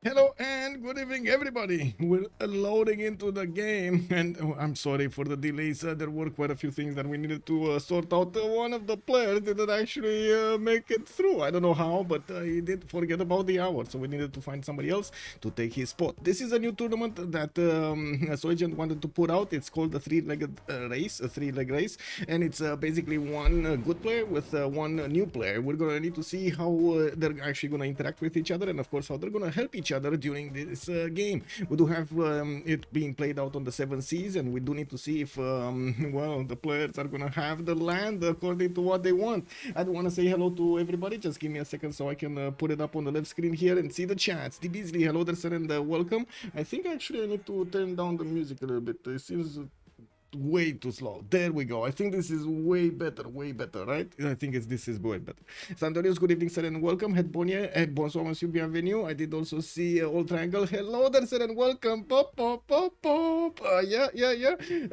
Hello and good evening, everybody. We're loading into the game, and I'm sorry for the delays. There were quite a few things that we needed to sort out. One of the players didn't actually make it through. I don't know how, but he did forget about the hour, so we needed to find somebody else to take his spot. This is a new tournament that Soyagent wanted to put out. It's called the three-legged race, a three-leg race, and it's basically one good player with one new player. We're gonna need to see how they're actually gonna interact with each other, and of course how they're gonna help each other during this game. We do have it being played out on the 7 seas, and we do need to see if well, the players are gonna have the land according to what they want. I do want to say hello to everybody. Just give me a second so I can put it up on the left screen here and see the chats. The Beasley, hello there, sir, and welcome. I think actually I need to turn down the music a little bit. It seems way too slow. There we go. I think this is way better, right? I think this is way better. Santorius, good evening, sir, and welcome. Head Bonnier, bonsoir, monsieur, bienvenue. I did also see Old Triangle. Hello there, sir, and welcome. Pop, pop, pop, pop. Yeah.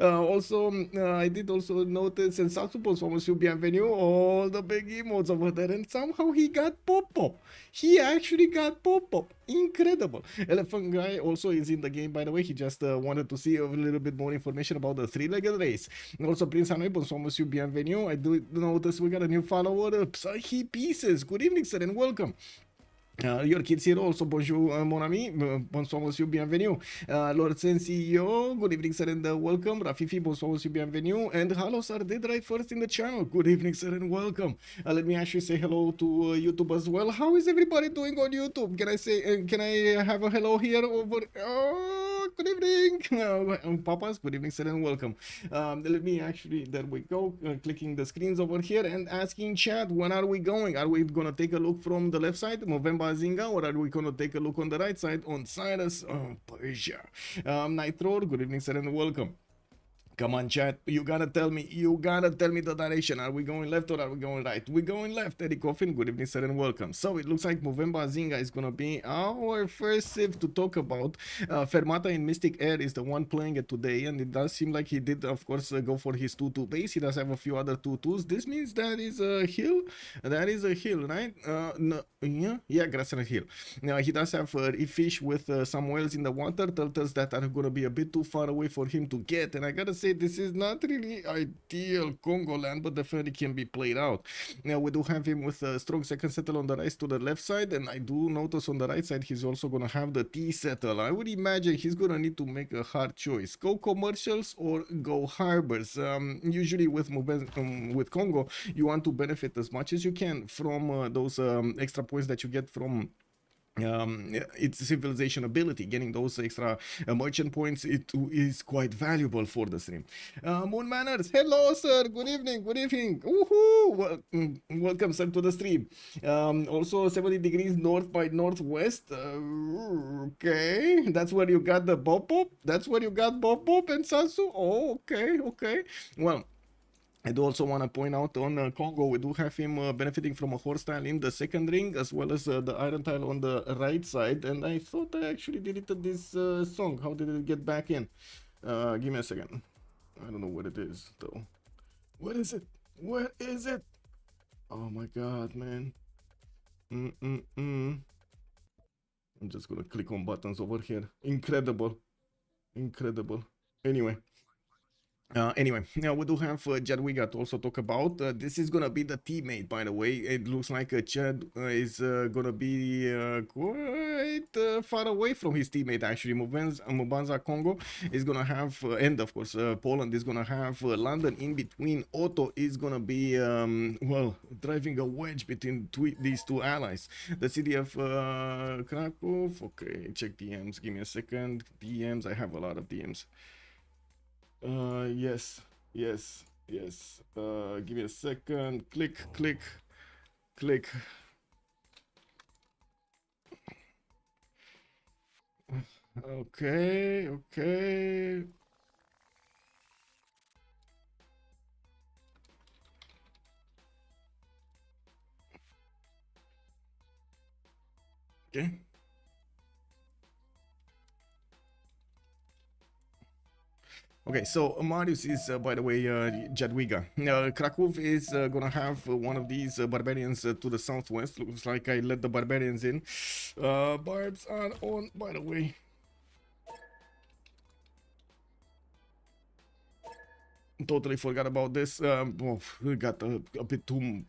Also, I did also notice and Saxo, bonsoir, monsieur, bienvenue. All the big emotes over there, and somehow he got pop. He actually got pop. Incredible. Elephant Guy also is in the game, by the way. He just wanted to see a little bit more information about the three-legged race. And also, Prince Hanoi, bonsoir, monsieur, bienvenue. I do notice we got a new follower, Psyche Pieces. Good evening, sir, and welcome. Your kids here also, bonjour mon ami, bonsoir monsieur, bienvenue. Lord Sen CEO, good evening sir and welcome. Rafifi, bonsoir monsieur, bienvenue. And hello sir, did right first in the channel. Good evening sir and welcome. Let me actually say hello to YouTube as well. How is everybody doing on YouTube? Can I say, can I have a hello here over? Oh, good evening. Papas, good evening sir and welcome. Let me actually, there we go, clicking the screens over here and asking chat, when are we going? Are we gonna take a look from the left side, Movember Zinga, or are we gonna take a look on the right side on Cyrus Persia? Nitro, good evening sir and welcome. Come on, chat. You gotta tell me the direction. Are we going left or are we going right? We're going left. Eddie Coffin, good evening, sir, and welcome. So it looks like Movember Zinga is gonna be our first Civ to talk about. Fermata in Mystic Air is the one playing it today, and it does seem like he did, of course, go for his 2-2 base. He does have a few other 2-2s. This means that is a hill. That is a hill, right? No, yeah, Grassland Hill. Now he does have fish with some whales in the water, turtles that are gonna be a bit too far away for him to get, and I gotta say this is not really ideal Congo land, but definitely can be played out. Now we do have him with a strong second settle on the right to the left side, and I do notice on the right side he's also gonna have the T settle. I would imagine he's gonna need to make a hard choice: go commercials or go harbors. Usually with Congo, you want to benefit as much as you can from those extra points that you get from its civilization ability. Getting those extra merchant points, it is quite valuable for the stream. Moon Manners, hello sir, good evening. Woohoo! Welcome sir to the stream. Also 70 degrees north by northwest. Okay, that's where you got the Bob and Sasu. Oh, okay. Well, I do also want to point out on Congo, we do have him benefiting from a horse tile in the second ring, as well as the iron tile on the right side. And I thought I actually deleted this song. How did it get back in? Give me a second. I don't know what it is, though. What is it? Where is it? Oh my god, man. I'm just gonna click on buttons over here. Incredible. Anyway. Now we do have Jadwiga to also talk about. This is gonna be the teammate, by the way. It looks like Chad is gonna be quite far away from his teammate, actually. Mubanza Congo is gonna have, and of course Poland is gonna have London in between. Otto is gonna be, well, driving a wedge between these two allies. The city of Krakow. Okay, check DMs. Give me a second. DMs. I have a lot of DMs. Yes. Give me a second. Click. Okay. Okay. Okay, so Marius is, by the way, Jadwiga. Krakow is gonna have one of these barbarians to the southwest. Looks like I let the barbarians in. Barbs are on, by the way. Totally forgot about this. We got a bit too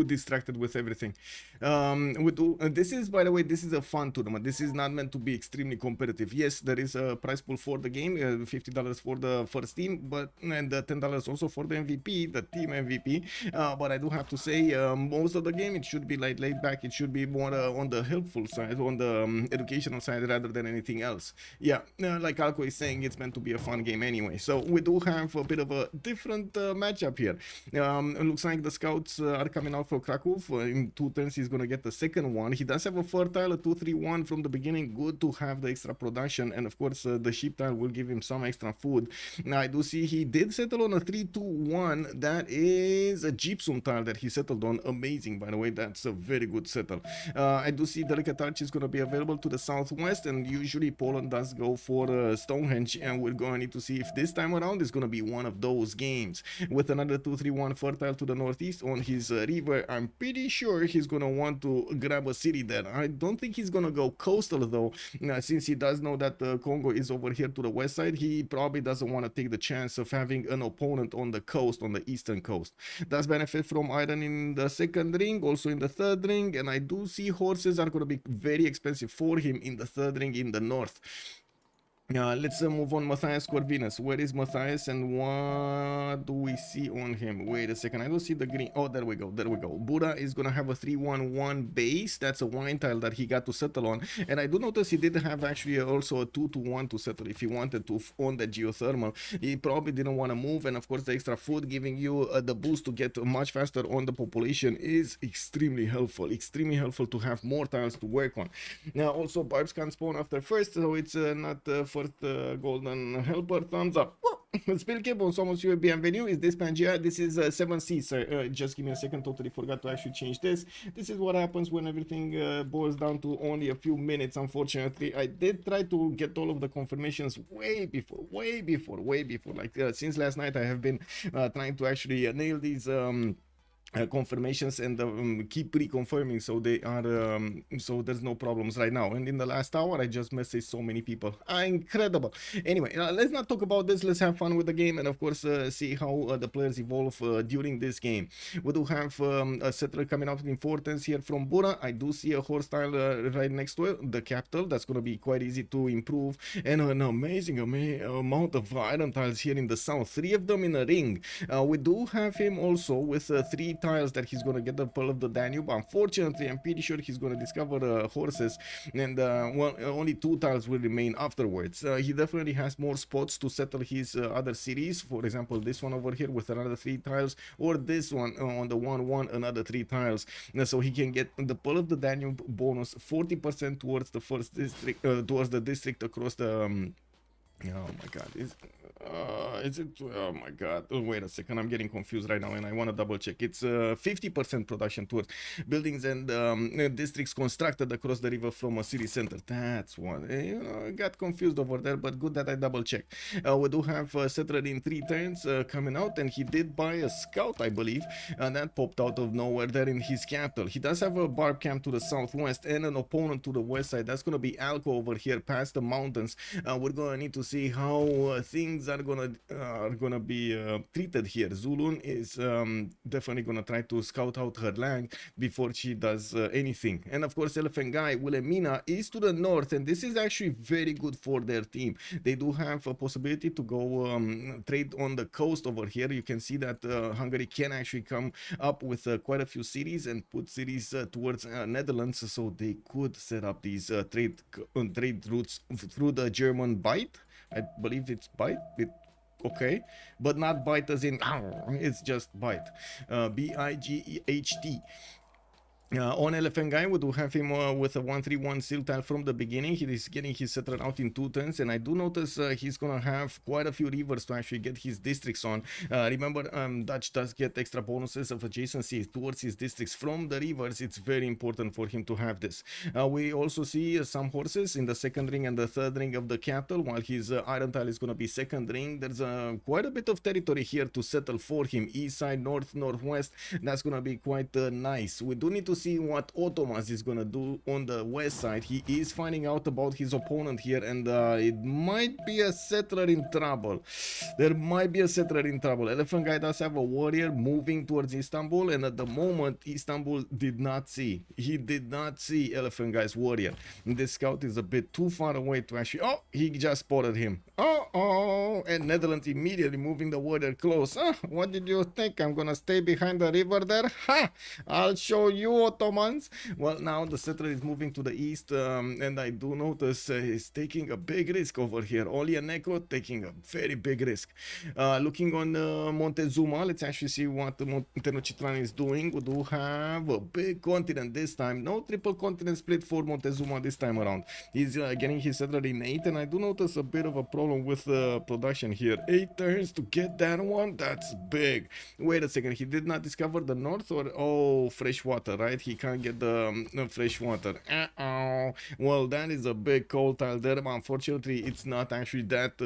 distracted with everything. This is, by the way, this is a fun tournament. This is not meant to be extremely competitive. Yes, there is a prize pool for the game, $50 for the first team, but and $10 also for the MVP, the team MVP. But I do have to say, most of the game it should be like laid back. It should be more on the helpful side, on the educational side, rather than anything else. Yeah, like Alco is saying, it's meant to be a fun game anyway. So we do have a bit of a different matchup here. It looks like the scouts are coming out for Krakow. In 2 turns, he's gonna get the second one. He does have a fertile, a 2-3-1 from the beginning. Good to have the extra production, and of course, the sheep tile will give him some extra food. Now, I do see he did settle on a 3-2-1. That is a gypsum tile that he settled on. Amazing, by the way. That's a very good settle. I do see Delicate Arch is gonna be available to the southwest, and usually Poland does go for Stonehenge, and we're gonna need to see if this time around is gonna be one of those games. With another 2-3-1 fertile to the northeast on his river, I'm pretty sure he's gonna want to grab a city there. I don't think he's gonna go coastal though, since he does know that Congo is over here to the west side. He probably doesn't want to take the chance of having an opponent on the coast, on the eastern coast. Does benefit from iron in the second ring, also in the third ring, and I do see horses are gonna be very expensive for him in the third ring in the north. Let's move on. Matthias Corvinus. Where is Matthias and what do we see on him? Wait a second. I don't see the green. Oh, there we go. There we go. Buddha is going to have a 3-1-1 base. That's a wine tile that he got to settle on. And I do notice he did have actually also a 2-1 to settle if he wanted to on the geothermal. He probably didn't want to move. And of course, the extra food giving you the boost to get much faster on the population is extremely helpful. Extremely helpful to have more tiles to work on. Now, also, barbs can spawn after first, so it's not first golden helper. Thumbs up. Spilke, bonsoir monsieur, bienvenue. Is this Pangea? This is 7C, sir. Just give me a second, totally forgot to actually change this. This is what happens when everything boils down to only a few minutes, unfortunately. I did try to get all of the confirmations way before. Like, since last night, I have been trying to actually nail these confirmations and keep reconfirming, so they are so there's no problems right now. And in the last hour I just messaged so many people. Incredible. Anyway, let's not talk about this. Let's have fun with the game and of course see how the players evolve during this game. We do have a settler coming out in 4 turns here from Bura. I do see a horse tile right next to it, the capital. That's going to be quite easy to improve, and an amazing amount of iron tiles here in the south, 3 of them in a ring. We do have him also with 3 tiles that he's going to get the Pearl of the Danube. Unfortunately, I'm pretty sure he's going to discover horses, and well, only 2 tiles will remain afterwards. He definitely has more spots to settle his other cities. For example, this one over here with another 3 tiles, or this one on the 1-1, another 3 tiles. So he can get the Pearl of the Danube bonus, 40% towards the first district, towards the district across the. Oh my god, is it? Oh my god, wait a second, I'm getting confused right now and I want to double check. It's 50% production towards buildings and districts constructed across the river from a city center. That's what, I got confused over there, but good that I double checked. We do have a settler in 3 turns coming out, and he did buy a scout, I believe, and that popped out of nowhere there in his capital. He does have a barb camp to the southwest and an opponent to the west side. That's going to be Alco over here past the mountains. We're going to need to see how things are gonna be treated here. Zulun is definitely gonna try to scout out her land before she does anything. And of course, Elephant Guy Wilhelmina is to the north, and this is actually very good for their team. They do have a possibility to go trade on the coast over here. You can see that Hungary can actually come up with quite a few cities and put cities towards Netherlands, so they could set up these trade routes through the German Bight. I believe it's Byte. Okay, but not Byte as in it's just Byte. Bight. On Elephant Guy, we do have him with a 1-3-1 seal tile from the beginning. He is getting his settler out in 2 turns, and I do notice he's gonna have quite a few rivers to actually get his districts on. Remember, Dutch does get extra bonuses of adjacency towards his districts from the rivers. It's very important for him to have this. We also see some horses in the second ring and the third ring of the capital, while his iron tile is gonna be second ring. There's quite a bit of territory here to settle for him. East side, north, northwest. That's gonna be quite nice. We do need to see what Ottomans is gonna do on the west side. He is finding out about his opponent here, and it might be a settler in trouble. There might be a settler in trouble. Elephant Guy does have a warrior moving towards Istanbul, and at the moment Istanbul did not see. He did not see Elephant Guy's warrior. This scout is a bit too far away to actually. Oh, he just spotted him. Oh, and Netherlands immediately moving the warrior close. What did you think? I'm gonna stay behind the river there? Ha! I'll show you, Ottomans. Well, now the settler is moving to the east, and I do notice he's taking a big risk over here. Olianeko taking a very big risk. Looking on Montezuma, let's actually see what Tenochtitlan is doing. We do have a big continent this time. No triple continent split for Montezuma this time around. He's getting his settler in 8, and I do notice a bit of a problem with production here. 8 turns to get that one. That's big. Wait a second. He did not discover the north, or oh, fresh water, right? He can't get the fresh water. Well, that is a big coal tile there, but unfortunately it's not actually that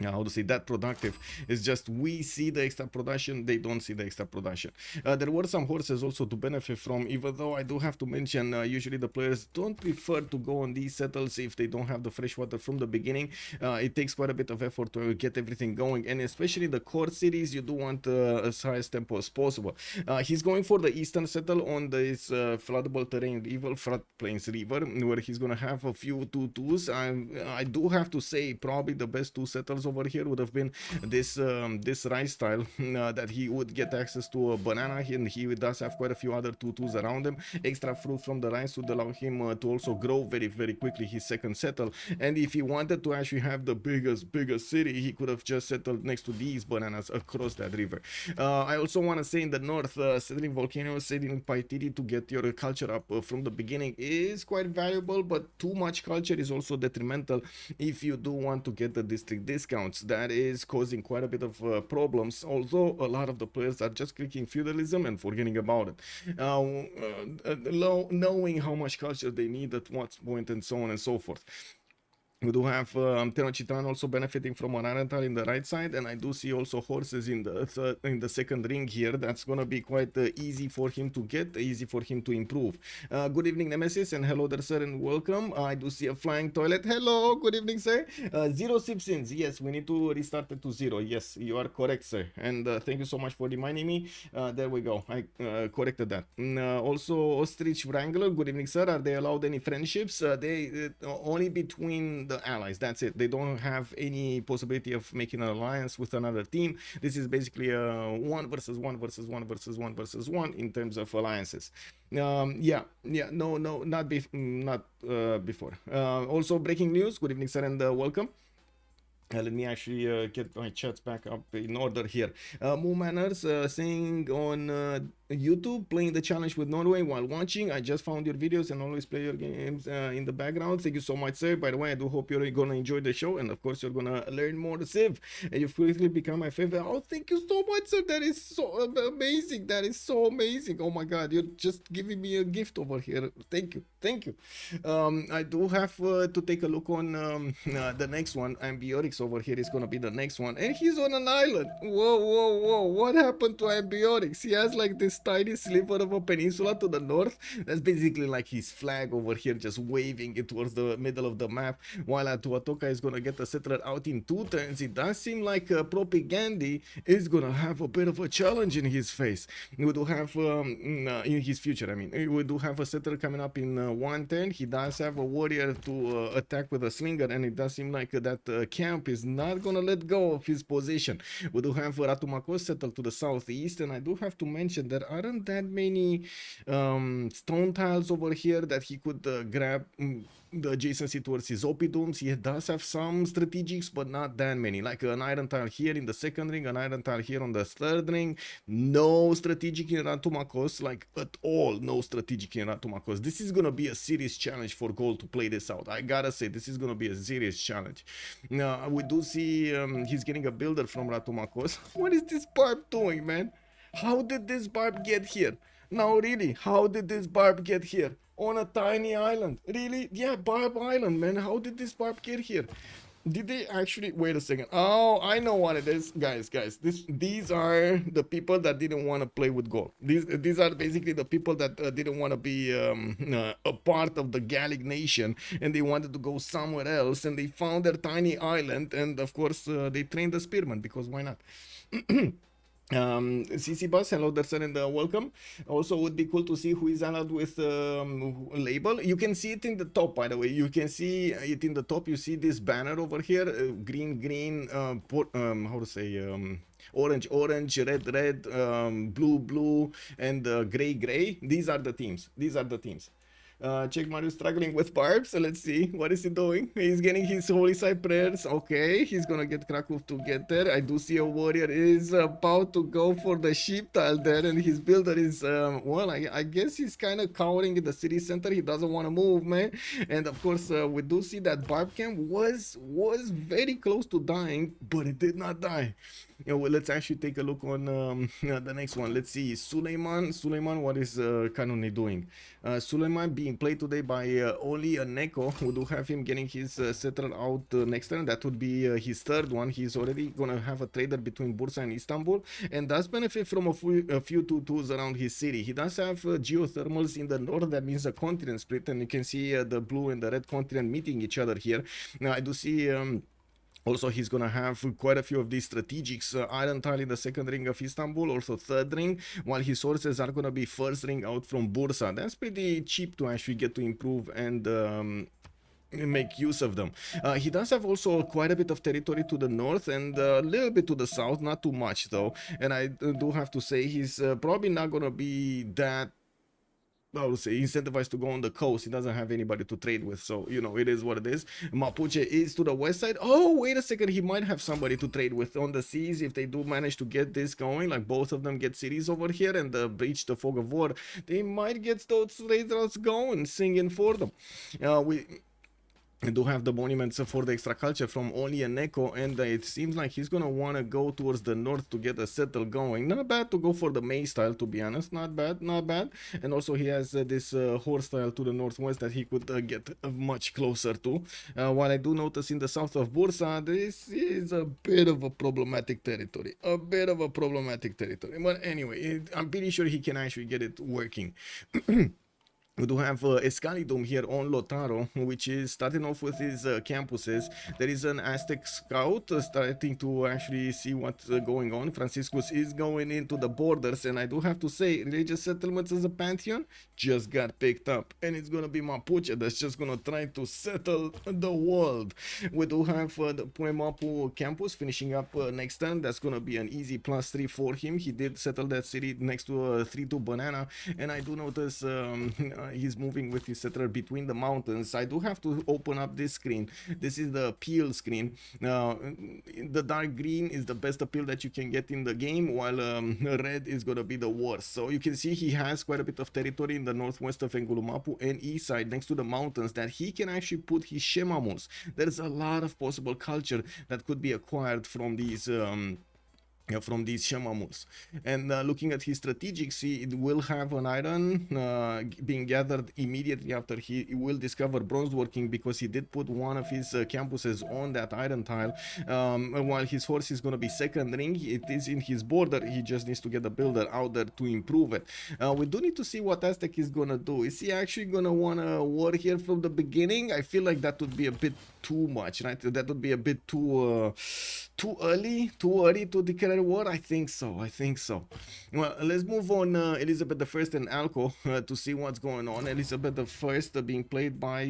how to say that productive. It's just we see the extra production, they don't see the extra production. There were some horses also to benefit from, even though I do have to mention usually the players don't prefer to go on these settles if they don't have the fresh water from the beginning. It takes quite a bit of effort to get everything going, and especially the core cities, you do want as high as tempo as possible. He's going for the eastern settle on this floodable terrain river, floodplains river, where he's gonna have a few 2-2s. I do have to say probably the best 2 settles over here would have been this rice tile, that he would get access to a banana, and he does have quite a few other 2-2s around him. Extra fruit from the rice would allow him to also grow very quickly his second settle, and if he wanted to actually have the biggest city, he could have just settled next to these bananas across that river. I also want to say in the north, settling volcanoes, settling Paititi to get your culture up from the beginning is quite valuable, but too much culture is also detrimental if you do want to get the district discounts. That is causing quite a bit of problems, although a lot of the players are just clicking feudalism and forgetting about it, knowing how much culture they need at what point and so on and so forth. We do have Tenochtitlan also benefiting from an iron tile in the right side, and I do see also horses in the second ring here. That's gonna be quite easy for him to get, easy for him to improve. Good evening, Nemesis, and hello there, sir, and welcome. I do see a flying toilet. Hello, good evening, sir. 0 Civ6. Yes, we need to restart it to 0. Yes, you are correct, sir. And thank you so much for reminding me. There we go. I corrected that. Also, Ostrich Wrangler. Good evening, sir. Are they allowed any friendships? They only between the allies, that's it. They don't have any possibility of making an alliance with another team. This is basically a 1 versus 1 versus 1 versus 1 versus 1 in terms of alliances. No, not before. Also, breaking news. Good evening, sir, and welcome. Let me actually get my chats back up in order here. Moo Manners saying on YouTube, playing the challenge with Norway while watching. I just found your videos and always play your games in the background. Thank you so much, sir. By the way, I do hope you're gonna enjoy the show, and of course you're gonna learn more Civ. And you've quickly become my favorite. Oh, thank you so much, sir. That is so amazing. That is so amazing. Oh my god, you're just giving me a gift over here. Thank you. I do have to take a look on the next one. Ambiorix over here is gonna be the next one, and he's on an island. Whoa, what happened to Ambiorix? He has like this tiny sliver of a peninsula to the north. That's basically like his flag over here, just waving it towards the middle of the map, while Atuatoka is gonna get a settler out in 2 turns. It does seem like Propagandi is gonna have a bit of a challenge in his face. We do have in his future, I mean, we do have a settler coming up in 1 turn. He does have a warrior to attack with a slinger, and it does seem like that camp is not gonna let go of his position. We do have Ratumakos settled to the southeast, and I do have to mention that there aren't that many stone tiles over here that he could grab the adjacency towards his Oppidums. He does have some strategics, but not that many. Like an iron tile here in the second ring, an iron tile here on the third ring. No strategic in Ratumakos, like at all, no strategic in Ratumakos. This is gonna be a serious challenge for Gold to play this out. I gotta say, this is gonna be a serious challenge. Now, we do see he's getting a builder from Ratumakos. What is this Barb doing, man? How did this Barb get here? Now, really, how did this Barb get here? On a tiny island. Really? Yeah, Barb Island, man. How did this Barb get here? Did they actually... Wait a second. Oh, I know what it is. Guys. These are the people that didn't want to play with gold. These are basically the people that didn't want to be a part of the Gallic nation. And they wanted to go somewhere else. And they found their tiny island. And, of course, they trained the spearmen. Because why not? CC Bus, hello there, sir, and welcome. Also, would be cool to see who is allied with label. You can see it in the top, by the way. You can see it in the top. You see this banner over here, green, how to say, orange, red, blue, and gray. These are the teams. Check Mario struggling with barbs. So let's see what is he doing. He's getting his holy side prayers. Okay, he's gonna get Krakow to get there. I do see a warrior is about to go for the sheep tile there, and his builder is well, I guess he's kind of cowering in the city center. He doesn't want to move, man. And of course we do see that Barb camp was very close to dying, but it did not die. Yeah, well, let's actually take a look on the next one. Let's see, Suleiman, what is Kanone doing? Suleiman being played today by Oli and Neko. We do have him getting his settler out next turn. That would be his third one. He's already gonna have a trader between Bursa and Istanbul, and does benefit from a few 2-2s around his city. He does have geothermals in the north. That means a continent split, and you can see the blue and the red continent meeting each other here. Now I do see also, he's gonna have quite a few of these strategics. Iron tile in the second ring of Istanbul, also third ring, while his sources are gonna be first ring out from Bursa. That's pretty cheap to actually get to improve and make use of them. He does have also quite a bit of territory to the north and a little bit to the south, not too much though. And I do have to say he's probably not gonna be that, I would say, incentivized to go on the coast. He doesn't have anybody to trade with, so you know, it is what it is. Mapuche is to the west side. Oh, wait a second, he might have somebody to trade with on the seas if they do manage to get this going. Like both of them get cities over here and breach the fog of war. They might get those trade routes going, singing for them. We do have the monuments for the extra culture from Oli and Neko, and it seems like he's gonna want to go towards the north to get a settle going. Not bad to go for the May style, to be honest. Not bad. And also he has this horse style to the northwest that he could get much closer to. While I do notice in the south of Bursa, this is a bit of a problematic territory. But anyway, I'm pretty sure he can actually get it working. We do have Escalidum here on Lotaro, which is starting off with his campuses. There is an Aztec scout starting to actually see what's going on. Franciscus is going into the borders, and I do have to say, religious settlements as a pantheon just got picked up, and it's gonna be Mapuche that's just gonna try to settle the world. We do have the Puemapu campus finishing up next turn. That's gonna be an easy +3 for him. He did settle that city next to a 3-2 banana, and I do notice he's moving with his settler between the mountains. I do have to open up this screen. This is the appeal screen. The dark green is the best appeal that you can get in the game, while red is gonna be the worst. So you can see he has quite a bit of territory in the northwest of Engulumapu and east side next to the mountains that he can actually put his Shemamus. There's a lot of possible culture that could be acquired from these Shemamuls. And looking at his strategics, he will have an iron being gathered immediately after he will discover bronze working, because he did put one of his campuses on that iron tile. While his horse is going to be second ring, it is in his border. He just needs to get the builder out there to improve it. We do need to see what Aztec is going to do. Is he actually going to want to war here from the beginning? I feel like that would be a bit too much, right? That would be a bit too early to declare war. I think so. Well, let's move on. Elizabeth I and Alco to see what's going on. Elizabeth I being played by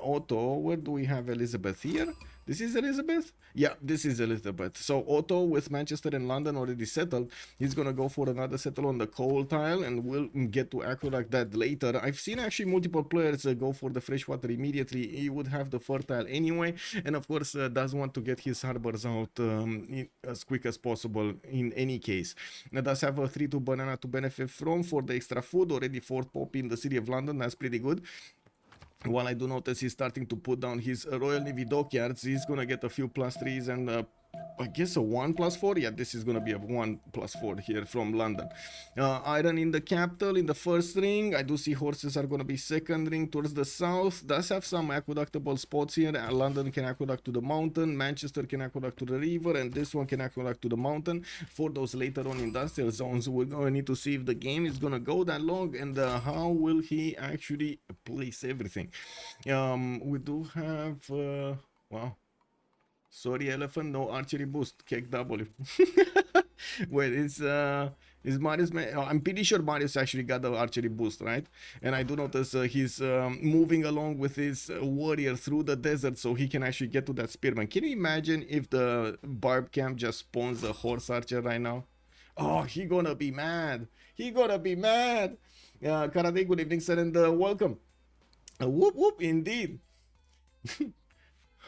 Otto. Where do we have Elizabeth here? This is Elizabeth? Yeah, this is Elizabeth. So Otto with Manchester and London already settled. He's gonna go for another settle on the coal tile, and we'll get to aqueduct that later. I've seen actually multiple players go for the freshwater immediately. He would have the fertile anyway, and of course does want to get his harbors out as quick as possible in any case. Now does have a 3-2 banana to benefit from for the extra food. Already 4th poppy in the city of London. That's pretty good. While I do notice he's starting to put down his Royal Navy dockyards, he's gonna get a few +3s and I guess a 1+4. Yeah, this is gonna be a 1+4 here from London. Iron in the capital in the first ring. I do see horses are gonna be second ring towards the south. Does have some aqueductable spots here. London can aqueduct to the mountain, Manchester can aqueduct to the river, and this one can aqueduct to the mountain. For those later on industrial zones, we're gonna need to see if the game is gonna go that long and how will he actually place everything. We do have wow. Sorry, elephant, no archery boost. Kick W. Wait, is Marius? I'm pretty sure Marius actually got the archery boost, right? And I do notice he's moving along with his warrior through the desert, so he can actually get to that spearman. Can you imagine if the barb camp just spawns a horse archer right now? Oh, he gonna be mad. He gonna be mad. Karate, good evening, sir, and welcome. Whoop whoop, indeed.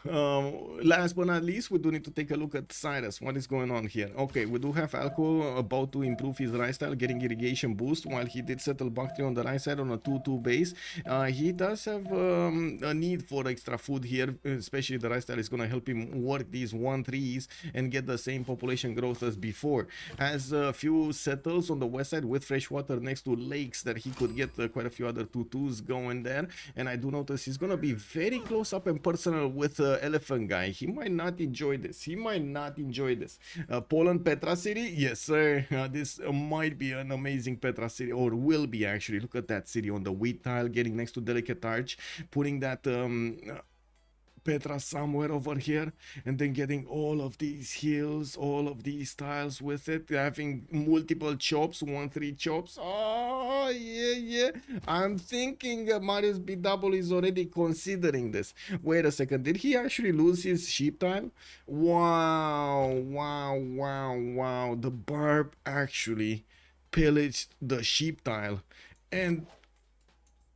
Last but not least, we do need to take a look at Cyrus. What is going on here? Okay, we do have Alco about to improve his rice style, getting irrigation boost, while he did settle Bactria on the right side on a 2-2 base. He does have a need for extra food here, especially the rice style is going to help him work these 1-3s and get the same population growth as before. Has a few settles on the west side with fresh water next to lakes that he could get quite a few other 2-2s going there. And I do notice he's going to be very close up and personal with elephant guy. He might not enjoy this. He might not enjoy this. Poland Petra City, yes sir. This might be an amazing Petra City, or will be actually. Look at that city on the wheat tile, getting next to Delicate Arch, putting that Petra somewhere over here, and then getting all of these hills, all of these tiles with it, having multiple chops, 1-3 chops. Oh yeah, I'm thinking Marius BW is already considering this. Wait a second, did he actually lose his sheep tile? Wow, the barb actually pillaged the sheep tile and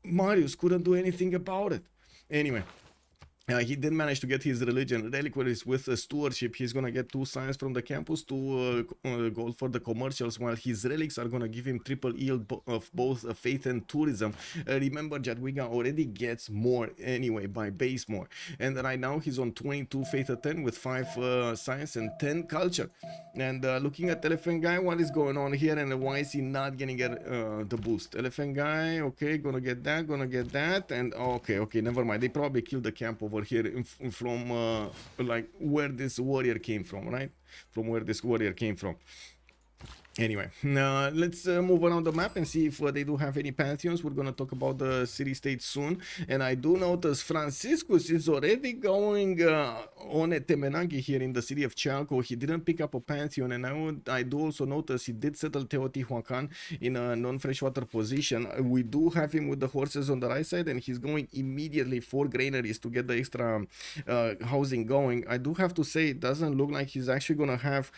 Marius couldn't do anything about it. Anyway, he did manage to get his religion reliquaries with stewardship. He's gonna get 2 signs from the campus to go for the commercials, while his relics are gonna give him triple yield of both faith and tourism. Remember, Jadwiga already gets more anyway by base more, and right now he's on 22 faith at 10 with 5 science and 10 culture. And looking at Elephant Guy, what is going on here and why is he not getting the boost? Elephant Guy, okay, gonna get that, and okay, never mind. They probably killed the camp over here from like where this warrior came from, right? From where this warrior came from. Anyway, let's move around the map and see if they do have any pantheons. We're gonna talk about the city-state soon. And I do notice Franciscus is already going on a Temenagi here in the city of Chalco. He didn't pick up a pantheon, and I do also notice he did settle Teotihuacan in a non-freshwater position. We do have him with the horses on the right side, and he's going immediately for granaries to get the extra housing going. I do have to say, it doesn't look like he's actually gonna have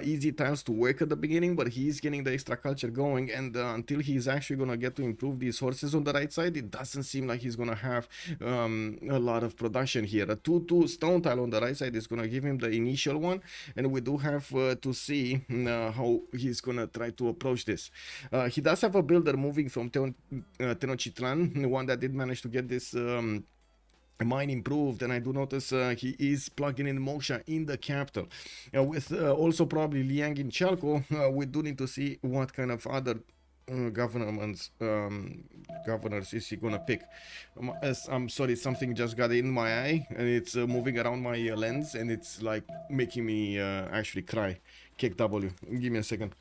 easy times to work at the beginning, but he's getting the extra culture going, and until he's actually gonna get to improve these horses on the right side, it doesn't seem like he's gonna have a lot of production here. A 2-2 stone tile on the right side is gonna give him the initial one, and we do have to see how he's gonna try to approach this. He does have a builder moving from Tenochtitlan, one that did manage to get this mine improved, and I do notice he is plugging in Moksha in the capital, with also probably Liang in Chalco. We do need to see what kind of other governors is he gonna pick. I'm sorry, something just got in my eye and it's moving around my lens, and it's like making me actually cry. Kick W, give me a second.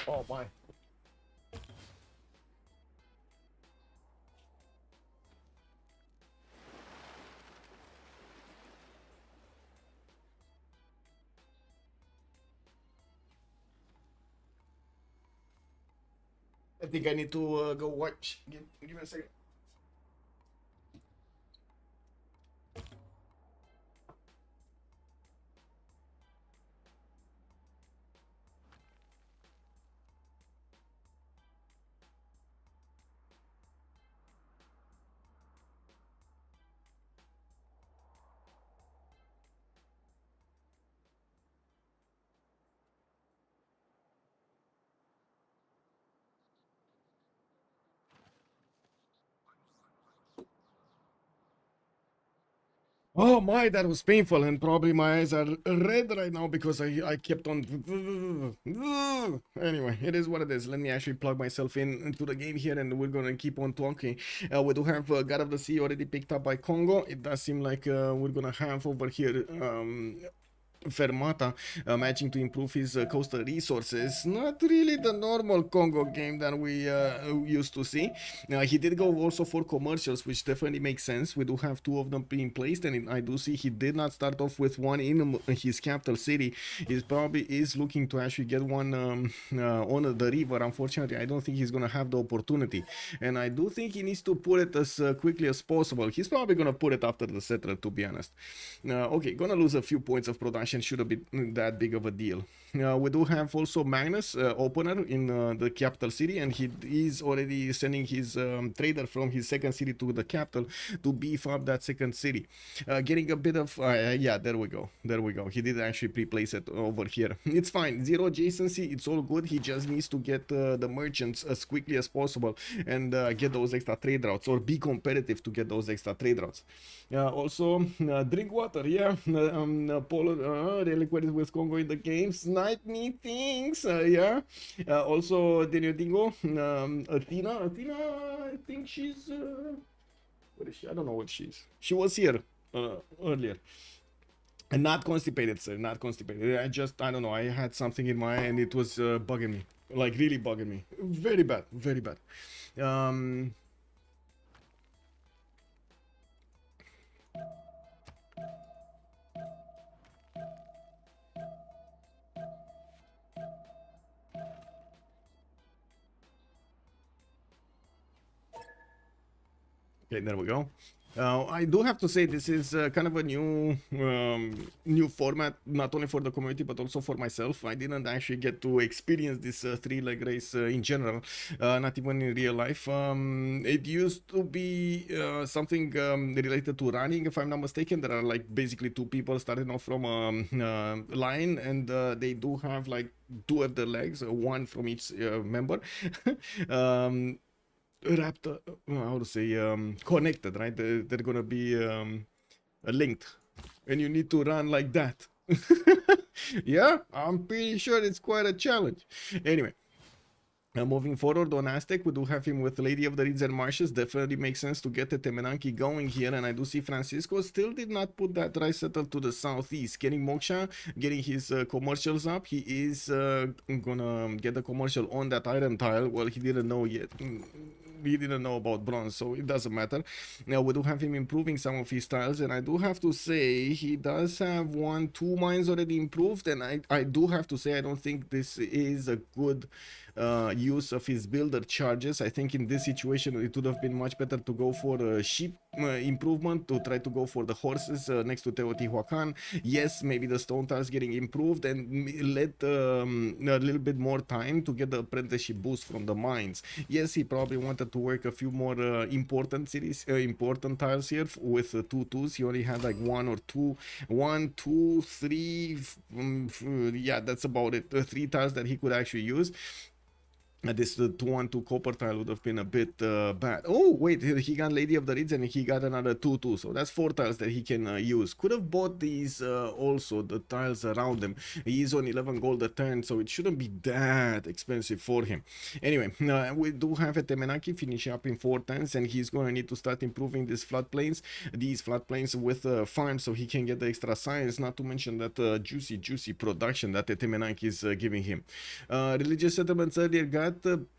Oh my. I think I need to go watch. Give me a second. Oh my, that was painful, and probably my eyes are red right now because I kept on. Anyway, it is what it is. Let me actually plug myself into the game here, and we're gonna keep on talking. We do have God of the Sea already picked up by Congo. It does seem like we're gonna have over here. Fermata managing to improve his coastal resources. Not really the normal Congo game that we used to see. He did go also for commercials, which definitely makes sense. We do have two of them being placed, and I do see he did not start off with one in his capital city. He probably is looking to actually get one on the river. Unfortunately, I don't think he's gonna have the opportunity, and I do think he needs to put it as quickly as possible. He's probably gonna put it after the settler, to be honest. Okay, gonna lose a few points of production, shouldn't be that big of a deal. We do have also Magnus, opener in the capital city, and he is already sending his trader from his second city to the capital to beef up that second city. Getting a bit of, yeah, there we go. There we go. He did actually pre-place it over here. It's fine. Zero adjacency. It's all good. He just needs to get the merchants as quickly as possible and get those extra trade routes, or be competitive to get those extra trade routes. Also, drink water. Yeah, Polo reliquated with Congo in the game. Snipe me things. Yeah. Also, Daniel Dingo. Athena. I think she's. What is she? I don't know what she's. She was here earlier. And not constipated, sir. Not constipated. I don't know. I had something in my eye and it was bugging me. Like, really bugging me. Very bad. Very bad. Okay, there we go. I do have to say this is kind of a new format, not only for the community but also for myself. I didn't actually get to experience this three-leg race in general, not even in real life. It used to be something related to running, if I'm not mistaken. There are like basically two people starting off from a line, and they do have like two of the legs, one from each member. Wrapped, how to say, connected, right? They're gonna be linked, and you need to run like that. Yeah, I'm pretty sure it's quite a challenge. Anyway, moving forward on Aztec, we do have him with Lady of the Reeds and Marshes. Definitely makes sense to get the Temenanki going here, and I do see Francisco still did not put that rice settle to the southeast. Getting Moksha, getting his commercials up. He is gonna get the commercial on that iron tile. Well, he didn't know yet. He didn't know about bronze, so it doesn't matter. Now we do have him improving some of his tiles, and I do have to say he does have 2 mines already improved, and I do have to say I don't think this is a good use of his builder charges. I think in this situation it would have been much better to go for a sheep improvement, to try to go for the horses next to Teotihuacan. Yes, maybe the stone tiles getting improved, and let a little bit more time to get the apprenticeship boost from the mines. Yes, he probably wanted to work a few more important cities, important tiles here with 2 2s. He only had like 1 or 2, 1, 2, 3. Yeah, that's about it. 3 tiles that he could actually use. This 2-1-2 copper tile would have been a bit bad. Oh wait, he got Lady of the Reeds and he got another 2-2, so that's 4 tiles that he can use. Could have bought these also, the tiles around them. He is on 11 gold a turn, so it shouldn't be that expensive for him. Anyway, we do have a Temenaki finishing up in 4 turns, and he's going to need to start improving these floodplains with farms, so he can get the extra science, not to mention that juicy production that the Temenaki is giving him. Religious settlements earlier got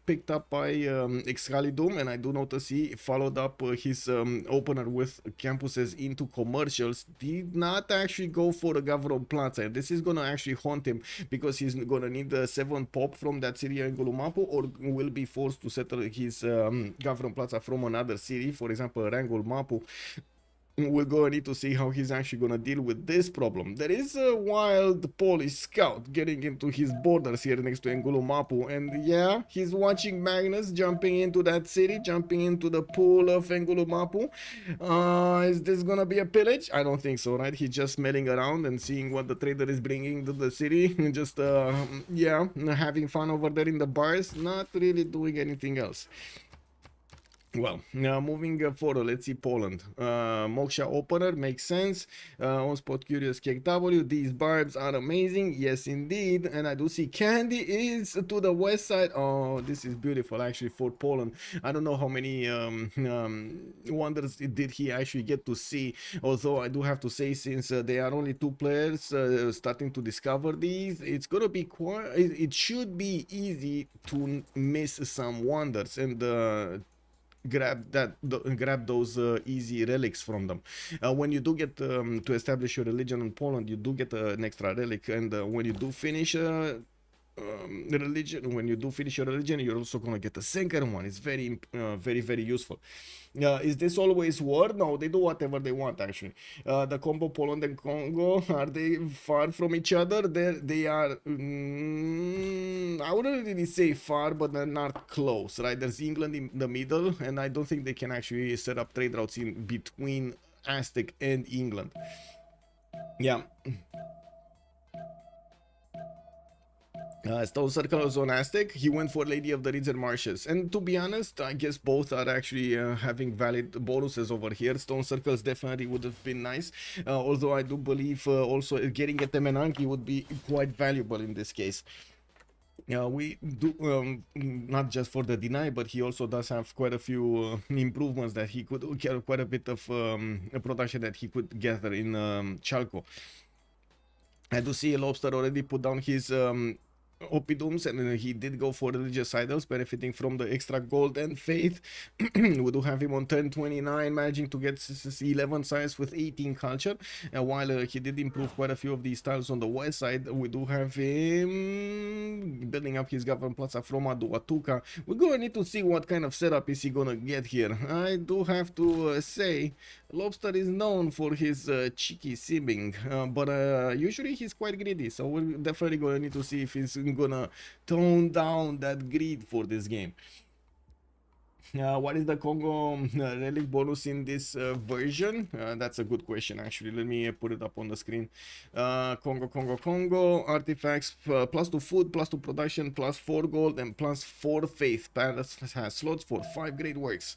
picked up by Excalidum, and I do notice he followed up his opener with campuses into commercials. Did not actually go for the Gavron Plaza, and this is gonna actually haunt him because he's gonna need 7 pop from that city in Gulumapu, or will be forced to settle his Gavron Plaza from another city, for example Rangul Mapu. We're going to need to see how he's actually going to deal with this problem. There is a wild Polish scout getting into his borders here next to Ngulumapu, and yeah, he's watching Magnus jumping into that city, jumping into the pool of Ngulumapu. Is this going to be a pillage? I don't think so, right? He's just smelling around and seeing what the trader is bringing to the city, and just, yeah, having fun over there in the bars, not really doing anything else. Well, now moving forward, let's see Poland. Moksha opener makes sense. On spot curious KW. These barbs are amazing. Yes, indeed. And I do see Candy is to the west side. Oh, this is beautiful actually for Poland. I don't know how many wonders did he actually get to see. Although I do have to say, since they are only two players starting to discover these, it's gonna be quite. It should be easy to miss some wonders and grab those easy relics from them. When you do get to establish your religion in Poland, you do get an extra relic, and when you do finish religion, when you do finish your religion, you're also gonna get a second one. It's very useful. Is this always war? No, they do whatever they want actually. The combo Poland and Congo, are they far from each other? They are. I wouldn't really say far, but they're not close, right? There's England in the middle, and I don't think they can actually set up trade routes in between Aztec and England. Yeah. Stone Circle was on Aztec. He went for Lady of the Reeds and Marshes. And to be honest, I guess both are actually having valid bonuses over here. Stone Circles definitely would have been nice. Although I do believe also getting a Temenanki would be quite valuable in this case. We do not just for the deny, but he also does have quite a few improvements that he could get, quite a bit of production that he could gather in Chalco. I do see a Lobster already put down his Oppidums, and he did go for religious idols, benefiting from the extra gold and faith. We do have him on turn 29, managing to get 11 science with 18 culture. While he did improve quite a few of these tiles on the west side, we do have him building up his government plaza from Aduatuca. We're gonna need to see what kind of setup is he gonna get here. I do have to say, Lobster is known for his cheeky simming, but usually he's quite greedy, so we're definitely gonna need to see if he's gonna tone down that greed for this game. What is the Congo relic bonus in this version? That's a good question actually. Let me put it up on the screen. Congo artifacts, +2 food, +2 production, +4 gold, and +4 faith. Palace has slots for 5 great works.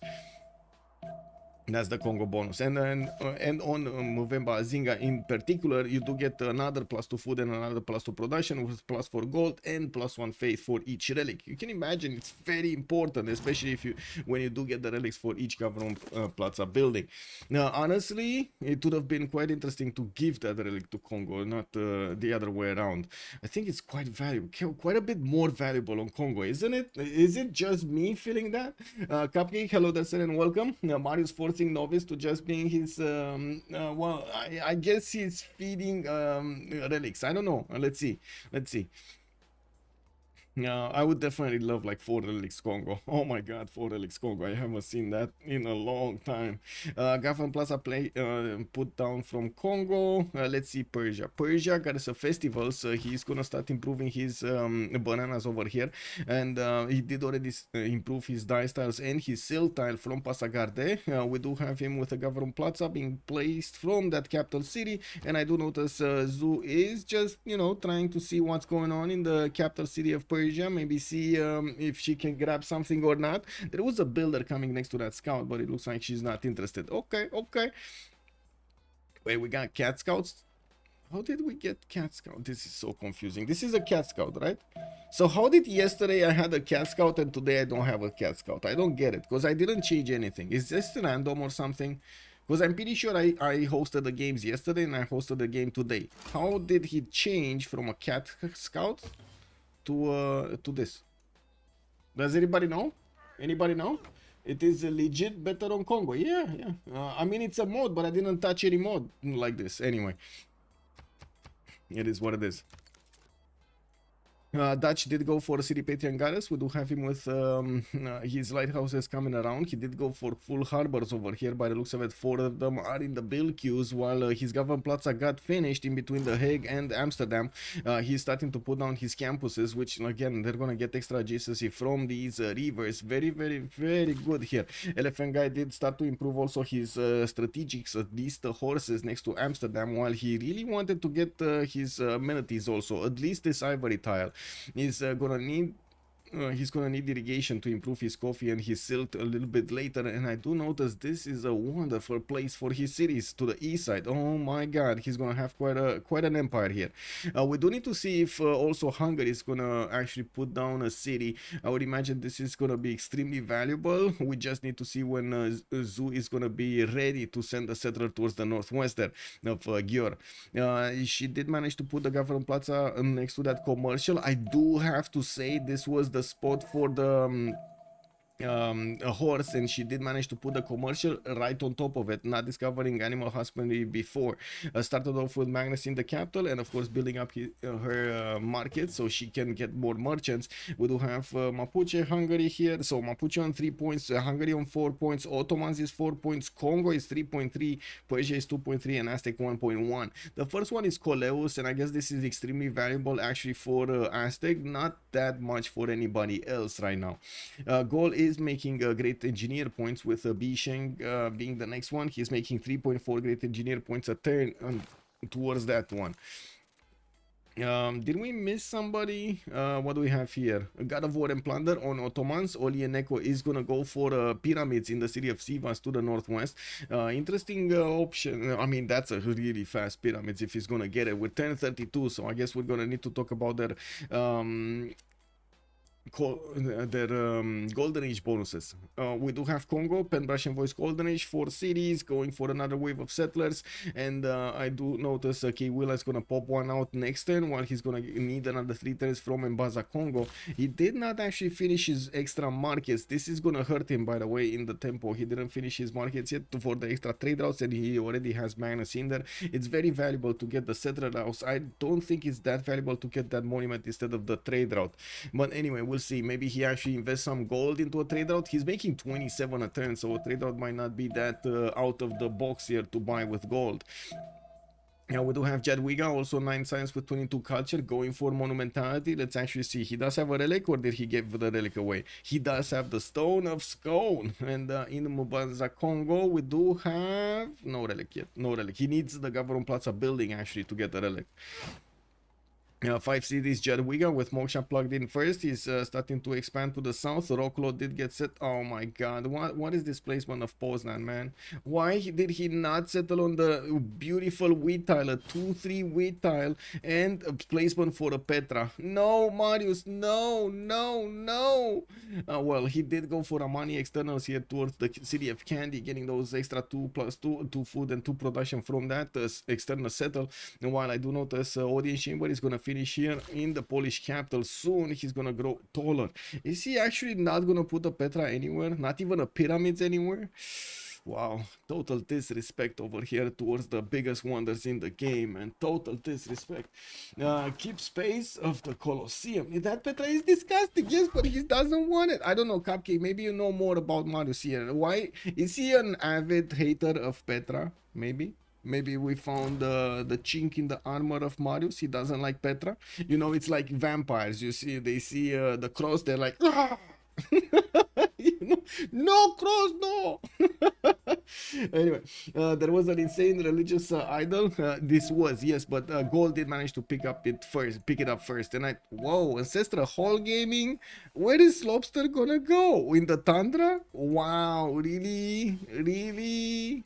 That's the Congo bonus. And then and on Movember Zinga in particular, you do get another +2 food and another +2 production with +4 gold and +1 faith for each relic. You can imagine it's very important, especially if when you do get the relics for each government plaza building. Now, honestly, it would have been quite interesting to give that relic to Congo, not the other way around. I think it's quite valuable, quite a bit more valuable on Congo, isn't it? Is it just me feeling that? Cupcake, hello there, sir, and welcome. Marius forcing Novice to just being his well, I guess he's feeding relics. I don't know. Let's see. I would definitely love like 4 relics Congo. Oh my god, 4 relics Congo. I haven't seen that in a long time. Gafan Plaza play put down from Congo. Let's see Persia. Persia got us a festival, so he's gonna start improving his bananas over here. And he did already improve his dye styles and his sail tile from Pasagarde. We do have him with a government plaza being placed from that capital city. And I do notice Zoo is just, you know, trying to see what's going on in the capital city of Persia. Maybe see if she can grab something or not. There was a builder coming next to that scout, but it looks like she's not interested. Okay. Wait, we got cat scouts? How did we get cat scout? This is so confusing. This is a cat scout, right? So how did yesterday I had a cat scout and today I don't have a cat scout? I don't get it, because I didn't change anything. Is this random or something? Because I'm pretty sure I hosted the games yesterday and I hosted the game today. How did he change from a cat scout to this? Does anybody know? Anybody know? It is legit better on Congo. Yeah. I mean, it's a mod, but I didn't touch any mod like this. Anyway, it is what it is. Dutch did go for City Patrian Goddess. We do have him with his lighthouses coming around. He did go for full harbors over here. By the looks of it, 4 of them are in the build queues, while his government plaza got finished in between The Hague and Amsterdam. He's starting to put down his campuses, which again, they're gonna get extra adjacency from these rivers. Very good here. Elephant Guy did start to improve also his strategics, at least the horses next to Amsterdam, while he really wanted to get his amenities also, at least this ivory tile. Is gonna need he's gonna need irrigation to improve his coffee and his silt a little bit later. And I do notice this is a wonderful place for his cities to the east side. Oh my god, he's gonna have quite an empire here. We do need to see if also Hungary is gonna actually put down a city. I would imagine this is gonna be extremely valuable. We just need to see when Zoo is gonna be ready to send a settler towards the northwest there of Győr. She did manage to put the government plaza next to that commercial. I do have to say this was the spot for the a horse, and she did manage to put the commercial right on top of it, not discovering animal husbandry before. Started off with Magnus in the capital, and of course building up her market so she can get more merchants. We do have Mapuche, Hungary here, so Mapuche on 3 points, Hungary on 4 points, Ottomans is 4 points, Congo is 3.3, Persia is 2.3, and Aztec 1.1. The first one is Coleus, and I guess this is extremely valuable actually for Aztec, not that much for anybody else right now. Goal is making great engineer points with Bisheng being the next one. He's making 3.4 great engineer points a turn towards that one. Did we miss somebody? What do we have here? God of War and Plunder on Ottomans. Olieneko is gonna go for pyramids in the city of Sivas to the northwest. Interesting option. I mean, that's a really fast pyramids if he's gonna get it with 1032. So I guess we're gonna need to talk about their Golden Age bonuses. We do have Congo, Penbrush and Voice Golden Age, 4 cities, going for another wave of settlers, and I do notice K-Willa is gonna pop one out next turn, while he's gonna need another 3 turns from Mbaza Congo. He did not actually finish his extra markets. This is gonna hurt him, by the way, in the tempo. He didn't finish his markets yet for the extra trade routes, and he already has Magnus in there. It's very valuable to get the settler routes. I don't think it's that valuable to get that monument instead of the trade route, but anyway, we'll see. Maybe he actually invests some gold into a trade route. He's making 27 a turn, so a trade route might not be that out of the box here to buy with gold. Now we do have Jadwiga, also 9 science with 22 culture, going for monumentality. Let's actually see. He does have a relic, or did he give the relic away? He does have the Stone of Scone. And in Mbanza Congo, we do have no relic yet. No relic. He needs the Government Plaza building actually to get the relic. 5 cities, Jadwiga with Moksha plugged in first. He's starting to expand to the south. Roklo did get set. Oh my god, what is this placement of Poznan, man? Why did he not settle on the beautiful wheat tile, a 2-3 wheat tile, and a placement for a Petra? No, Marius, no. Well, he did go for a money externals here towards the city of Candy, getting those extra 2+2, 2 food and 2 production from that external settle. And while I do notice Audience Chamber is gonna finish here in the Polish capital soon. He's gonna grow taller. Is he actually not gonna put a Petra anywhere? Not even a pyramids anywhere? Wow, total disrespect over here towards the biggest wonders in the game, and total disrespect. Keep space of the Colosseum. That Petra is disgusting, yes, but he doesn't want it. I don't know, Cupcake, maybe you know more about Marius here. Why is he an avid hater of Petra? Maybe we found the chink in the armor of Marius. He doesn't like Petra. You know, it's like vampires. You see, they see the cross, they're like, ah! You know, no cross, no. Anyway, there was an insane religious idol. This was, yes, but Gold did manage to pick it up first. And whoa, Ancestral Hall Gaming. Where is Lobster gonna go? In the Tundra? Wow, really?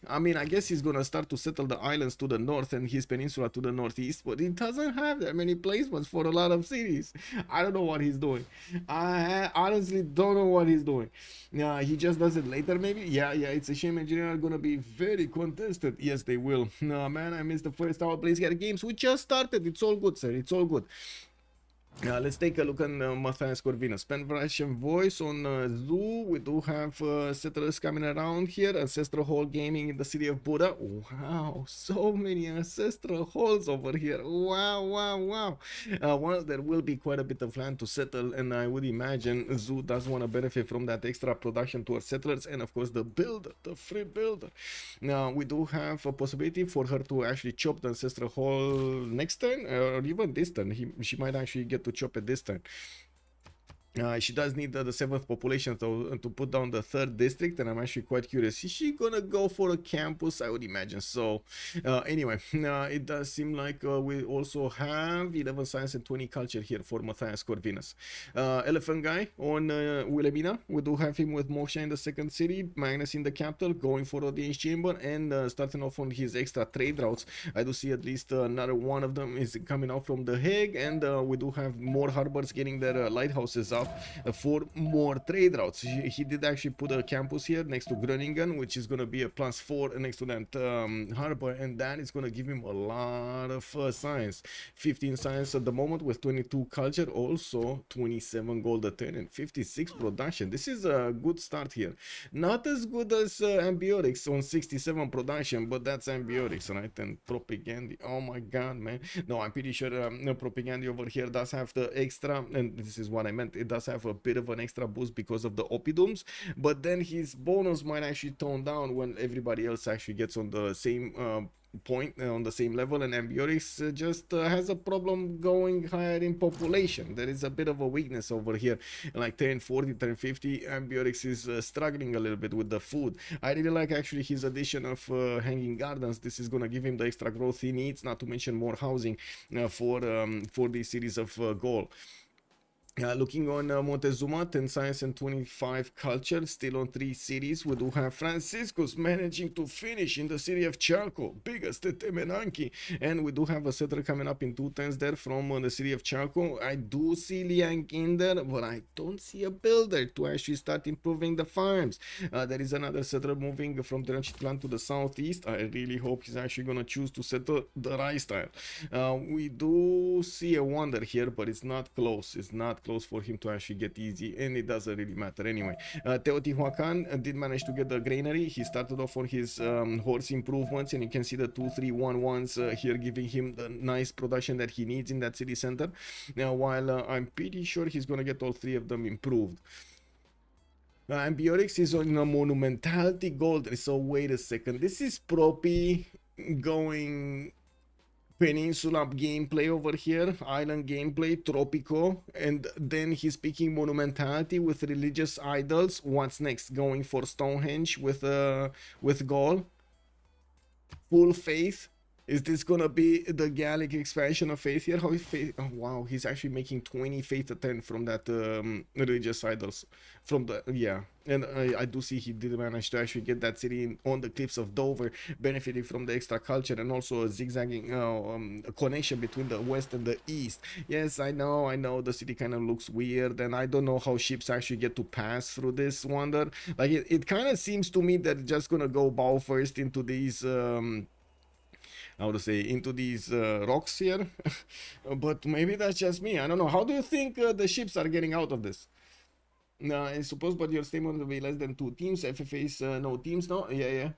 I mean, I guess he's gonna start to settle the islands to the north and his peninsula to the northeast, but he doesn't have that many placements for a lot of cities. I don't know what he's doing. I honestly don't know what he's doing. He just does it later, maybe. Yeah, it's a shame engineer are gonna be very contested. Yes, they will. No, man, I missed the first hour. Please get games. We just started. It's all good, sir. It's all good. Let's take a look on Matthias Corvinus. Penbrush and Voice on Zoo. We do have settlers coming around here. Ancestral Hall Gaming in the city of Buda. Wow, so many ancestral halls over here. Wow. Well, there will be quite a bit of land to settle, and I would imagine Zoo does want to benefit from that extra production towards settlers, and of course the builder, the free builder. Now, we do have a possibility for her to actually chop the ancestral hall next turn, or even this turn. She might actually get to chop it this turn. She does need the 7th population to put down the 3rd district, and I'm actually quite curious. Is she gonna go for a campus? I would imagine so. Anyway, it does seem like we also have 11 science and 20 culture here for Matthias Corvinus. Elephant guy on Wilhelmina. We do have him with Moksha in the 2nd city, Magnus in the capital, going for audience chamber, and starting off on his extra trade routes. I do see at least another one of them is coming out from The Hague, and we do have more harbors getting their lighthouses up for more trade routes. He did actually put a campus here next to Groningen, which is going to be a +4 next to that harbor, and that is going to give him a lot of science. 15 science at the moment with 22 culture, also 27 gold a turn and 56 production. This is a good start here. Not as good as Ambiotics on 67 production, but that's Ambiotics, right? And Propagandy, oh my god, man. No, I'm pretty sure Propagandy over here does have the extra, and this is what I meant, it does have a bit of an extra boost because of the Opidums, but then his bonus might actually tone down when everybody else actually gets on the same point, on the same level, and Ambiotics just has a problem going higher in population. There is a bit of a weakness over here, like turn 40, turn 50, Ambiotics is struggling a little bit with the food. I really like actually his addition of hanging gardens. This is gonna give him the extra growth he needs, not to mention more housing for this series of goal. Looking on Montezuma, 10 science and 25 culture, still on 3 cities. We do have Franciscus managing to finish in the city of Chaco, biggest Temenanki, and we do have a settler coming up in 210s there from the city of Chaco. I do see Liang in there, but I don't see a builder to actually start improving the farms. There is another settler moving from Tenochtitlan to the southeast. I really hope he's actually going to choose to settle the rice tile. We do see a wonder here, but it's not close. It's not close for him to actually get easy, and it doesn't really matter anyway. Teotihuacan did manage to get the granary. He started off on his horse improvements, and you can see the 2-3-1-1s here giving him the nice production that he needs in that city center. Now, while I'm pretty sure he's gonna get all 3 of them improved. Ambiotics is on a monumentality gold. So wait a second, this is Propi going Peninsula gameplay over here, island gameplay, Tropico, and then he's picking monumentality with religious idols. What's next? Going for Stonehenge with Gaul, full faith. Is this gonna be the Gallic expansion of faith here? How is faith? Oh wow, he's actually making 20 faith a turn from that religious idols. From the and I do see he did manage to actually get that city on the cliffs of Dover, benefiting from the extra culture and also a zigzagging connection between the west and the east. Yes, I know the city kind of looks weird, and I don't know how ships actually get to pass through this wonder. Like it kind of seems to me that it's just gonna go bow first into these how to say, into these rocks here. But maybe that's just me, I don't know. How do you think the ships are getting out of this? I suppose, but your statement will be less than 2 teams. FFA is no teams now. Yeah.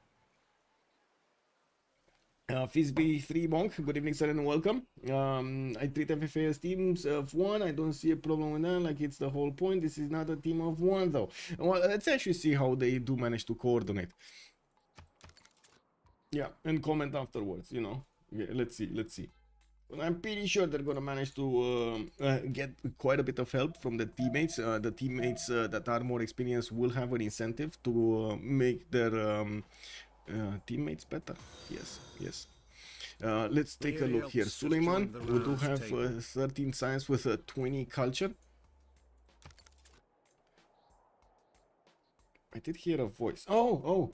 Fizby 3 Monk, good evening sir and welcome. I treat FFA as teams of 1. I don't see a problem with that, like it's the whole point. This is not a team of 1 though. Well, let's actually see how they do manage to coordinate. Yeah, and comment afterwards, you know. Yeah, let's see. But I'm pretty sure they're gonna manage to get quite a bit of help from the teammates. The teammates that are more experienced will have an incentive to make their teammates better. Yes. Let's take a look here. Suleiman, we do have 13 science with 20 culture. I did hear a voice. Real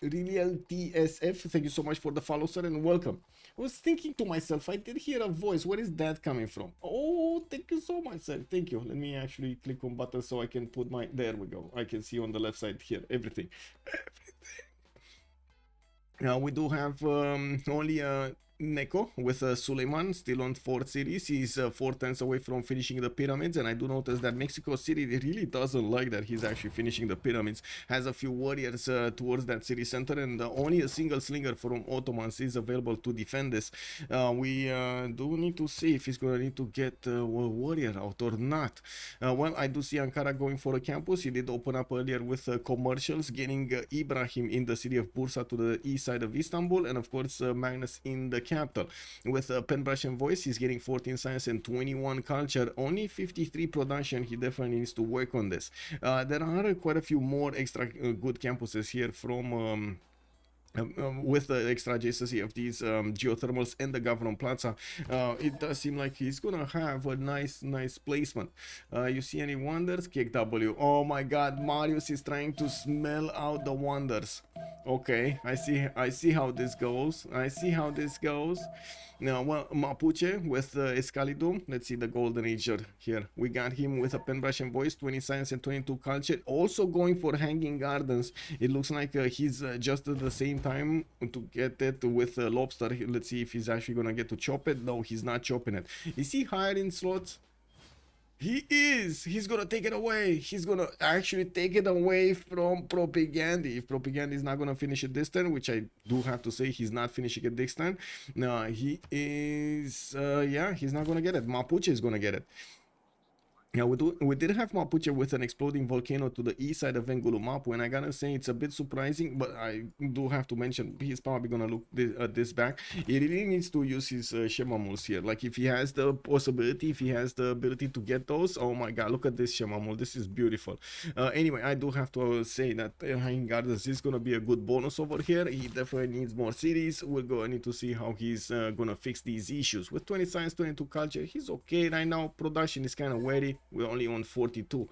TSF, thank you so much for the follow, sir, and welcome. I was thinking to myself, I did hear a voice. Where is that coming from? Oh, thank you so much, sir. Thank you. Let me actually click on button so I can put my... There we go. I can see on the left side here. Everything. Now we do have only Neko with Suleiman still on 4th series. He's 4 turns away from finishing the pyramids, and I do notice that Mexico City really doesn't like that he's actually finishing the pyramids. Has a few warriors towards that city center, and only a single slinger from Ottomans is available to defend this. We do need to see if he's gonna need to get a warrior out or not. Well, I do see Ankara going for a campus. He did open up earlier with commercials, getting Ibrahim in the city of Bursa to the east side of Istanbul, and of course Magnus in the capital. With Penbrush and Voice, he's getting 14 science and 21 culture, only 53 production. He definitely needs to work on this. There are quite a few more extra good campuses here from with the extra adjacency of these geothermals and the Government Plaza. It does seem like he's gonna have a nice placement. You see any wonders? Kick W. Oh my god, Marius is trying to smell out the wonders. Okay, I see how this goes. Now, well, Mapuche with Escalidum. Let's see the Golden Ager here. We got him with a Penbrush and Voice, 20 science and 22 culture. Also going for Hanging Gardens. It looks like he's just at the same time to get it with Lobster. Let's see if he's actually gonna get to chop it. No, he's not chopping it. Is he higher in slots? He is. He's gonna take it away. He's gonna actually take it away from Propaganda. If Propaganda is not gonna finish it this turn, which I do have to say he's not finishing it this turn, no, he is. Yeah, he's not gonna get it. Mapuche is gonna get it. Yeah, we did have Mapuche with an exploding volcano to the east side of Vengulumapu, and I gotta say it's a bit surprising, but I do have to mention he's probably gonna look this back. He really needs to use his Shemamuls here. Like if he has the possibility, if he has the ability to get those, oh my god, look at this Shemamul, this is beautiful. Anyway, I do have to say that Hanging Gardens is gonna be a good bonus over here. He definitely needs more cities. We're gonna need to see how he's gonna fix these issues. With 20 science, 22 culture, he's okay right now. Production is kind of wary. We're only on 42.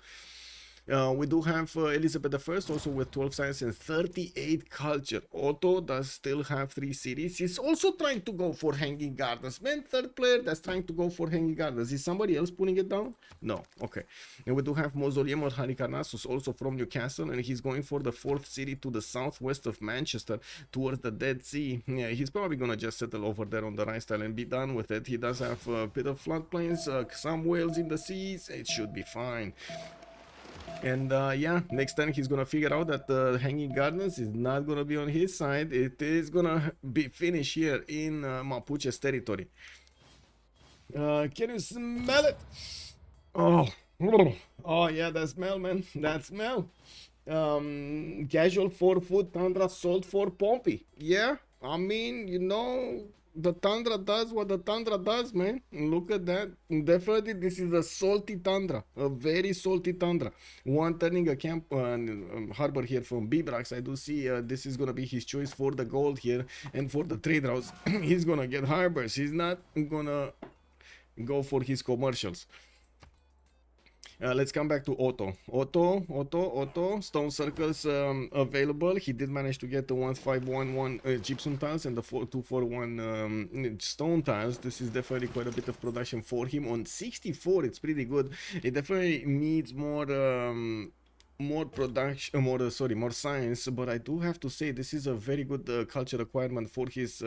We do have Elizabeth I also with 12 science and 38 culture. Otto does still have 3 cities. He's also trying to go for Hanging Gardens. Man, third player that's trying to go for Hanging Gardens. Is somebody else putting it down? No. Okay. And we do have Mausoleum of Halicarnassus also from Newcastle, and he's going for the 4th city to the southwest of Manchester towards the Dead Sea. Yeah, he's probably gonna just settle over there on the right style and be done with it. He does have a bit of floodplains, some whales in the seas. It should be fine. And yeah, next time he's gonna figure out that the Hanging Gardens is not gonna be on his side. It is gonna be finished here in Mapuche's territory. Can you smell it? Oh, oh yeah, that smell, man. That smell. Casual for food, Tundra, salt for Pompey. Yeah, I mean, you know, the Tundra does what the Tundra does, man. Look at that. Definitely, this is a salty Tundra, a very salty Tundra. One turning a camp harbor here from Bibrax. I do see this is gonna be his choice for the gold here and for the trade routes. He's gonna get harbors. He's not gonna go for his commercials. Let's come back to Otto. Otto. Stone circles available. He did manage to get the 1511 gypsum tiles and the 4241 stone tiles. This is definitely quite a bit of production for him. On 64, it's pretty good. It definitely needs more production, more science, but I do have to say this is a very good culture requirement for his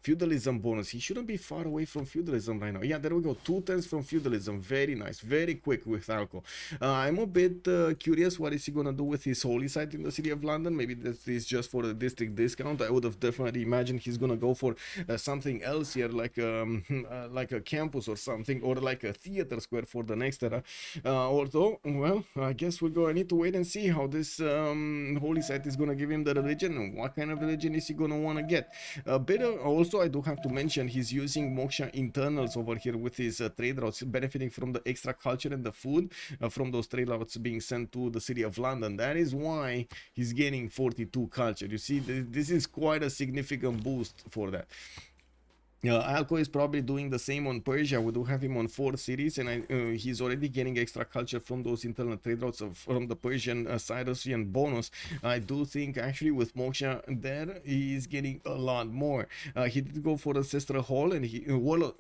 feudalism bonus. He shouldn't be far away from feudalism right now. Yeah, there we go, 2 turns from feudalism. Very nice, very quick with Alco. I'm a bit curious what is he gonna do with his holy site in the city of London. Maybe this is just for a district discount. I would have definitely imagined he's gonna go for something else here, like a campus or something, or like a theater square for the next era. Although, well, I guess we're gonna need to wait and see how this holy site is gonna give him the religion and what kind of religion is he gonna want to get. Also, I do have to mention he's using Moksha internals over here with his trade routes, benefiting from the extra culture and the food from those trade routes being sent to the city of London. That is why he's gaining 42 culture. You see, this is quite a significant boost for that. Alco is probably doing the same on Persia. We do have him on 4 cities, and he's already getting extra culture from those internal trade routes from the Persian Cyrosian bonus. I do think actually with Moksha there, he's getting a lot more. He did go for Ancestral Hall, and he wow,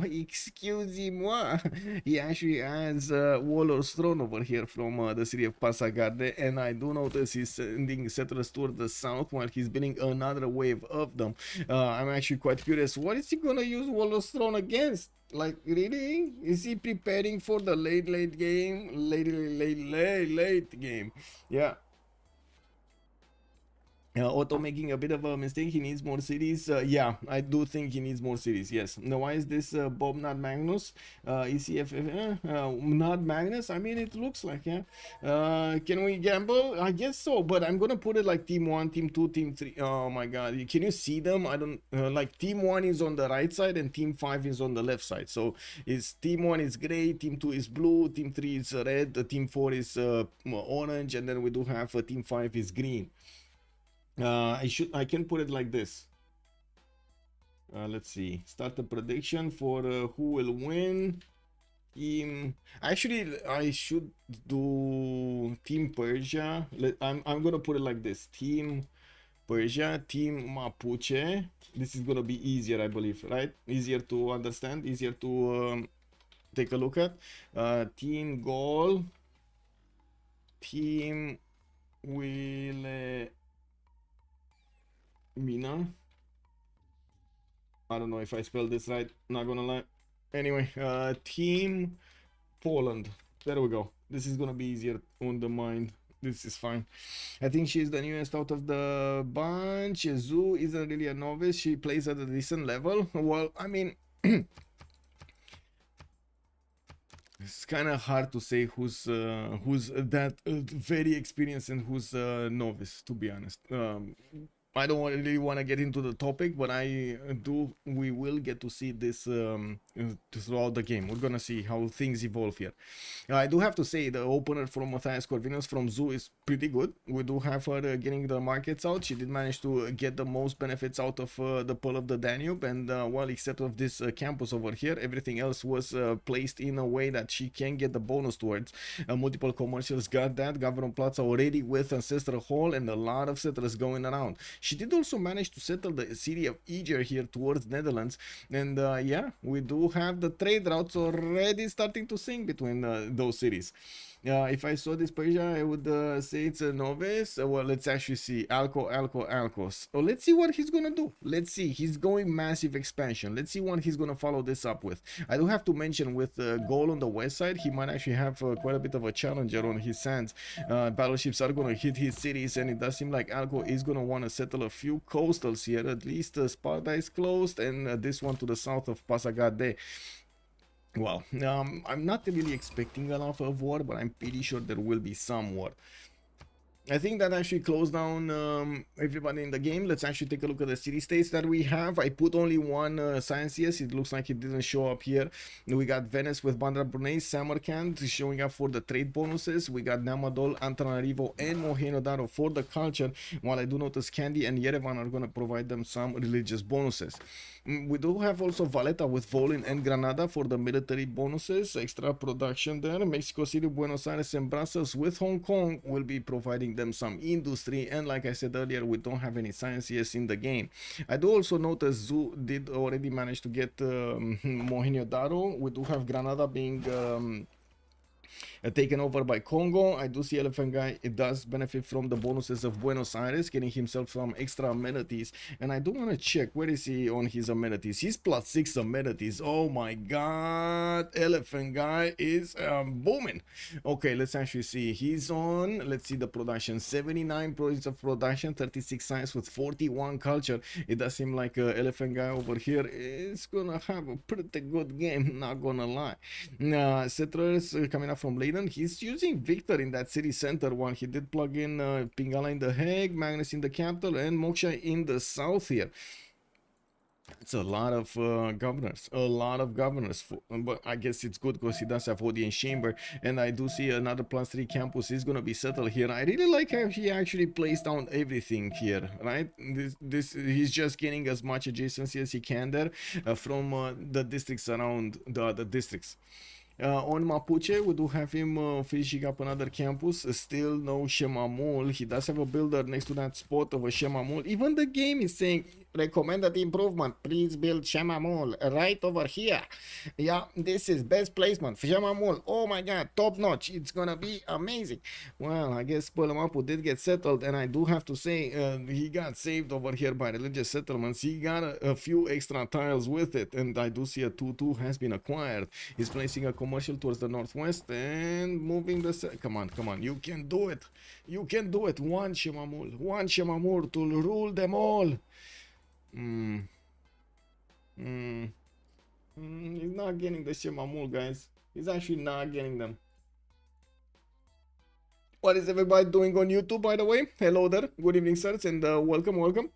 excusez-moi. He actually has Warlord's Throne over here from the city of Passagarde, and I do notice he's sending settlers toward the south while he's building another wave of them. I'm actually quite curious, what is he gonna use Warlord's Throne against? Like, really? Is he preparing for the late game? Late game. Yeah. Otto making a bit of a mistake. He needs more cities. Yeah, I do think he needs more cities. Yes. Now, why is this Bob not Magnus? ECF not Magnus? I mean, it looks like, yeah. Can we gamble? I guess so, but I'm gonna put it like team 1, team 2, team 3. Oh my god, can you see them? I don't like team 1 is on the right side and team 5 is on the left side. So it's team 1 is gray, team 2 is blue, team 3 is red, team 4 is orange, and then we do have team 5 is green. I can put it like this. Let's see. Start a prediction for who will win. Team. Actually, I should do Team Persia. I'm gonna put it like this. Team Persia, Team Mapuche. This is gonna be easier, I believe, right? Easier to understand, easier to take a look at. Team Gaul. Team Mina. I don't know if I spelled this right, not gonna lie. Anyway, Team Poland. There we go. This is gonna be easier on the mind. This is fine. I think she's the newest out of the bunch. Zhu isn't really a novice. She plays at a decent level. Well, I mean, it's kind of hard to say who's that very experienced and who's novice, to be honest. I don't really want to get into the topic, but we will get to see this throughout the game. We're gonna see how things evolve here. I do have to say the opener from Matthias Corvinus from Zoo is pretty good. We do have her getting the markets out. She did manage to get the most benefits out of the Pearl of the Danube, and well, except of this campus over here, everything else was placed in a way that she can get the bonus towards. Multiple commercials got that. Government plots already with Ancestral Hall and a lot of settlers going around. She did also manage to settle the city of Eger here towards Netherlands, and yeah, we do have the trade routes already starting to sink between those cities. If I saw this Persia, I would say it's a novice. Well, let's actually see. Alcos. Oh, let's see what he's gonna do. Let's see. He's going massive expansion. Let's see what he's gonna follow this up with. I do have to mention with Goal on the west side, he might actually have quite a bit of a challenger on his hands. Battleships are gonna hit his cities, and it does seem like Alco is gonna want to settle a few coastals here. At least Sparta is closed, and this one to the south of Pasagade. Well, I'm not really expecting a lot of war, but I'm pretty sure there will be some war. I think that actually closed down everybody in the game. Let's actually take a look at the city-states that we have. I put only one science. Yes, it looks like it didn't show up here. We got Venice with Bandar Brunei, Samarkand showing up for the trade bonuses. We got Namadol, Antananarivo, and Mohenjo-Daro for the culture, while I do notice Kandy and Yerevan are going to provide them some religious bonuses. We do have also Valletta with Volin and Granada for the military bonuses, extra production there. Mexico City, Buenos Aires, and Brussels with Hong Kong will be providing them some industry, and like I said earlier, we don't have any science yet in the game. I do also notice Zoo did already manage to get Mohenjo-Daro. We do have Granada being taken over by Congo. I do see Elephant Guy, it does benefit from the bonuses of Buenos Aires, getting himself some extra amenities. And I do want to check, where is he on his amenities? He's +6 amenities. Oh my god, Elephant Guy is booming. Okay, let's actually see. He's on, let's see the production, 79 points of production, 36 science with 41 culture. It does seem like Elephant Guy over here is gonna have a pretty good game, not gonna lie. Settlers coming up from Leyden. He's using Victor in that city center one. He did plug in Pingala in the Hague, Magnus in the capital, and Moksha in the south here. It's a lot of governors, but I guess it's good because he does have audience chamber, and I do see another +3 campus is gonna be settled here. I really like how he actually plays down everything here, right? This he's just getting as much adjacency as he can there from the districts around the other districts. On Mapuche, we do have him finishing up another campus. Still no Shemamul. He does have a builder next to that spot of a Shemamul. Even the game is saying recommended improvement. Please build Shamamul right over here. Yeah, this is best placement. Shamamul, oh my god, top notch. It's gonna be amazing. Well, I guess Polamapu did get settled, and I do have to say he got saved over here by religious settlements. He got a few extra tiles with it, and I do see a 2-2 has been acquired. He's placing a commercial towards the northwest and moving the... Come on, you can do it. You can do it. One Shemamul to rule them all. He's not getting the Shemamul, guys. He's actually not getting them. What is everybody doing on YouTube, by the way? Hello there. Good evening, sirs, and welcome.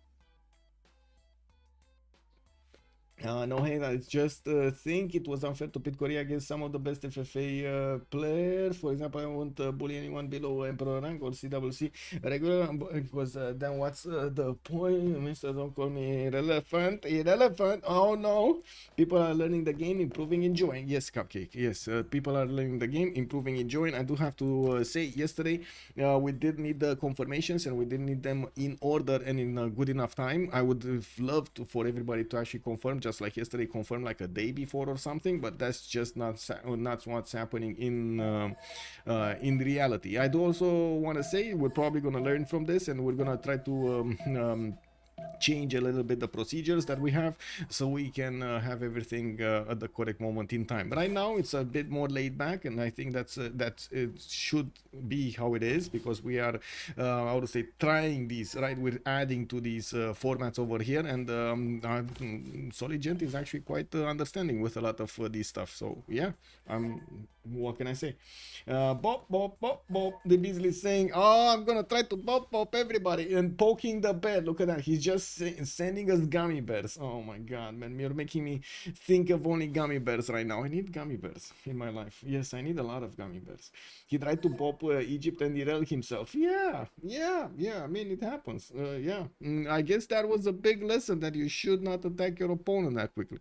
No hate, I just think it was unfair to pit Korea against some of the best FFA players. For example, I won't bully anyone below Emperor rank or CWC regular, because then what's the point? Mister, don't call me irrelevant. Oh no, people are learning the game, improving, enjoying. Yes, Cupcake, yes, people are learning the game, improving, enjoying. I do have to say, yesterday we did need the confirmations, and we did need them in order and in a good enough time. I would have loved for everybody to actually confirm, just like yesterday, confirmed like a day before or something, but that's just not what's happening in reality. I do also want to say we're probably going to learn from this, and we're going to try to change a little bit the procedures that we have, so we can have everything at the correct moment in time. Right now it's a bit more laid back, and I think that's it should be how it is, because we are I would say trying these, right? We're adding to these formats over here, and Solid Gent is actually quite understanding with a lot of this stuff. So yeah, what can I say? Bop. The Beasley saying, oh, I'm gonna try to bop everybody, and poking the bear. Look at that, he's just sending us gummy bears. Oh my god, man, you're making me think of only gummy bears right now. I need gummy bears in my life. Yes, I need a lot of gummy bears. He tried to pop Egypt and derail himself. Yeah, I mean, it happens. Yeah, I guess that was a big lesson, that you should not attack your opponent that quickly.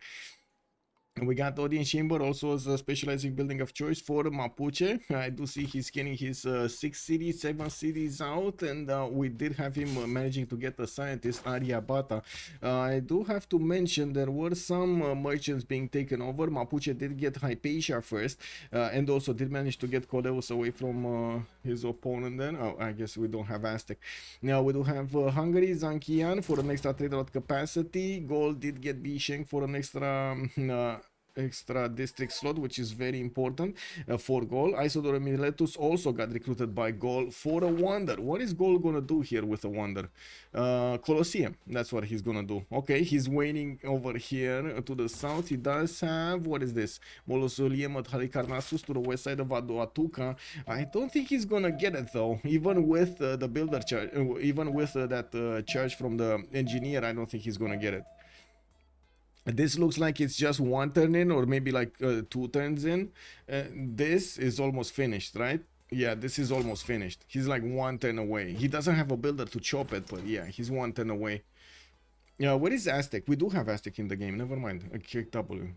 We got Odin Shimber, also as a specializing building of choice for Mapuche. I do see he's getting his 6 cities, 7 cities out, and we did have him managing to get the scientist Ariabata. I do have to mention there were some merchants being taken over. Mapuche did get Hypatia first, and also did manage to get Coleus away from his opponent then. Oh, I guess we don't have Aztec. Now we do have Hungary, Zankian for an extra trade route capacity. Gold did get Bisheng for an extra district slot, which is very important for Gaul. Isodor Miletus also got recruited by Gaul for a wonder. What is Gaul gonna do here with a wonder? Colosseum, that's what he's gonna do. Okay, he's waiting over here to the south. He does have, what is this? Mausoleum at Halicarnassus to the west side of Adoatuca. I don't think he's gonna get it though, even with the builder charge, even with that charge from the engineer. I don't think he's gonna get it. This looks like it's just one turn in, or maybe like 2 turns in. This is almost finished, right? Yeah, this is almost finished. He's like 1 turn away. He doesn't have a builder to chop it, but yeah, he's 1 turn away. Yeah, what is Aztec? We do have Aztec in the game, never mind. Kick W.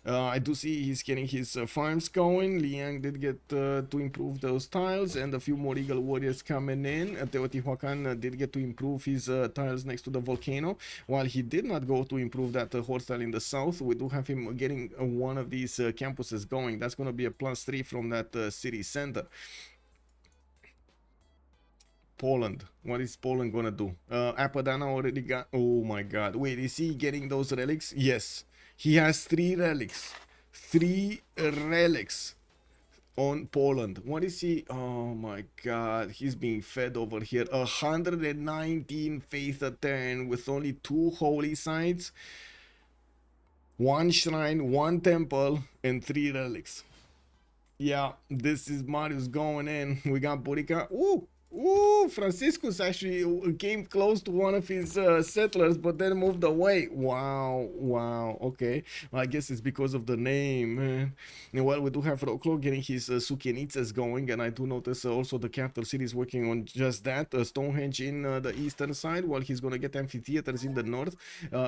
I do see he's getting his farms going. Liang did get to improve those tiles, and a few more Eagle Warriors coming in. Teotihuacan did get to improve his tiles next to the volcano, while he did not go to improve that horse tile in the south. We do have him getting one of these campuses going. That's going to be a +3 from that city center. Poland. What is Poland gonna do? Apadana already got... Oh my god. Wait, is he getting those relics? Yes. He has 3 relics. 3 relics on Poland. What is he? Oh my god. He's being fed over here. 119 faith a turn with only 2 holy sites, 1 shrine, 1 temple, and 3 relics. Yeah, this is Marius going in. We got Borica. Ooh, Franciscus actually came close to one of his settlers, but then moved away. Wow, okay. Well, I guess it's because of the name, man. And well, we do have Roklo getting his Sukienitsas going, and I do notice also the capital city is working on just that. Stonehenge in the eastern side, while he's going to get amphitheaters in the north.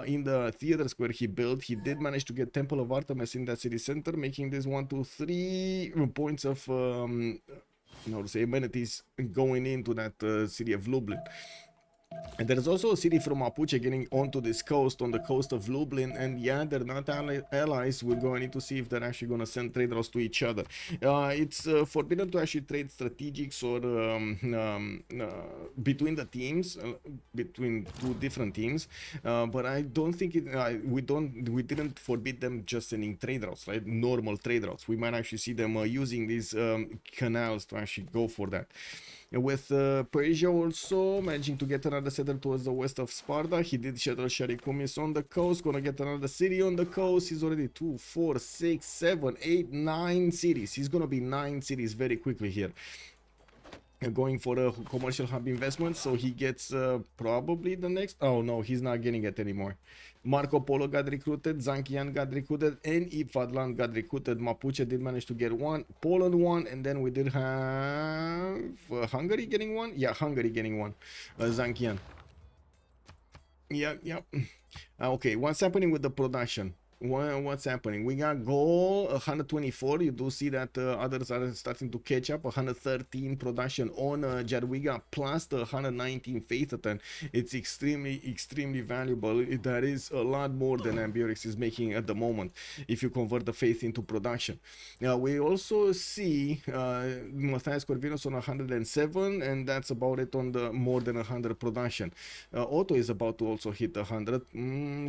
In the theater square he built, he did manage to get Temple of Artemis in that city center, making this 1, 2, 3 points of... you know, say amenities going into that city of Lublin. And there's also a city from Mapuche getting onto this coast, on the coast of Lublin, and yeah, they're not allies. We're going to need to see if they're actually going to send trade routes to each other. It's forbidden to actually trade strategics or between the teams, between two different teams. But I don't think we didn't forbid them just sending trade routes, right? Normal trade routes. We might actually see them using these canals to actually go for that. With Persia also managing to get another settler towards the west of Sparta. He did settle Sharikumis on the coast, gonna get another city on the coast. He's already 2, 4, 6, 7, 8, 9 cities. He's gonna be 9 cities very quickly here. Going for a commercial hub investment, so he gets probably the next. Oh no, he's not getting it anymore. Marco Polo got recruited, Zankian got recruited, and Ifadlan got recruited. Mapuche did manage to get one, Poland one, and then we did have Hungary getting one. Yeah, Hungary getting one. Zankian. Yeah. Okay, what's happening with the production? What's happening? We got goal 124. You do see that others are starting to catch up. 113 production on Jadwiga plus the 119 Faithaton. It's extremely valuable. That is a lot more than Ambiorix is making at the moment if you convert the Faith into production. We also see Matthias Corvinus on 107, and that's about it on the more than 100 production. Otto is about to also hit 100.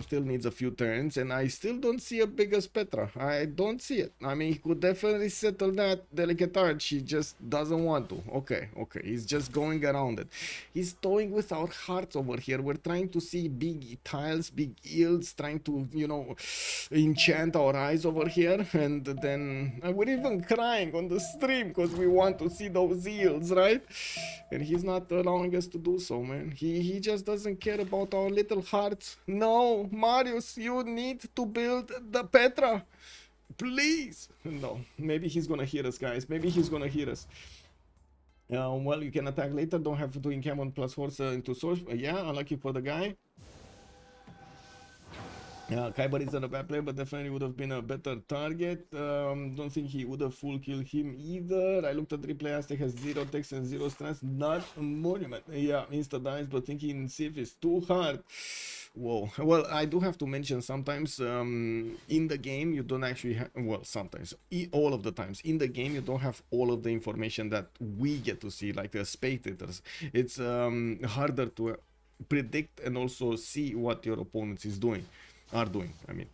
Still needs a few turns, and I still don't see a big as Petra. I don't see it. I mean, he could definitely settle that delicate art. She just doesn't want to. Okay. He's just going around it. He's toying without hearts over here. We're trying to see big tiles, big yields, trying to, you know, enchant our eyes over here. And then we're even crying on the stream because we want to see those yields, right? And he's not allowing us to do so, man. He just doesn't care about our little hearts. No, Marius, you need to build the Petra, please. No, maybe he's gonna hear us, guys. Maybe he's gonna hear us. Well, you can attack later. Don't have to encampment plus horse into source. Yeah, unlucky for the guy. Kyber isn't a bad player, but definitely would have been a better target. Don't think he would have full killed him either. I looked at replay. Aztec has 0 text and 0 strength. Not a monument. Yeah, insta dies, but thinking Civ is too hard. Whoa. Well, I do have to mention sometimes in the game you don't actually have, well, sometimes, all of the times in the game you don't have all of the information that we get to see, like the spectators. It's harder to predict and also see what your opponent are doing. I mean,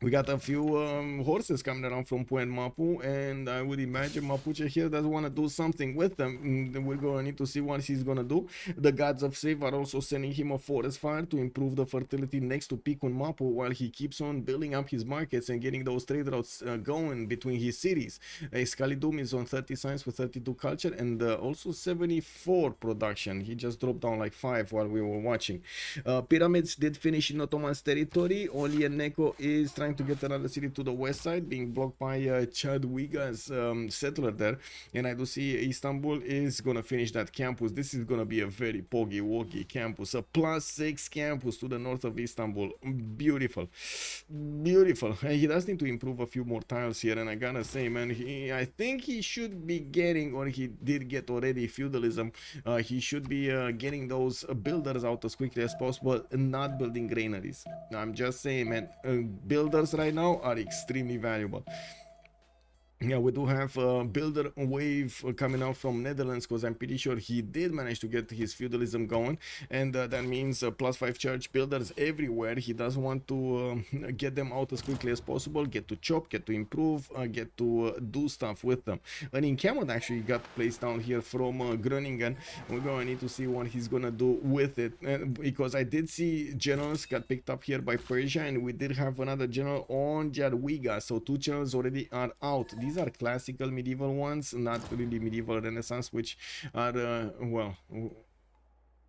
we got a few horses coming around from Puent Mapu, and I would imagine Mapuche here does want to do something with them. We're going to need to see what he's going to do. The gods of Civ are also sending him a forest fire to improve the fertility next to Picun Mapu while he keeps on building up his markets and getting those trade routes going between his cities. Skalidum is on 30 science with 32 culture and also 74 production. He just dropped down like 5 while we were watching. Pyramids did finish in Ottoman's territory. Oli and Neko is trying to get another city to the west side, being blocked by Chadwiga's settler there, and I do see Istanbul is gonna finish that campus. This is gonna be a very poggy-woggy campus, a +6 campus to the north of Istanbul. Beautiful. And he does need to improve a few more tiles here, and I gotta say, man, I think he should be getting, or he did get already, feudalism. He should be getting those builders out as quickly as possible and not building granaries. I'm just saying, man, builders right now are extremely valuable. Yeah, we do have a builder wave coming out from Netherlands, because I'm pretty sure he did manage to get his feudalism going, and that means +5 church builders everywhere. He does want to get them out as quickly as possible, get to chop, get to improve, get to do stuff with them. An encampment actually got placed down here from Groningen. We're going to need to see what he's going to do with it, because I did see generals got picked up here by Persia, and we did have another general on Jadwiga, so 2 generals already are out. These are classical medieval ones, not really medieval Renaissance, which are well,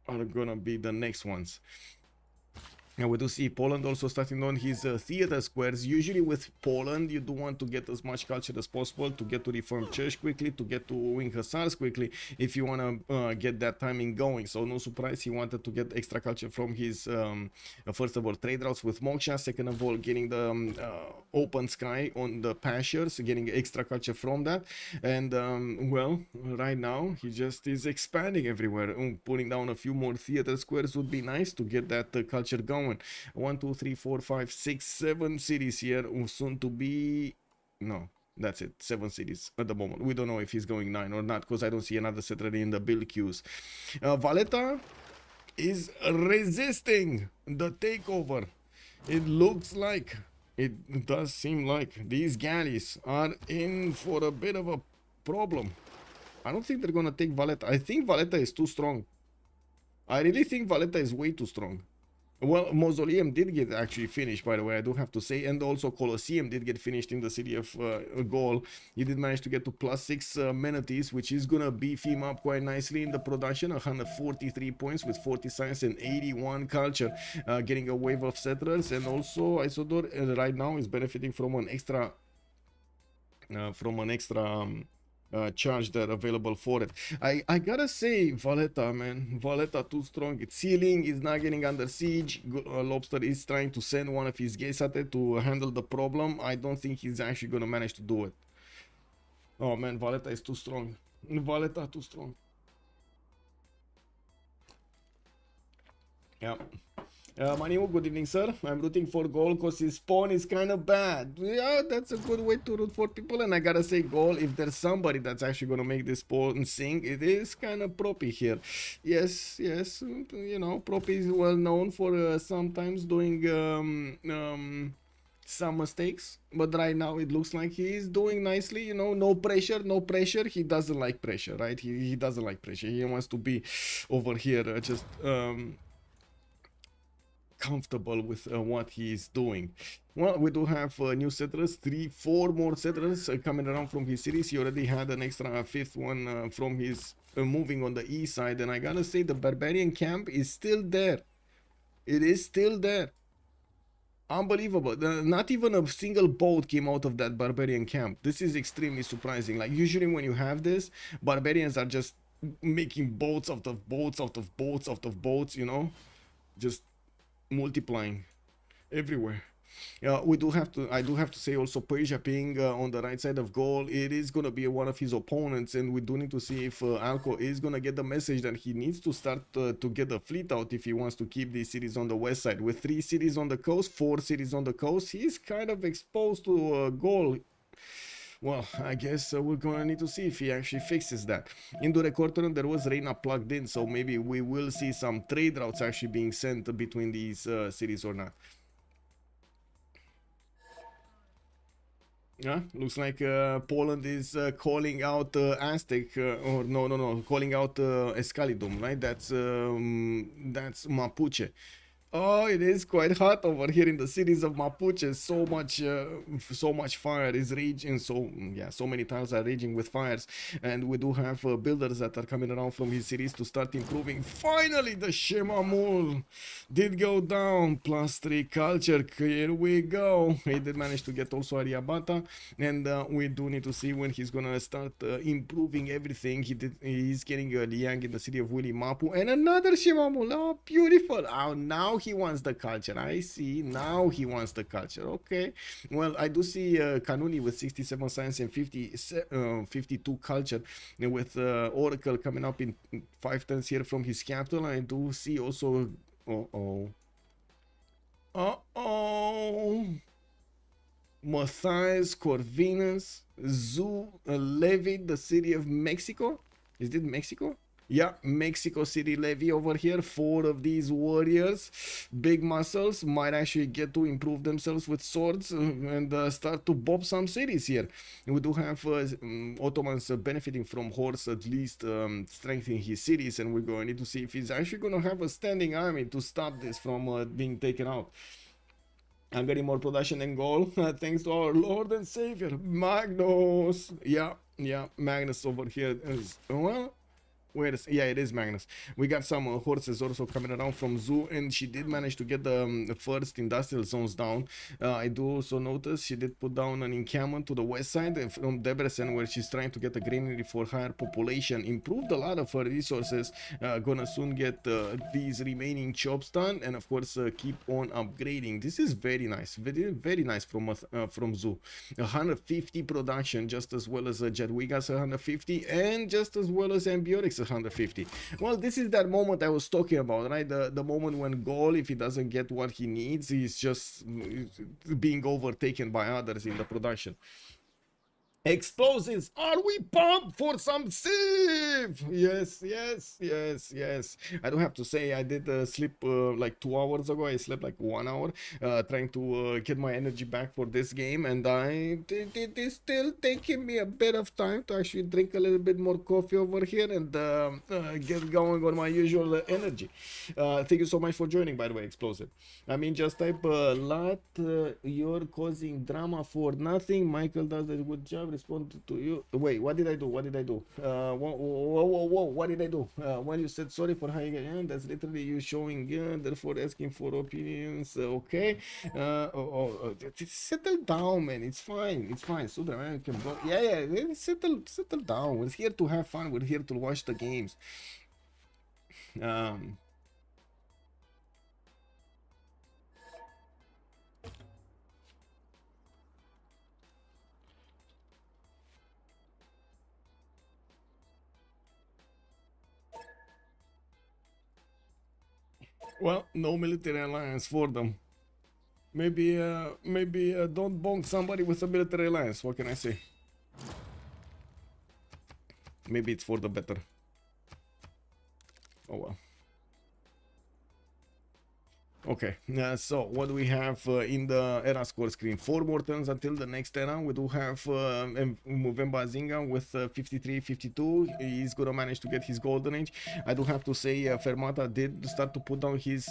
are gonna be the next ones. And we do see Poland also starting on his theater squares. Usually with Poland, you do want to get as much culture as possible to get to reform church quickly, to get to win hussars quickly, if you want to get that timing going. So no surprise, he wanted to get extra culture from his, first of all, trade routes with Moksha. Second of all, getting the open sky on the pastures, getting extra culture from that. And well, right now, he just is expanding everywhere. Putting down a few more theater squares would be nice to get that culture going. 1, 2, 3, 4, 5, 6, 7 cities here, soon to be, no, that's it, 7 cities at the moment. We don't know if he's going 9 or not, because I don't see another settler in the build queues. Valletta is resisting the takeover. It looks like, it does seem like these galleys are in for a bit of a problem. I don't think they're gonna take Valletta. I think Valletta is too strong. I really think Valletta is way too strong. Well, Mausoleum did get actually finished, by the way, I do have to say, and also Colosseum did get finished in the city of Gaul. He did manage to get to +6 amenities, which is gonna beef him up quite nicely in the production. 143 points with 40 science and 81 culture, getting a wave of settlers. And also Isodor right now is benefiting from an extra charge that available for it. I gotta say, Valletta, man, Valletta too strong. Its ceiling is not getting under siege. Lobster is trying to send one of his gates at it to handle the problem. I don't think he's actually gonna manage to do it. Oh man, Valletta is too strong. Valletta too strong. Yeah. Maniu, good evening, sir. I'm rooting for Gaul because his spawn is kind of bad. Yeah, that's a good way to root for people. And I gotta say, Gaul, if there's somebody that's actually gonna make this spawn sing, it is kind of Proppy here. Yes, yes, you know, Proppy is well known for sometimes doing some mistakes, but right now it looks like he is doing nicely. You know, no pressure, no pressure. He doesn't like pressure, right? He doesn't like pressure. He wants to be over here, just comfortable with what he is doing. Well, we do have new settlers, 4 more settlers coming around from his cities. He already had an extra 5th one from his moving on the east side, and I gotta say the barbarian camp is still there. It is still there. Unbelievable. Not even a single boat came out of that barbarian camp. This is extremely surprising. Like, usually when you have this, barbarians are just making boats out of boats out of boats out of boats, you know, just multiplying everywhere. I do have to say also, Persia being on the right side of Gaul, it is gonna be one of his opponents, and we do need to see if Alco is gonna get the message that he needs to start to get the fleet out if he wants to keep these cities on the west side. With 3 cities on the coast, 4 cities on the coast, he's kind of exposed to Gaul. Well, I guess we're gonna need to see if he actually fixes that. In the record turn, there was Reina plugged in, so maybe we will see some trade routes actually being sent between these cities or not. Yeah, looks like Poland is calling out Aztec, or no, calling out Escalidum, right? That's Mapuche. Oh, it is quite hot over here in the cities of Mapuche. So much fire is raging. So many tiles are raging with fires, and we do have builders that are coming around from his cities to start improving. Finally, the Shemamul did go down. +3 culture. Here we go. He did manage to get also Ariabata, and we do need to see when he's gonna start improving everything. He's getting Liang in the city of Willy Mapu, and another Shemamul. Oh, beautiful. Oh, now he wants the culture. I see. Now he wants the culture. Okay. Well, I do see Kanuni with 67 science and 52 culture, and with Oracle coming up in 5 turns here from his capital. I do see also. Matthias Corvinus, Zu Levy, the city of Mexico. Is it Mexico? Yeah, Mexico City Levy over here. 4 of these warriors, big muscles, might actually get to improve themselves with swords and start to bob some cities here. We do have Ottomans benefiting from horse, at least strengthening his cities, and we're going to need to see if he's actually going to have a standing army to stop this from being taken out. I'm getting more production and goal thanks to our Lord and Savior, Magnus. Yeah, Magnus over here is, well, Yeah, it is Magnus. We got some horses also coming around from Zoo, and she did manage to get the first industrial zones down. I do also notice she did put down an encampment to the west side from Debrecen, where she's trying to get a granary for higher population. Improved a lot of her resources. Gonna soon get these remaining chops done, and of course keep on upgrading. This is very nice, very nice from Zoo. 150 production, just as well as Jadwiga's 150, and just as well as Ambiorix 150. Well, this is that moment I was talking about, right? The moment when Goal, if he doesn't get what he needs, he's just being overtaken by others in the production. Explosives, are we pumped for some Civ? Yes, yes, yes, yes. I don't have to say I did sleep like 2 hours ago. I slept like 1 hour trying to get my energy back for this game, and it's still taking me a bit of time to actually drink a little bit more coffee over here and get going on my usual energy. Thank you so much for joining, by the way, Explosive. I mean, just type a lot. You're causing drama for nothing. Michael does a good job. Respond to you. Wait, what did I do? What did I do? Whoa, what did I do? When you said sorry for hiring again, that's literally you showing, therefore asking for opinions. Okay. Settle down, man. It's fine. It's fine. So the man can go. Yeah. Settle down. We're here to have fun. We're here to watch the games. Well, no military alliance for them. Maybe don't bonk somebody with a military alliance. What can I say? Maybe it's for the better. Oh well. Okay, so what do we have in the era score screen? 4 more turns until the next era. We do have Movemba Zinga with 53-52. He's gonna manage to get his golden age. I do have to say Fermata did start to put down his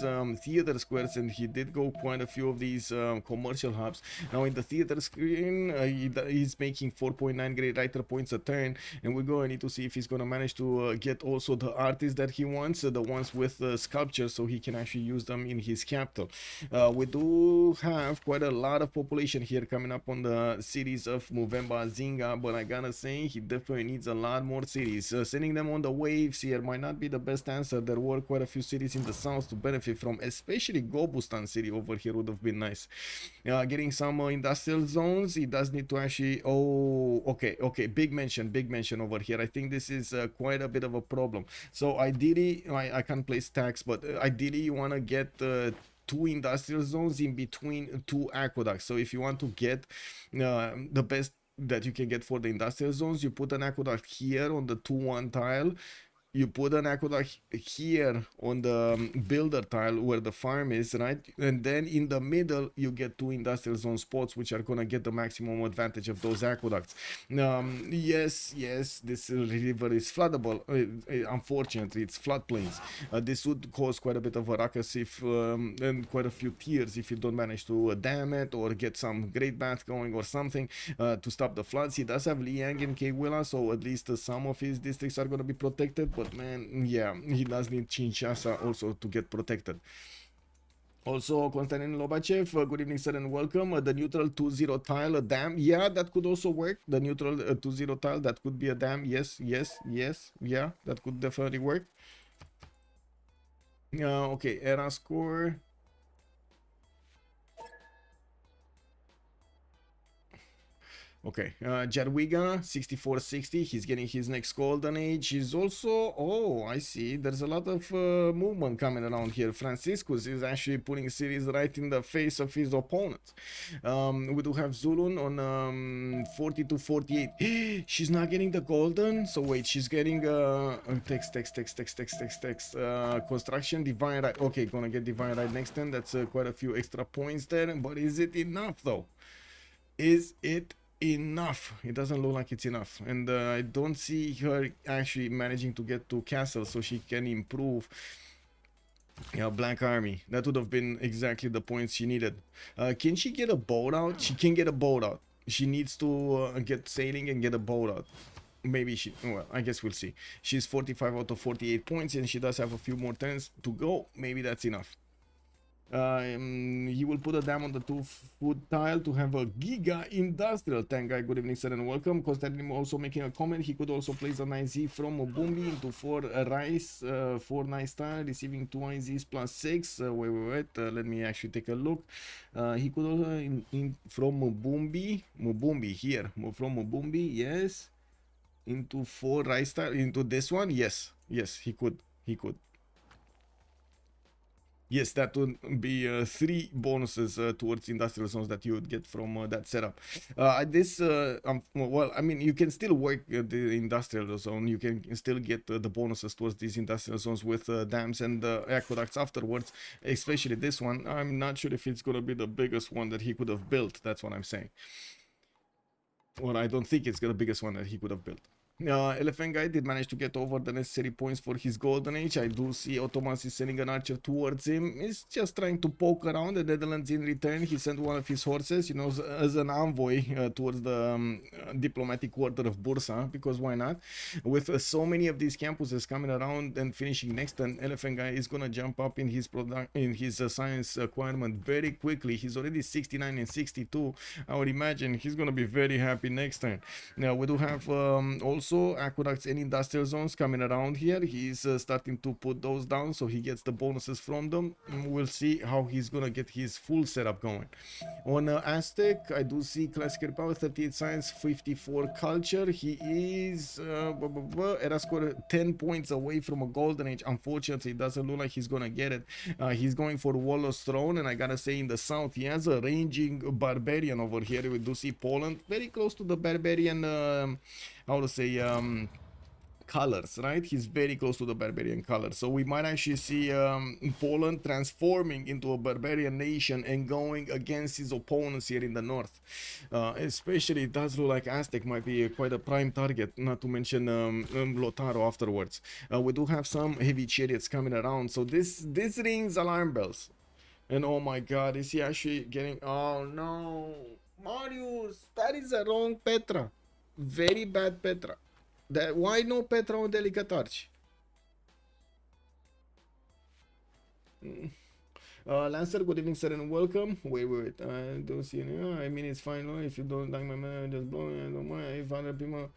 theater squares, and he did go quite a few of these commercial hubs. Now in the theater screen, he's making 4.9 great writer points a turn, and we're going to need to see if he's gonna manage to get also the artists that he wants, the ones with sculptures, so he can actually use them in his capital. We do have quite a lot of population here coming up on the cities of Movemba Zinga, but I gotta say he definitely needs a lot more cities. Sending them on the waves here might not be the best answer. There were quite a few cities in the south to benefit from, especially Gobustan city over here would have been nice. Getting some industrial zones. He does need to actually, okay, big mention over here. I think this is quite a bit of a problem. So ideally, I can't place tax, but ideally you want to get 2 industrial zones in between 2 aqueducts. So if you want to get the best that you can get for the industrial zones, you put an aqueduct here on the 2-1 tile. You put an aqueduct here on the builder tile where the farm is, right? And then in the middle, you get 2 industrial zone spots, which are gonna get the maximum advantage of those aqueducts. Yes, this river is floodable. Unfortunately, it's floodplains. This would cause quite a bit of a ruckus if, and quite a few tears if you don't manage to dam it or get some great bath going or something to stop the floods. He does have Liang and Kewila, so at least some of his districts are gonna be protected. But man, yeah, he does need Kinshasa also to get protected. Also, Konstantin Lobachev, good evening, sir, and welcome. The neutral 2-0 tile, a dam. Yeah, that could also work. The neutral 2-0 tile, that could be a dam. Yes. Yeah, that could definitely work. Okay, era score. Okay, Jadwiga 64-60. He's getting his next golden age. He's also, oh, I see. There's a lot of movement coming around here. Franciscus is actually putting cities right in the face of his opponents. We do have Zulun on 40-48. She's not getting the golden. So wait, she's getting text. Construction divine right. Okay, gonna get divine right next turn. That's quite a few extra points there. But is it enough though? Is it enough? It doesn't look like it's enough, and I don't see her actually managing to get to castle so she can improve Blank Army. That would have been exactly the points she needed. Can she get a boat out? She can get a boat out. She needs to get sailing and get a boat out. maybe she, well, I guess we'll see. She's 45 out of 48 points, and she does have a few more turns to go. Maybe that's enough. He will put a dam on the 2-foot tile to have a giga industrial tank guy. Good evening, sir, and welcome. Constantly also making a comment. He could also place a 9Z from a Boombi into 4 rice, 4 nice tile, receiving 2 IZs plus 6. Wait. Let me actually take a look. He could also in from a Mubumbi here, from a Boombi, yes, into 4 rice tile into this one. Yes, he could. Yes, that would be 3 bonuses towards industrial zones that you would get from that setup. Well, I mean, you can still work the industrial zone. You can still get the bonuses towards these industrial zones with dams and aqueducts afterwards, especially this one. I'm not sure if it's going to be the biggest one that he could have built. That's what I'm saying. Well, I don't think it's the biggest one that he could have built. Elephant guy did manage to get over the necessary points for his golden age. I do see Ottomans is sending an archer towards him. He's just trying to poke around. The Netherlands in return, he sent one of his horses, you know, as an envoy towards the diplomatic quarter of Bursa, because why not? With so many of these campuses coming around and finishing next turn, Elephant guy is gonna jump up in his science acquirement very quickly. He's already 69 and 62. I would imagine he's gonna be very happy next turn. Now we do have also aqueducts and industrial zones coming around here. He's starting to put those down so he gets the bonuses from them. We'll see how he's gonna get his full setup going. On Aztec, I do see classical power, 38 science, 54 culture. He is era score 10 points away from a golden age. Unfortunately, it doesn't look like he's gonna get it. He's going for Wallo's throne, and I gotta say, in the south he has a ranging barbarian over here. We do see Poland very close to the barbarian how to say colors, right? He's very close to the barbarian colors, so we might actually see Poland transforming into a barbarian nation and going against his opponents here in the north. Especially, it does look like Aztec might be quite a prime target, not to mention Lotaro afterwards. We do have some heavy chariots coming around, so this rings alarm bells. And oh my god, is he actually getting, oh no, Marius, that is the wrong Petra. Very bad Petra. Why no Petra on Delicate Arch? Lancer, good evening, sir, and welcome. Wait. I don't see any. I mean, it's fine. No? If you don't like my man, just blow it. I don't mind. If other people.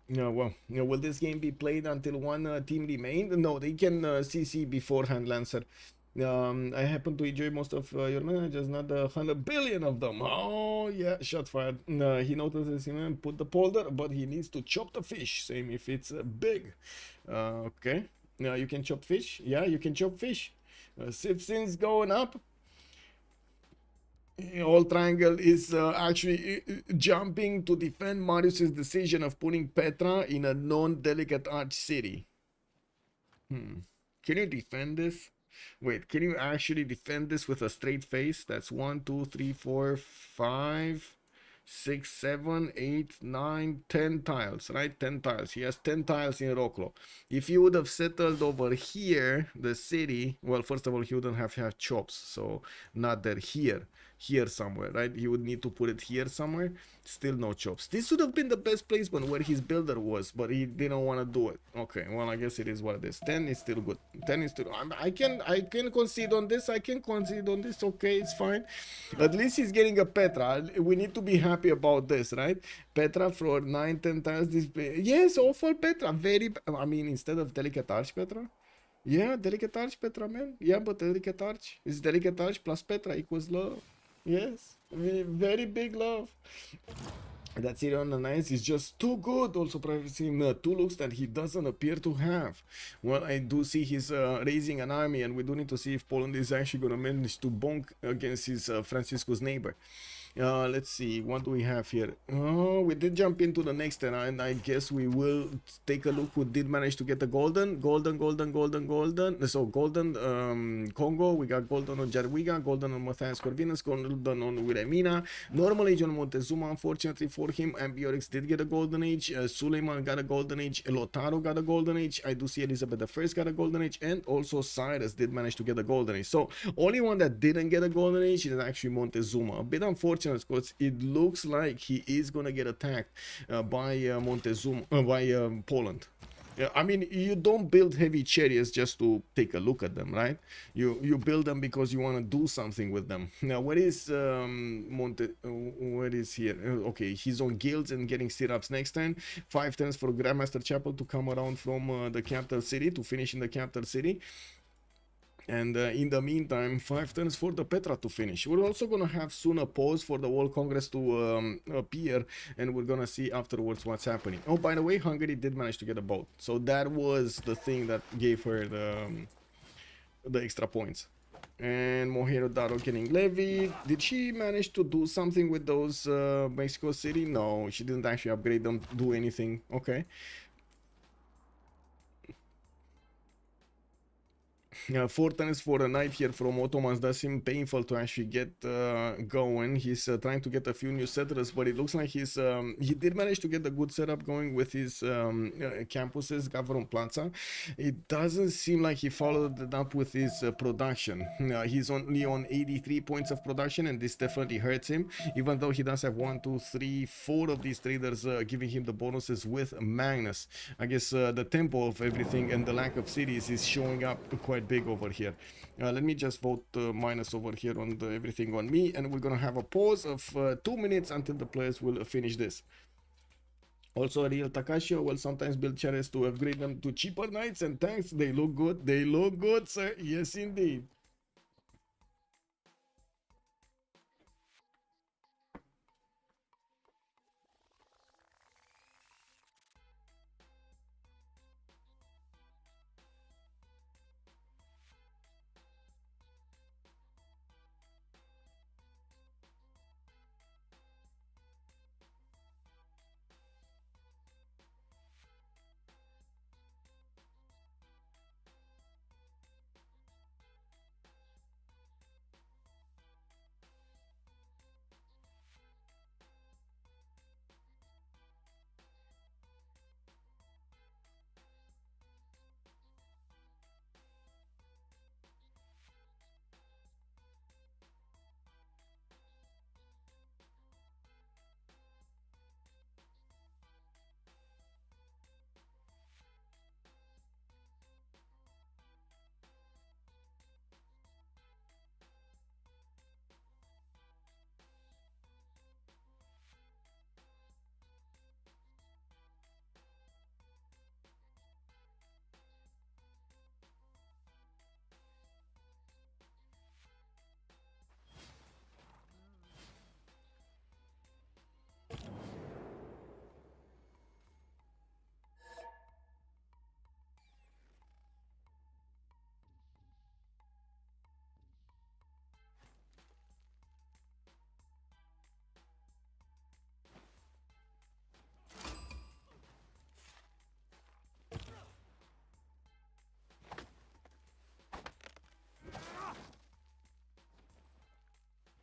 Yeah, well, will this game be played until one team remains? No, they can CC beforehand, Lancer. I happen to enjoy most of your managers, not the 100 billion of them. Oh, yeah, shot fired. He notices him, put the polder, but he needs to chop the fish, same if it's big. Okay, now you can chop fish. Yeah, you can chop fish. Civ6 going up. All Triangle is actually jumping to defend Marius's decision of putting Petra in a non-delicate arch city. Can you defend this? Wait, can you actually defend this with a straight face? That's 1, 2, 3, 4, 5, 6, 7, 8, 9, 10 tiles, right? 10 tiles. He has 10 tiles in Roklo. If you would have settled over here, the city, well, first of all, he wouldn't have chops, so not there, here somewhere, right? He would need to put it here somewhere. Still no chops. This would have been the best placement where his builder was, but he didn't want to do it. Okay, well, I guess it is what it is. 10 is still good. 10 is still, I can concede on this. I can concede on this. Okay, it's fine. At least he's getting a Petra. We need to be happy about this, right? Petra for 9, 10 times this. Yes, awful Petra. Very, I mean, instead of Delicate Arch Petra. Yeah, Delicate Arch Petra, man. Yeah, but Delicate Arch is Delicate Arch plus Petra equals love. Yes, very big love. That city on the 9th is just too good. Also practicing 2 looks that he doesn't appear to have. Well, I do see he's raising an army, and we do need to see if Poland is actually going to manage to bonk against his Francisco's neighbor. Let's see, what do we have here? Oh, we did jump into the next turn, and I guess we will take a look who did manage to get the golden. So golden Congo, we got golden on Jarwiga, golden on Matthias Corvinus, golden on Wilhelmina. Normal age on Montezuma, unfortunately for him. Ambiorix did get a golden age. Suleiman got a golden age. Lotaro got a golden age. I do see Elizabeth I got a golden age, and also Cyrus did manage to get a golden age. So only one that didn't get a golden age is actually Montezuma. A bit unfortunate unfortunate Scots, it looks like he is gonna get attacked by Montezuma, by Poland. Yeah, I mean, you don't build heavy chariots just to take a look at them, right? You build them because you want to do something with them. Now, where is where is here? Okay, he's on guilds and getting stirrups next turn. 5 turns for Grandmaster Chapel to come around from the capital city to finish in the capital city. And in the meantime, 5 turns for the Petra to finish. We're also going to have soon a pause for the World Congress to appear, and we're going to see afterwards what's happening. Oh, by the way, Hungary did manage to get a boat. So that was the thing that gave her the extra points. And Mohero Daro getting levied. Did she manage to do something with those Mexico City? No, she didn't actually upgrade them, do anything. Okay. 4 turns for a knight here from Ottomans does seem painful to actually get going. He's trying to get a few new settlers, but it looks like he did manage to get a good setup going with his campuses, Gavron Plaza. It doesn't seem like he followed it up with his production. He's only on 83 points of production, and this definitely hurts him, even though he does have 1, 2, 3, 4 of these traders giving him the bonuses with Magnus. I guess the tempo of everything and the lack of cities is showing up quite big over here. Let me just vote minus over here on the everything on me, and we're gonna have a pause of 2 minutes until the players will finish this. Also, a real Takashio will sometimes build chariots to upgrade them to cheaper knights and tanks. They look good. They look good, sir. Yes, indeed.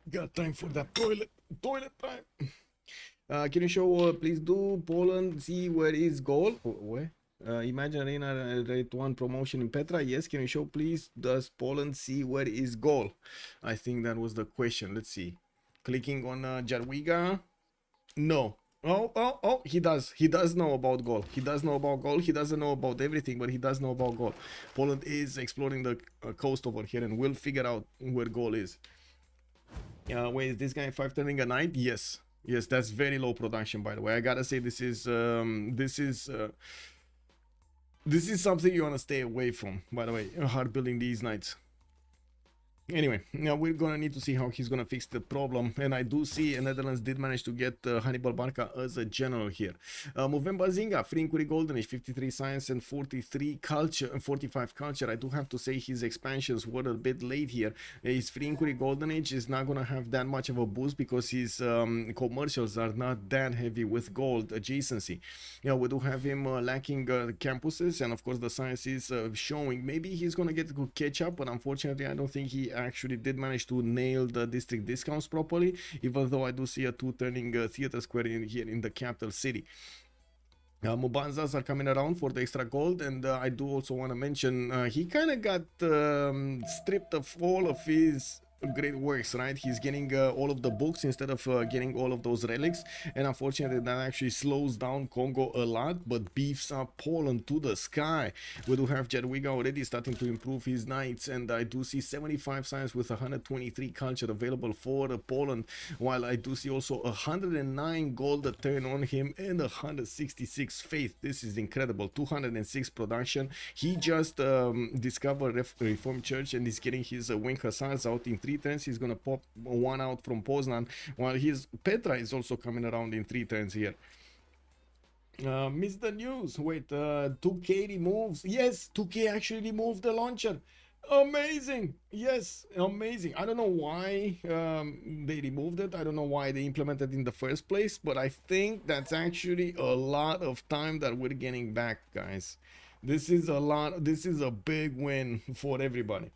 Got time for that toilet time. Can you show, please do Poland, see where is goal? Where? Imagine Arena Rate 1 promotion in Petra. Yes, can you show, please? Does Poland see where is goal? I think that was the question. Let's see. Clicking on Jarwiga. No. Oh, he does. He does know about goal. He does know about goal. He doesn't know about everything, but he does know about goal. Poland is exploring the coast over here and will figure out where goal is. Wait, is this guy 5 turning a knight? Yes. Yes, that's very low production, by the way. I gotta say this is something you want to stay away from, by the way. Hard building these knights. Anyway, now we're gonna need to see how he's gonna fix the problem, and I do see Netherlands did manage to get Hannibal Barca as a general here. Movember Zinga, free inquiry golden age, 53 science and 43 culture and 45 culture. I do have to say his expansions were a bit late here. His free inquiry golden age is not gonna have that much of a boost because his commercials are not that heavy with gold adjacency. Yeah, we do have him lacking campuses, and of course the science is showing. Maybe he's gonna get to catch up, but unfortunately I don't think he actually did manage to nail the district discounts properly, even though I do see a 2 turning theater square in here in the capital city. Mubanzas are coming around for the extra gold, and I do also want to mention he kind of got stripped of all of his great works, right? He's getting all of the books instead of getting all of those relics, and unfortunately that actually slows down Congo a lot, but beefs up Poland to the sky. We do have Jadwiga already starting to improve his knights, and I do see 75 science with 123 culture available for Poland, while I do see also 109 gold a turn on him and 166 faith. This is incredible. 206 production. He just discovered Reformed Church and is getting his wing hussars out in 3 turns. He's gonna pop one out from Poznan, while his Petra is also coming around in 3 turns here. Missed the news. Wait, 2K removes. Yes, 2K actually removed the launcher. Amazing. Yes, amazing. I don't know why they removed it. I don't know why they implemented it in the first place, but I think that's actually a lot of time that we're getting back, guys. This is a lot. This is a big win for everybody.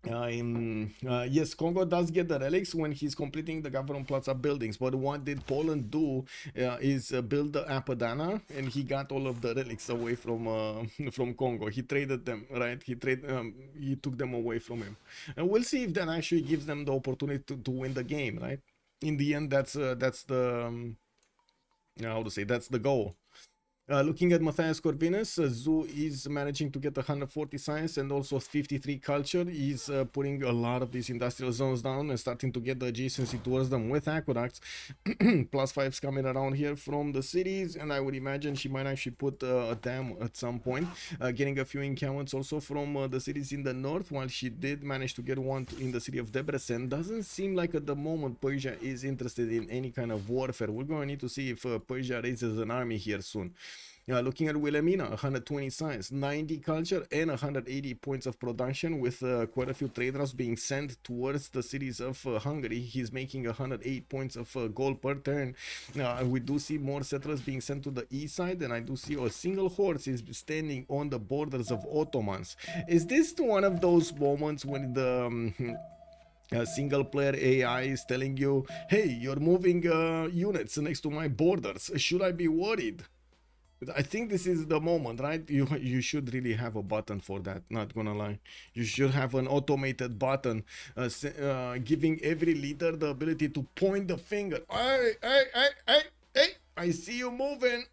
Yes, Congo does get the relics when he's completing the government plaza buildings, but what did Poland do is build the Apadana, and he got all of the relics away from Congo. He traded them, right? He took them away from him, and we'll see if that actually gives them the opportunity to win the game, right? In the end, that's the how to say, that's the goal. Looking at Matthias Corvinus, Zoo is managing to get 140 science and also 53 culture. He's putting a lot of these industrial zones down and starting to get the adjacency towards them with aqueducts. +5s coming around here from the cities, and I would imagine she might actually put a dam at some point. Getting a few encampments also from the cities in the north, while she did manage to get one in the city of Debrecen. Doesn't seem like at the moment Persia is interested in any kind of warfare. We're going to need to see if Persia raises an army here soon. Looking at Wilhelmina, 120 science, 90 culture, and 180 points of production, with quite a few trade routes being sent towards the cities of Hungary. He's making 108 points of gold per turn. We do see more settlers being sent to the east side, and I do see a single horse is standing on the borders of Ottomans. Is this one of those moments when the single player AI is telling you, hey, you're moving units next to my borders, should I be worried? I think this is the moment, right? You should really have a button for that, not gonna lie. You should have an automated button giving every leader the ability to point the finger. Hey, I see you moving.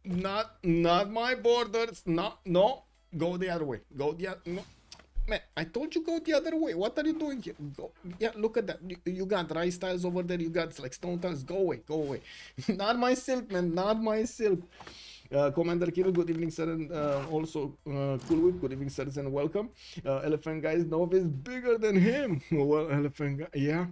Not my borders. No, go the other way. No. Man, I told you go the other way. What are you doing here? Go. Yeah, look at that. You got rice tiles over there. You got like stone tiles. Go away. Not my silk, man. Not my silk. Commander Kirill, good evening, sir, and also Cool Whip, good evening, sirs, and welcome. Elephant Guy's Nova is bigger than him. Well, Elephant Guy, yeah,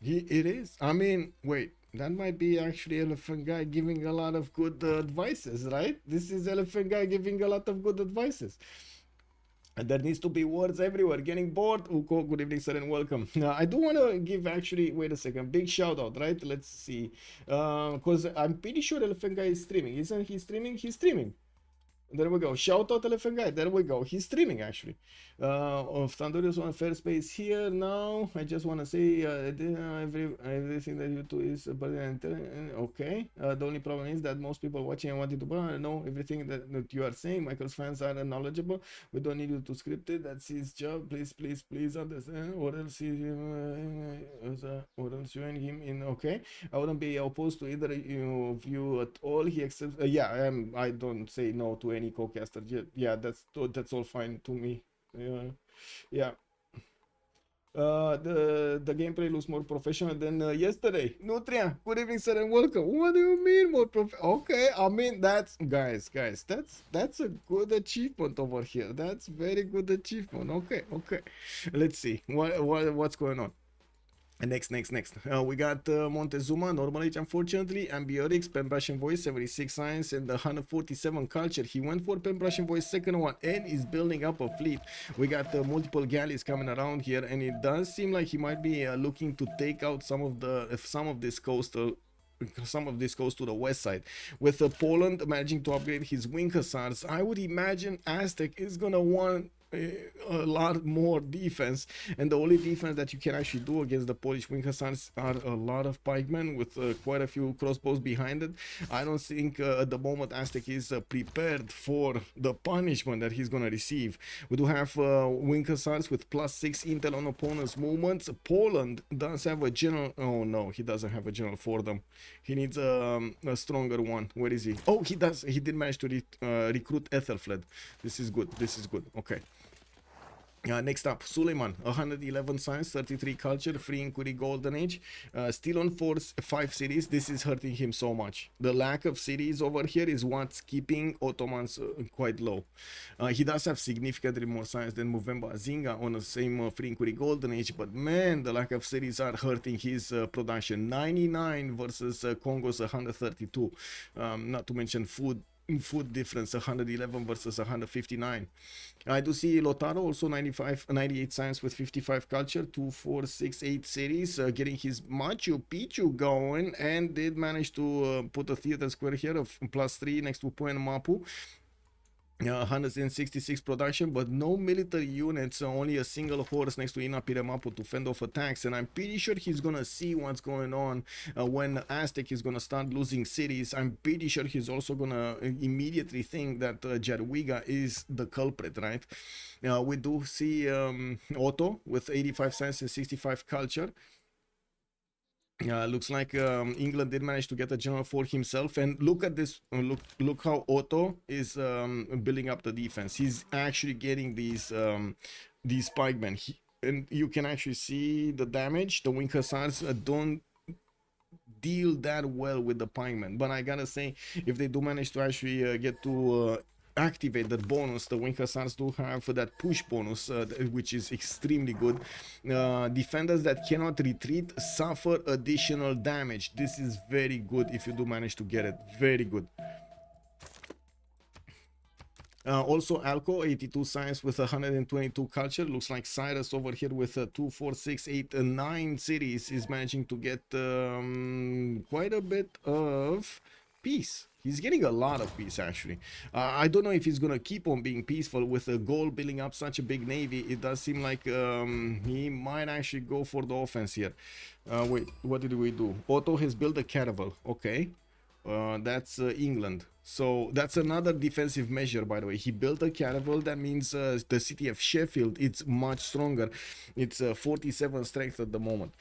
it is. I mean, wait. That might be actually Elephant Guy giving a lot of good advices, right? This is Elephant Guy giving a lot of good advices. And there needs to be words everywhere. Getting bored? Uko, good evening, sir, and welcome. I do want to give actually, wait a second, big shout out, right? Let's see. Because I'm pretty sure Elephant Guy is streaming. Isn't he streaming? He's streaming. There we go. Shout out Elephant Guy. There we go. He's streaming actually. Of Thunderius on fair space here now. I just want to say everything that you do is okay. The only problem is that most people watching and wanting to buy know everything that you are saying. Michael's fans are knowledgeable. We don't need you to script it. That's his job. Please understand. Or else you and him in. Okay. I wouldn't be opposed to either of you at all. He accepts. I don't say no to any co-caster. Yeah, that's all fine to me. Yeah. The gameplay looks more professional than yesterday. Nutria, good evening, sir, and welcome. What do you mean more okay, I mean, that's guys, that's a good achievement over here. That's very good achievement. Okay, let's see what's going on. Next. We got Montezuma, normal age, unfortunately, Ambiotics, Pembrushing Voice, 76 science, and 147 culture. He went for Pembrushing Voice, second one, and is building up a fleet. We got multiple galleys coming around here, and it does seem like he might be looking to take out some of this coastal. Some of this goes to the west side. With Poland managing to upgrade his wing hussars, I would imagine Aztec is gonna want a lot more defense, and the only defense that you can actually do against the Polish Wing Hussars are a lot of pikemen with quite a few crossbows behind it. I don't think at the moment Aztec is prepared for the punishment that he's gonna receive. We do have Wing Hussars with +6 intel on opponent's movements. Poland does have a general. Oh no, he doesn't have a general for them. He needs a stronger one. Where is he? Oh, he does. He did manage to recruit Ethelfled. This is good. This is good. Okay. Next up, Suleiman, 111 science, 33 culture, 3 inquiry golden age, still on 5 cities. This is hurting him so much. The lack of cities over here is what's keeping Ottomans quite low. He does have significantly more science than Movember Zinga on the same 3 inquiry golden age, but man, the lack of cities are hurting his production. 99 versus Congo's 132, not to mention food difference, 111 versus 159. I do see Lotaro also 98 science with 55 culture, 2, 4, 6, 8 series, getting his Machu Picchu going, and did manage to put a theater square here of +3 next to Puen Mapu. 166 production, but no military units, only a single horse next to Inapiremapu to fend off attacks, and I'm pretty sure he's gonna see what's going on when Aztec is gonna start losing cities. I'm pretty sure he's also gonna immediately think that Jadwiga is the culprit, right? We do see Otto with 85 science and 65 culture. Looks like England did manage to get a general for himself, and look at this. Look how Otto is building up the defense. He's actually getting these pikemen, and you can actually see the damage. The Wing Hussars don't deal that well with the pikemen, but I gotta say, if they do manage to actually get to activate that bonus, the Wing Hussars do have that push bonus, which is extremely good. Defenders that cannot retreat suffer additional damage. This is very good if you do manage to get it. Very good. Also Alco, 82 science with 122 culture. Looks like Cyrus over here with 2, 4, 6, 8, 9 series is managing to get quite a bit of peace. He's getting a lot of peace, actually. I don't know if he's gonna keep on being peaceful with a goal building up such a big navy. It does seem like he might actually go for the offense here. Wait, what did we do? Otto has built a caravel. Okay, that's England. So that's another defensive measure, by the way. He built a caravel. That means the city of Sheffield, it's much stronger. It's 47 strength at the moment.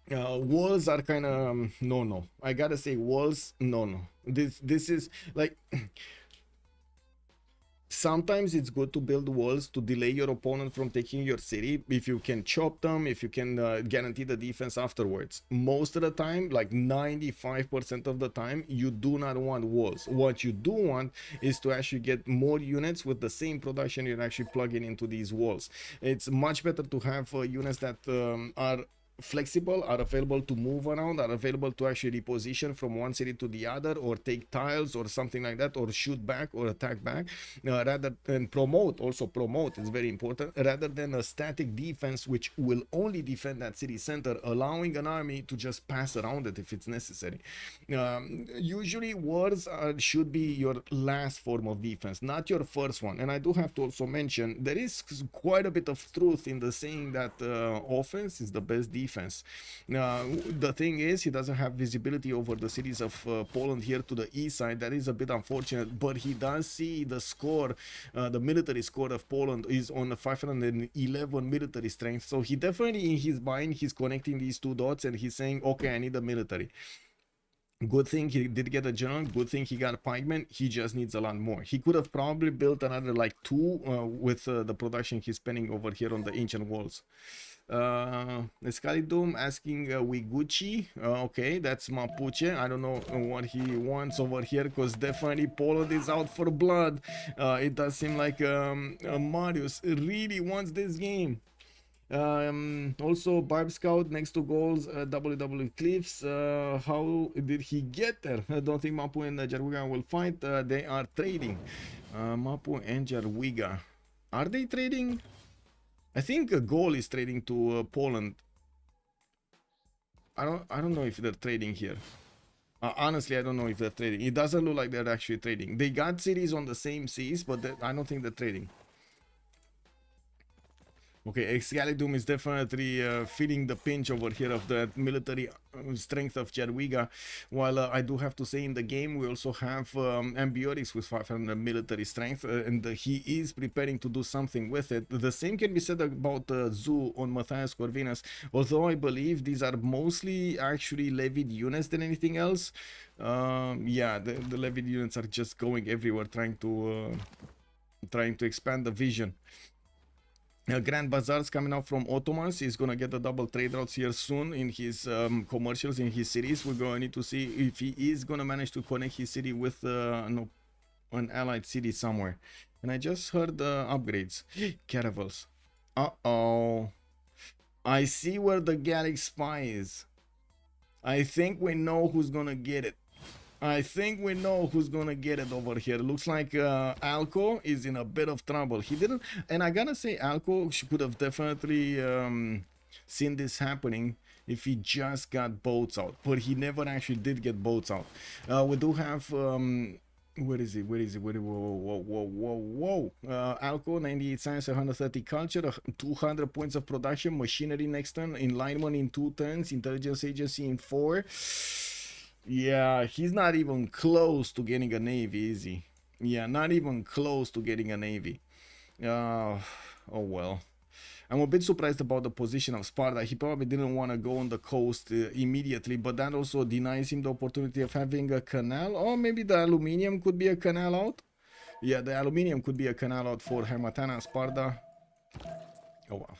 Walls are kind of no. I gotta say, walls, no. This is like sometimes it's good to build walls to delay your opponent from taking your city if you can chop them, if you can guarantee the defense afterwards. Most of the time, like 95% of the time, you do not want walls. What you do want is to actually get more units with the same production you're actually plugging into these walls. It's much better to have units that are flexible, are available to move around, are available to actually reposition from one city to the other, or take tiles or something like that, or shoot back or attack back, rather than promote. Also promote is very important, rather than a static defense which will only defend that city center, allowing an army to just pass around it if it's necessary. Usually wars should be your last form of defense, not your first one. And I do have to also mention, there is quite a bit of truth in the saying that offense is the best defense. The thing is, he doesn't have visibility over the cities of Poland here to the east side. That is a bit unfortunate, but he does see the score. The military score of Poland is on 511 military strength, so he definitely, in his mind, he's connecting these two dots and he's saying, okay, I need a military. Good thing he did get a general. Good thing he got a pikeman. He just needs a lot more. He could have probably built another like 2 with the production he's spending over here on the ancient walls. Escalidum asking Wiguchi. Okay, that's Mapuche. I don't know what he wants over here, because definitely Poland is out for blood. It does seem like Marius really wants this game. Also Barb Scout next to goals, WW Cliffs. How did he get there? I don't think Mapu and Jarwiga will fight. They are trading. Mapu and Jarwiga, are they trading? I think a goal is trading to Poland. I don't know if they're trading here. Honestly, I don't know if they're trading. It doesn't look like they're actually trading. They got cities on the same seas, but I don't think they're trading. Okay, Excalibur is definitely feeling the pinch over here of the military strength of Jadwiga. While I do have to say, in the game we also have Ambiorix with 500 military strength, and he is preparing to do something with it. The same can be said about Zoo on Matthias Corvinus, although I believe these are mostly actually levied units than anything else. Yeah, the levied units are just going everywhere, trying to expand the vision. Grand Bazaar's coming out from Ottomans. He's gonna get the double trade routes here soon in his commercials, in his cities. We're gonna need to see if he is gonna manage to connect his city with no, an allied city somewhere. And I just heard upgrades. Caravels. Uh-oh. I see where the Gallic spy is. I think we know who's gonna get it. I think we know who's gonna get it over here. Looks like Alco is in a bit of trouble. He didn't, and I gotta say, Alco could have definitely seen this happening if he just got boats out, but he never actually did get boats out. We do have where is he? Whoa. Alco, 98 science, 130 culture, 200 points of production, machinery next turn, enlightenment in 2 turns, intelligence agency in 4. Yeah, he's not even close to getting a navy, is he? Yeah, not even close to getting a navy. Oh well. I'm a bit surprised about the position of Sparta. He probably didn't want to go on the coast immediately, but that also denies him the opportunity of having a canal. Or maybe the aluminium could be a canal out. Yeah, the aluminium could be a canal out for Hermatana and Sparta. Oh well,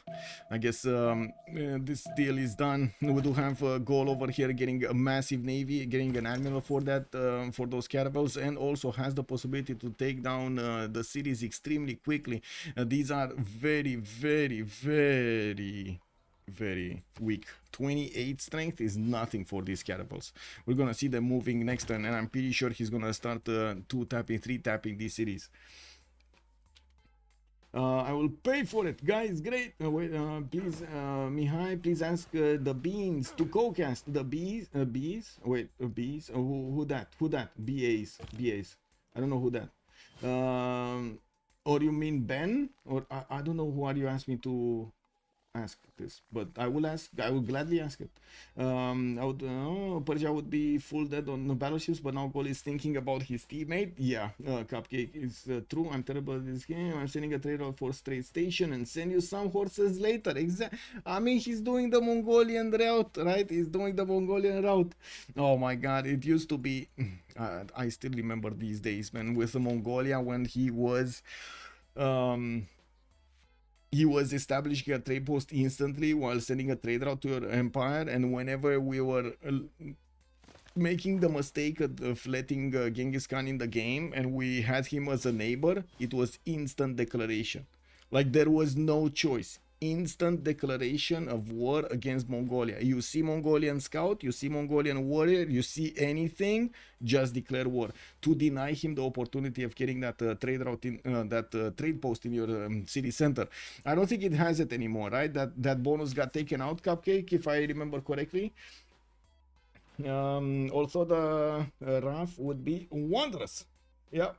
I guess this deal is done. We do have a goal over here, getting a massive navy, getting an admiral for that, for those caravels, and also has the possibility to take down the cities extremely quickly. These are very weak. 28 strength is nothing for these caravels. We're gonna see them moving next turn, and I'm pretty sure he's gonna start 2-tapping, 3-tapping these cities. I will pay for it, guys. Great. Wait, please, Mihai, please ask the beans to co-cast. The bees, Wait, bees. Who that? BAs. I don't know who that. Or you mean Ben? Or I don't know who are you asking me to ask this, but I will ask. I will gladly ask it. Persia would be full dead on the battleships, but now Gol is thinking about his teammate. Yeah, Cupcake is true. I'm terrible at this game. I'm sending a trade route for straight station and send you some horses later. I mean, he's doing the Mongolian route, right? He's doing the Mongolian route. Oh my God, it used to be. I still remember these days, man, with Mongolia when he was establishing a trade post instantly while sending a trade route to your empire, and whenever we were making the mistake of letting Genghis Khan in the game and we had him as a neighbor, it was instant declaration. Like, there was no choice. Instant declaration of war against Mongolia. You see Mongolian scout, you see Mongolian warrior, you see anything, just declare war, to deny him the opportunity of getting that trade route in trade post in your city center. I don't think it has it anymore, right? That bonus got taken out, Cupcake, if I remember correctly. Also the RAF would be wondrous. Yeah.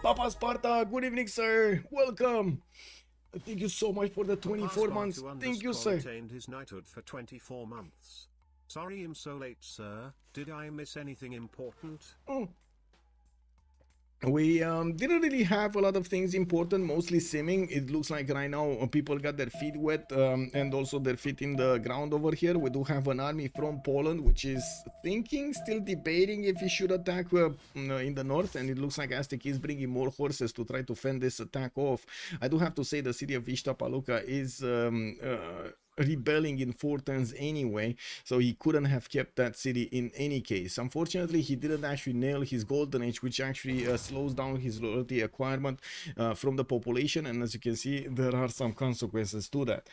Papa Sparta, good evening, sir. Welcome. Thank you so much for the 24 months. Thank you, sir. Attained his knighthood for 24 months. Sorry I'm so late, sir. Did I miss anything important? Oh. We didn't really have a lot of things important, mostly simming. It looks like right now people got their feet wet and also their feet in the ground over here. We do have an army from Poland which is still debating if he should attack in the north, and it looks like Aztec is bringing more horses to try to fend this attack off. I do have to say the city of Ishtapaluka is rebelling in 4 turns anyway, so he couldn't have kept that city in any case. Unfortunately, he didn't actually nail his golden age, which actually slows down his loyalty acquirement from the population, and as you can see, there are some consequences to that.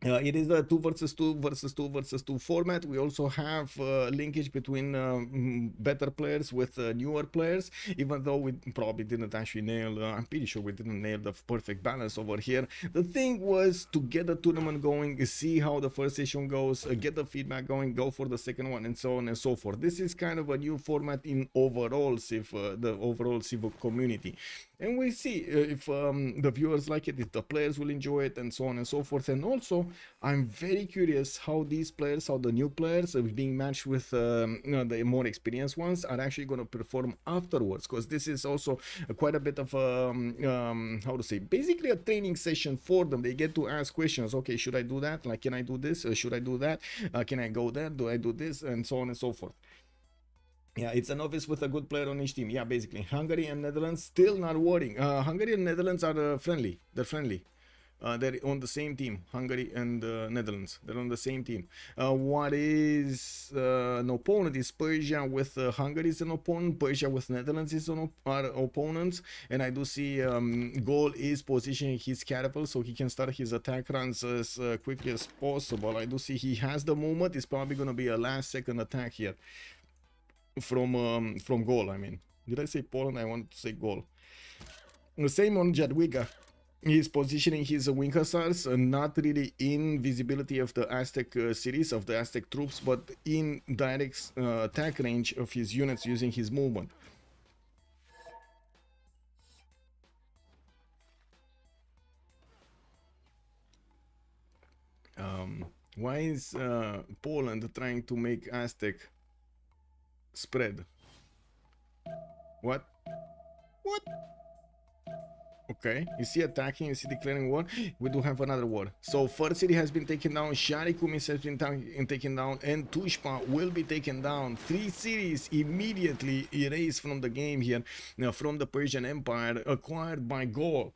It is a 2 versus 2 versus 2 versus 2 format. We also have linkage between better players with newer players, even though we probably didn't actually nail, I'm pretty sure we didn't nail the perfect balance over here. The thing was to get the tournament going, see how the first session goes, get the feedback going, go for the second one, and so on and so forth. This is kind of a new format in overall Civ, the overall Civ community. And we see if the viewers like it, if the players will enjoy it, and so on and so forth. And also, I'm very curious how these players, how the new players being matched with the more experienced ones are actually going to perform afterwards, because this is also quite a bit of how to say, basically a training session for them. They get to ask questions. Okay, should I do that? Like, can I do this? Should I do that? Can I go there? Do I do this? And so on and so forth. Yeah, it's a novice with a good player on each team. Yeah, basically. Hungary and Netherlands still not worrying. Hungary and Netherlands are friendly. They're friendly. They're on the same team. Hungary and Netherlands. They're on the same team. What is an opponent is Persia with Hungary is an opponent. Persia with Netherlands is are opponents. And I do see Goal is positioning his caravel so he can start his attack runs as quickly as possible. I do see he has the movement. It's probably going to be a last second attack here. From Goal, I mean. Did I say Poland? I want to say Goal. The same on Jadwiga. He's positioning his wing hussars, not really in visibility of the Aztec cities, of the Aztec troops, but in direct attack range of his units using his movement. Why is Poland trying to make Aztec spread? What? Okay, you see attacking, you see declaring war. We do have another war. So first city has been taken down, Sharikumis has been taken down, and Tushpa will be taken down. 3 cities immediately erased from the game here, from the Persian Empire, acquired by Gaul.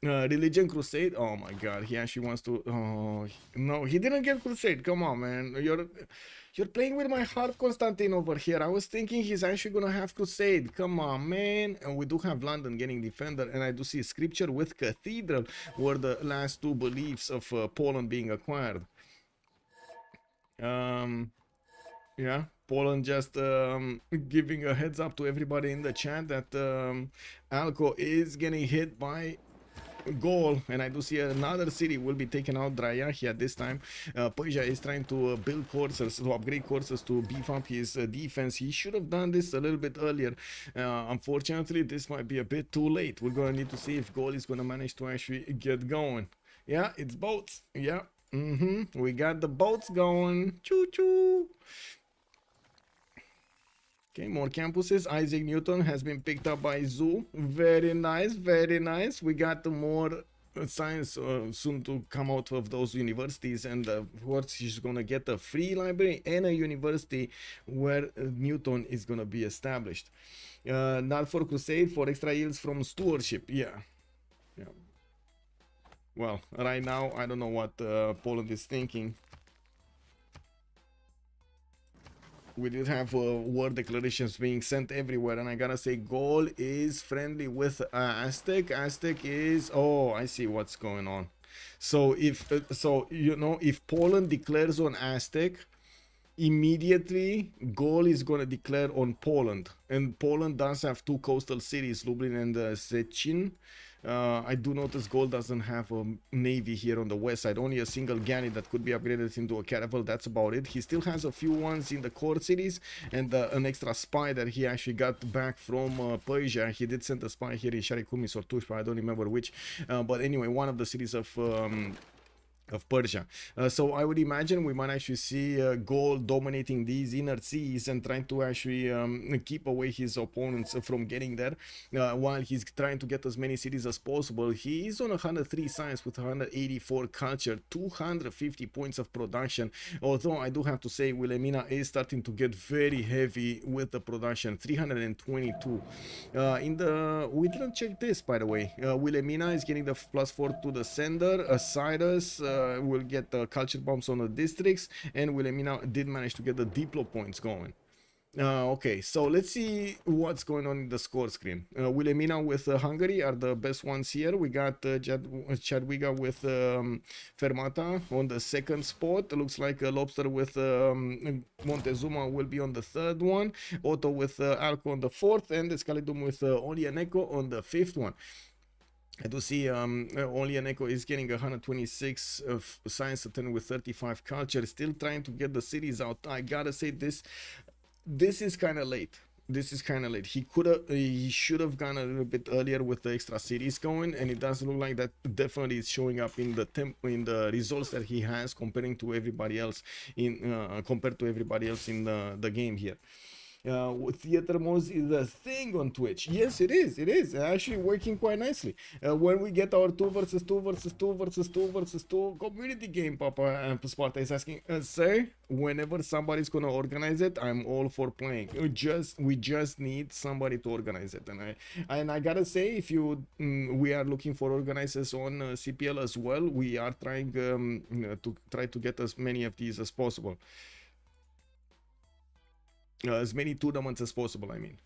Religion Crusade. Oh my god, he actually wants to. Oh no, he didn't get Crusade. Come on, man. You're playing with my heart, Constantine, over here. I was thinking he's actually gonna have Crusade. Come on, man. And we do have London getting Defender, and I do see Scripture with Cathedral were the last 2 beliefs of Poland being acquired. Yeah, Poland just giving a heads up to everybody in the chat that Alco is getting hit by Goal, and I do see another city will be taken out, Drayahia this time. Persia is trying to build courses, to upgrade courses to beef up his defense. He should have done this a little bit earlier. Unfortunately, this might be a bit too late. We're going to need to see if Goal is going to manage to actually get going. Yeah, it's boats. Yeah, we got the boats going. Choo-choo. Okay, more campuses. Isaac Newton has been picked up by Zoo. Very nice, very nice. We got more science soon to come out of those universities, and of course she's gonna get a free library and a university where Newton is gonna be established. Not for Crusade, for extra yields from stewardship. Yeah. Well, right now I don't know what Poland is thinking. We did have war declarations being sent everywhere, and I gotta say, Gaul is friendly with Aztec. Aztec is, oh, I see what's going on. So if if Poland declares on Aztec, immediately Gaul is gonna declare on Poland, and Poland does have 2 coastal cities, Lublin and Szczecin. I do notice Gaul doesn't have a navy here on the west side, only a single galley that could be upgraded into a caravel. That's about it. He still has a few ones in the core cities, and an extra spy that he actually got back from Persia. He did send a spy here in Sharikumis or Tushpa, I don't remember which, but anyway, one of the cities of Persia. So I would imagine we might actually see Gaul dominating these inner seas and trying to actually keep away his opponents from getting there, while he's trying to get as many cities as possible. He is on 103 science with 184 culture, 250 points of production, although I do have to say Wilhelmina is starting to get very heavy with the production, 322. We didn't check this, by the way. Wilhelmina is getting the +4 to the sender. Cyrus will get the culture bombs on the districts, and Wilhelmina did manage to get the Diplo points going. Okay, so let's see what's going on in the score screen. Wilhelmina with Hungary are the best ones here. We got Chadwiga with Fermata on the second spot. Looks like Lobster with Montezuma will be on the third one. Otto with Alco on the fourth, and Escalidum with Olianeko on the fifth one. I do see Olianeko is getting 126 of science attendant with 35 culture, still trying to get the cities out. I gotta say this is kind of late. This is kind of late. He should have gone a little bit earlier with the extra series going, and it doesn't look like that definitely is showing up in the results that he has compared to everybody else in the game here. Theater modes is a thing on Twitch. Yes, it is. It is actually working quite nicely. When we get our 2 versus 2 versus 2 versus 2 versus 2 community game, Papa Sparta is asking, sir, whenever somebody's gonna organize it, I'm all for playing. We just need somebody to organize it, and I gotta say, if we are looking for organizers on CPL as well. We are trying to get as many of these as possible. As many tournaments as possible, I mean.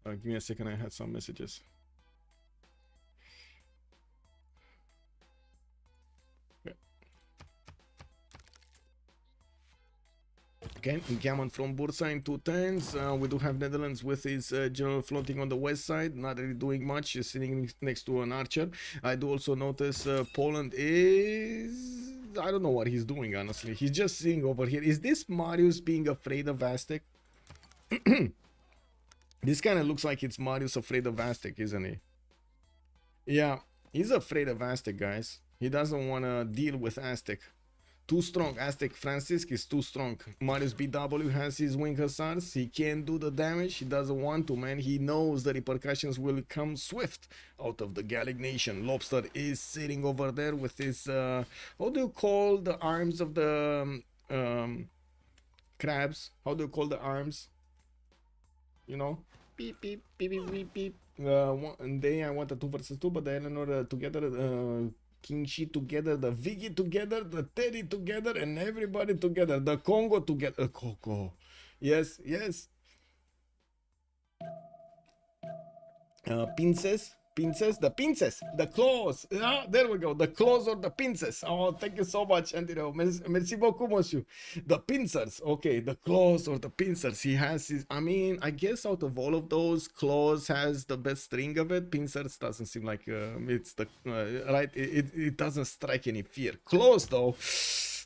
Give me a second, I had some messages. Okay, Gammon from Bursa in 210s. We do have Netherlands with his general floating on the west side, not really doing much, just sitting next to an archer. I do also notice Poland is... I don't know what he's doing, honestly. He's just sitting over here. Is this Marius being afraid of Aztec? This kind of looks like it's Marius afraid of Aztec, isn't he? Yeah, he's afraid of Aztec, guys. He doesn't want to deal with Aztec. Too strong. Aztec Francisc is too strong. Marius BW has his wing hussars. He can't do the damage. He doesn't want to, man. He knows the repercussions will come swift out of the Gallic nation. Lobster is sitting over there with his... how do you call the arms of the crabs? How do you call the arms? You know, beep beep beep beep beep beep. One day I want a 2 versus 2, but the Eleanor together, King Shi together, the Vigi together, the Teddy together, and everybody together. The Congo together. Congo. Yes, yes. Princess. The princess, the claws. Ah, there we go. The claws or the princess. Oh, thank you so much, Antino. Merci beaucoup, monsieur. The pincers. Okay, the claws or the pincers. He has his. I mean, I guess out of all of those, claws has the best string of it. Pincers doesn't seem like it's the right. It doesn't strike any fear. Claws though.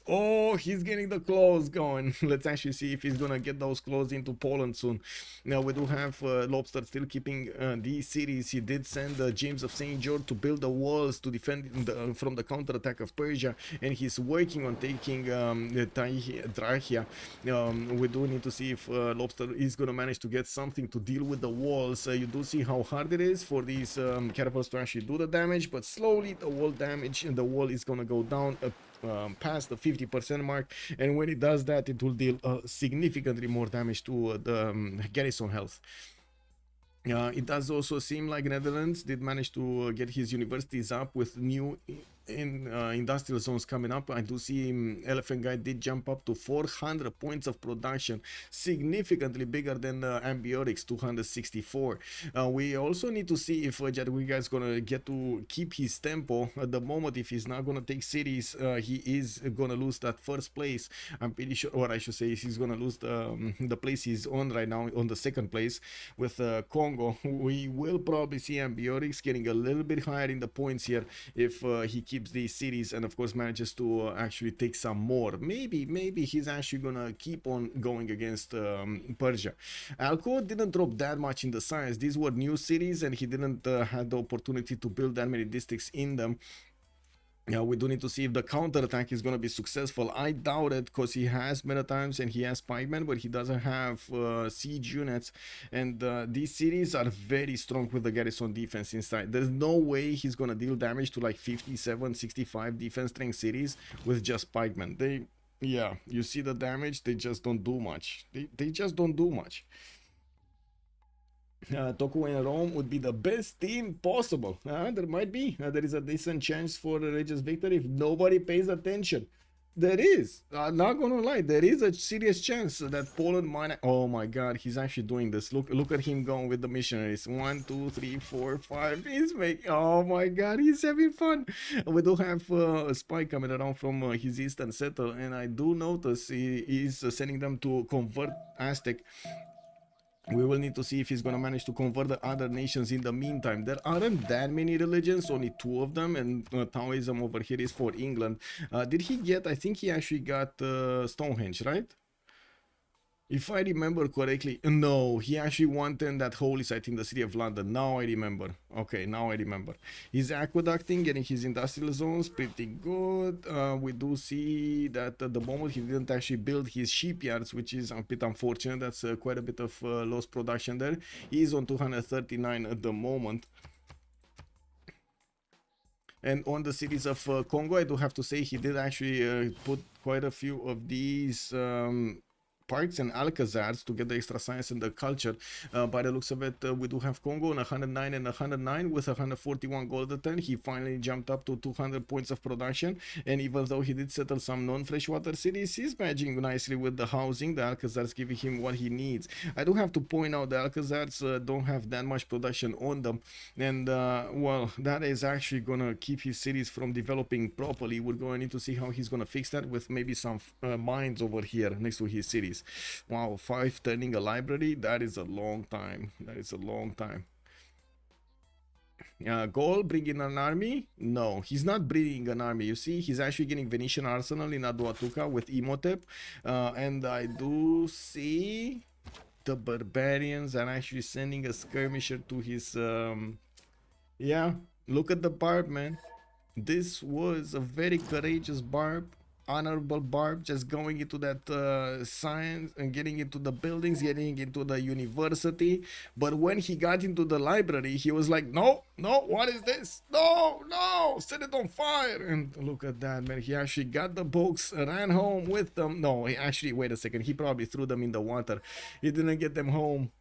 Oh, he's getting the claws going. Let's actually see if he's gonna get those claws into Poland soon. Now we do have Lobster still keeping these cities. He did send James of St. George to build the walls to defend from the counterattack of Persia, and he's working on taking Trachia. We do need to see if Lobster is gonna manage to get something to deal with the walls. You do see how hard it is for these catapults to actually do the damage, but slowly the wall damage and the wall is gonna go down past the 50% mark, and when it does that, it will deal significantly more damage to the garrison health. It does also seem like Netherlands did manage to get his universities up with new industrial zones coming up. I do see Elephant Guy did jump up to 400 points of production, significantly bigger than Ambiotics 264. We also need to see if Jadwiga is gonna get to keep his tempo. At the moment, if he's not gonna take cities, he is gonna lose that first place. I'm pretty sure, or I should say, he's gonna lose the place he's on right now, on the second place with Congo. We will probably see Ambiotics getting a little bit higher in the points here if he keeps these cities and of course manages to actually take some more. Maybe he's actually gonna keep on going against Persia. Alco didn't drop that much in the size. These were new cities and he didn't have the opportunity to build that many districts in them. We do need to see if the counterattack is going to be successful. I doubt it, because he has many times and he has pikemen, but he doesn't have siege units. And these cities are very strong with the garrison defense inside. There's no way he's going to deal damage to like 57, 65 defense strength cities with just pikemen. Yeah, you see the damage, they just don't do much. They just don't do much. Toku and Rome would be the best team possible. There might be. There is a decent chance for Regis victory if nobody pays attention. There is. I'm not gonna lie. There is a serious chance that Poland might. Oh my God, he's actually doing this. Look at him going with the missionaries. 1, 2, 3, 4, 5. He's making. Oh my God, he's having fun. We do have a spy coming around from his eastern settle, and I do notice he is sending them to convert Aztec. We will need to see if he's going to manage to convert the other nations in the meantime. There aren't that many religions, only 2 of them, and Taoism over here is for England. Did he get, I think he actually got Stonehenge, right? If I remember correctly, no, he actually wanted that holy site in the city of London. Now I remember. Okay, now I remember. He's aqueducting, getting his industrial zones pretty good. We do see that at the moment he didn't actually build his shipyards, which is a bit unfortunate. That's quite a bit of lost production there. He's on 239 at the moment. And on the cities of Congo, I do have to say he did actually put quite a few of these parks and alcazars to get the extra science and the culture. By the looks of it, we do have Congo on 109 and 109 with 141 gold a turn. He finally jumped up to 200 points of production, and even though he did settle some non-freshwater cities, he's managing nicely with the housing. The alcazars giving him what he needs. I do have to point out the alcazars don't have that much production on them, and well, that is actually gonna keep his cities from developing properly. We're going to need to see how he's gonna fix that with maybe some mines over here next to his cities. Wow, 5 turning a library, that is a long time. That is a long time. Goal, bringing an army? No, he's not bringing an army. You see, he's actually getting Venetian arsenal in Aduatuca with Imhotep. And I do see the barbarians are actually sending a skirmisher to his... yeah, look at the barb, man. This was a very courageous barb. Honorable barb, just going into that science and getting into the buildings, getting into the university. But when he got into the library, he was like, no, what is this? No, set it on fire. And look at that, man. He actually got the books, ran home with them. No, he actually, wait a second, he probably threw them in the water. He didn't get them home.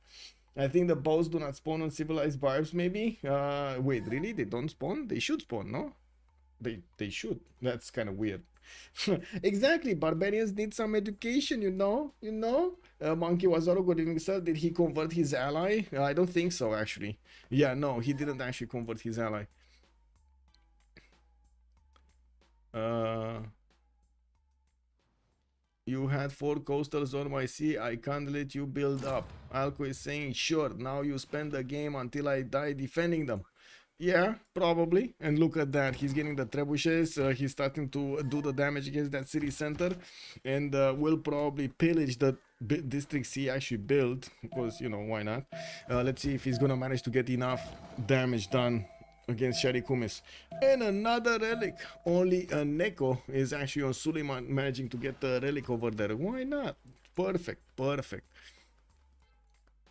I think the bows do not spawn on civilized barbs, maybe. Wait, really? They don't spawn? They should spawn, no? They should. That's kind of weird. Exactly, barbarians need some education, you know. Monkey Wazaro, good evening, sir. Did he convert his ally? I don't think so, actually. Yeah, no, he didn't actually convert his ally. You had 4 coastals on my sea. I can't let you build up. Alco is saying, sure, now you spend the game until I die defending them. Yeah, probably. And look at that. He's getting the trebuchets. He's starting to do the damage against that city center. And will probably pillage the districts he actually built. Because, you know, why not? Let's see if he's going to manage to get enough damage done against Sharikumis. And another relic. Only a Neko is actually on Suleiman managing to get the relic over there. Why not? Perfect.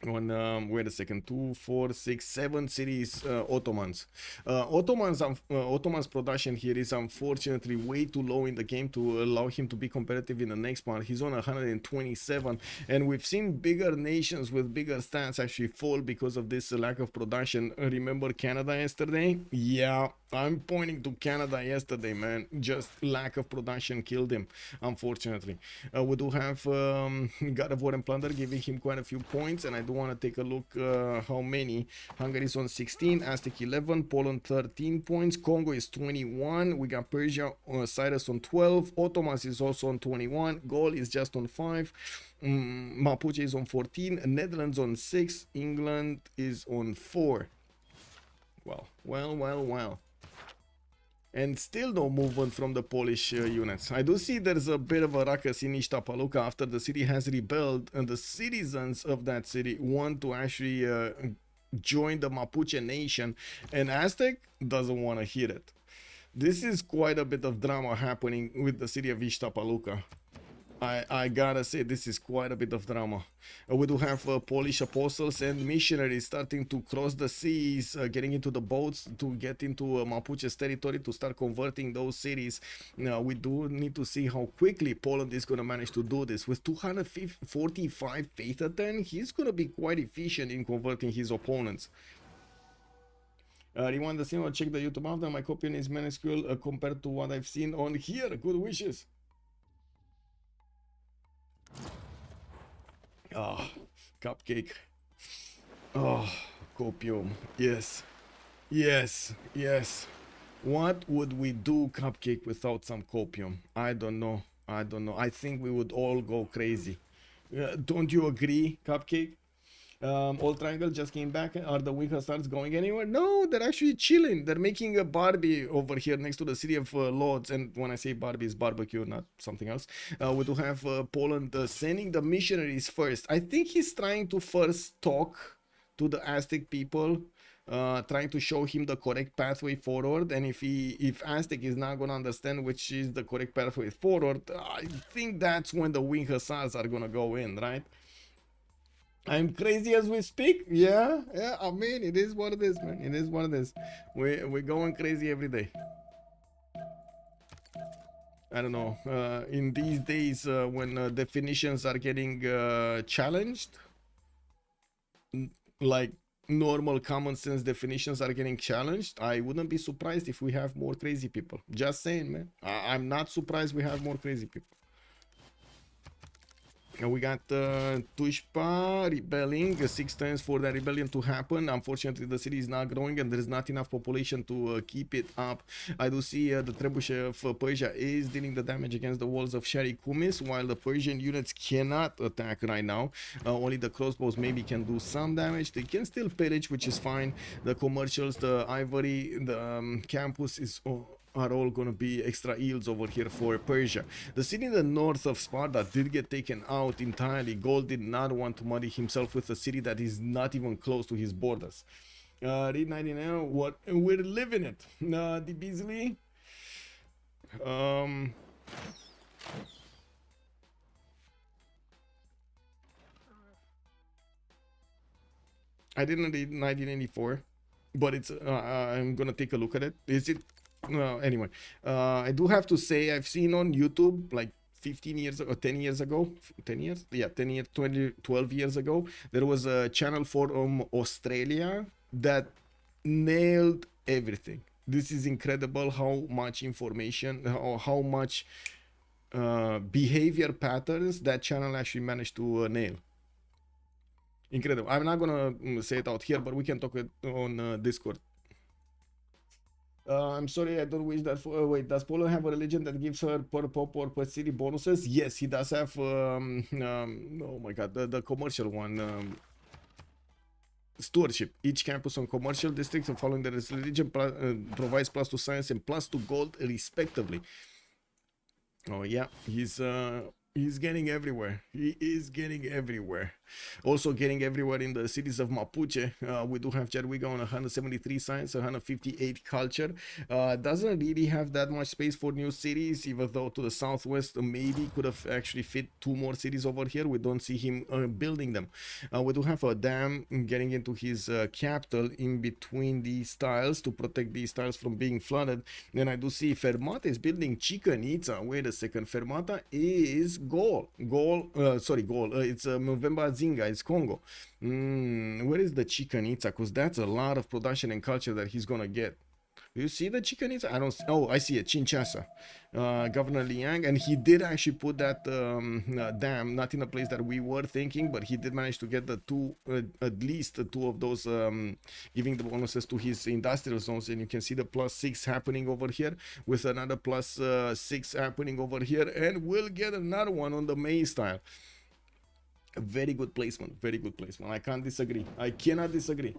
On wait a second, 2, 4, 6, 7 cities Ottomans. Ottoman's production here is unfortunately way too low in the game to allow him to be competitive in the next part. He's on 127, and we've seen bigger nations with bigger stats actually fall because of this lack of production. Remember Canada yesterday? Yeah, I'm pointing to Canada yesterday, man. Just lack of production killed him, unfortunately. We do have God of War and Plunder giving him quite a few points, and I do want to take a look how many. Hungary is on 16, Aztec 11, Poland 13 points, Congo is 21, we got Persia, Cyrus on 12, Ottomans is also on 21, Gaul is just on 5, Mapuche is on 14, Netherlands on 6, England is on 4. Well. And still no movement from the Polish units. I do see there's a bit of a ruckus in Iztapaluca after the city has rebelled, and the citizens of that city want to actually join the Mapuche nation, and Aztec doesn't want to hear it. This is quite a bit of drama happening with the city of Iztapaluca. I gotta say, this is quite a bit of drama. We do have Polish apostles and missionaries starting to cross the seas, getting into the boats to get into Mapuche's territory to start converting those cities. We do need to see how quickly Poland is going to manage to do this. With 245 faith a turn, he's going to be quite efficient in converting his opponents. Rewind the scene or check the YouTube after. My copy is minuscule compared to what I've seen on here. Good wishes. Oh, cupcake. Oh, copium. Yes. Yes. Yes. What would we do, Cupcake, without some copium? I don't know. I don't know. I think we would all go crazy. Don't you agree, Cupcake? Old Triangle just came back. Are the Winter Stars going anywhere? No, they're actually chilling. They're making a Barbie over here next to the city of Lodz. And when I say Barbie, it's barbecue, not something else. We do have Poland sending the missionaries first. I think he's trying to first talk to the Aztec people, trying to show him the correct pathway forward. And if Aztec is not gonna understand which is the correct pathway forward, I think that's when the Wing Hussars are gonna go in, right? I'm crazy as we speak. Yeah, I mean, it is what it is, man. It is what it is. We're going crazy every day. I don't know. In these days, when definitions are getting challenged, like normal common sense definitions are getting challenged, I wouldn't be surprised if we have more crazy people. Just saying, man. I'm not surprised we have more crazy people. And we got Tushpa rebelling 6 times for that rebellion to happen. Unfortunately, the city is not growing and there is not enough population to keep it up. I do see the trebuchet of Persia is dealing the damage against the walls of Shari Kumis, while the Persian units cannot attack right now. Only the crossbows maybe can do some damage. They can still pillage, which is fine. The commercials, the ivory, the campus is... are all gonna be extra yields over here for Persia. The city in the north of Sparta did get taken out entirely. Gold did not want to muddy himself with a city that is not even close to his borders. Read 99, what we're living it. The Beasley. I didn't read 1984, but it's I'm gonna take a look at it. Is it anyway, I do have to say I've seen on YouTube like 15 years or 10 years ago, 10 years, yeah, 10 years, 20, 12 years ago, there was a channel from Australia that nailed everything. This is incredible how much information, how much behavior patterns that channel actually managed to nail. Incredible. I'm not gonna say it out here, but we can talk it on Discord. I'm sorry, I don't wish that for... wait, does Poland have a religion that gives her per pop or per city bonuses? Yes, he does have... oh my god, the commercial one. Stewardship. Each campus on commercial districts and following the religion provides +2 science and +2 gold, respectively. Oh yeah, he's getting everywhere. He is getting everywhere. Also getting everywhere in the cities of Mapuche. We do have Jadwiga on 173 science, 158 culture. Doesn't really have that much space for new cities, even though to the southwest maybe could have actually fit 2 more cities over here. We don't see him building them. We do have a dam getting into his capital in between these tiles to protect these tiles from being flooded. Then I do see Fermata is building Chichen Itza. Wait a second, Fermata is Gaul. It's November Zinga, it's Congo. Where is the Chichen Itza? Because that's a lot of production and culture that he's gonna get. Do you see the Chichen Itza? I don't see. Oh, I see it. Kinshasa. Governor Liang, and he did actually put that dam not in a place that we were thinking, but he did manage to get the at least 2 of those, giving the bonuses to his industrial zones. And you can see the +6 happening over here with another +6 happening over here, and we'll get another one on the maize style. Very good placement. Very good placement. I can't disagree. I cannot disagree.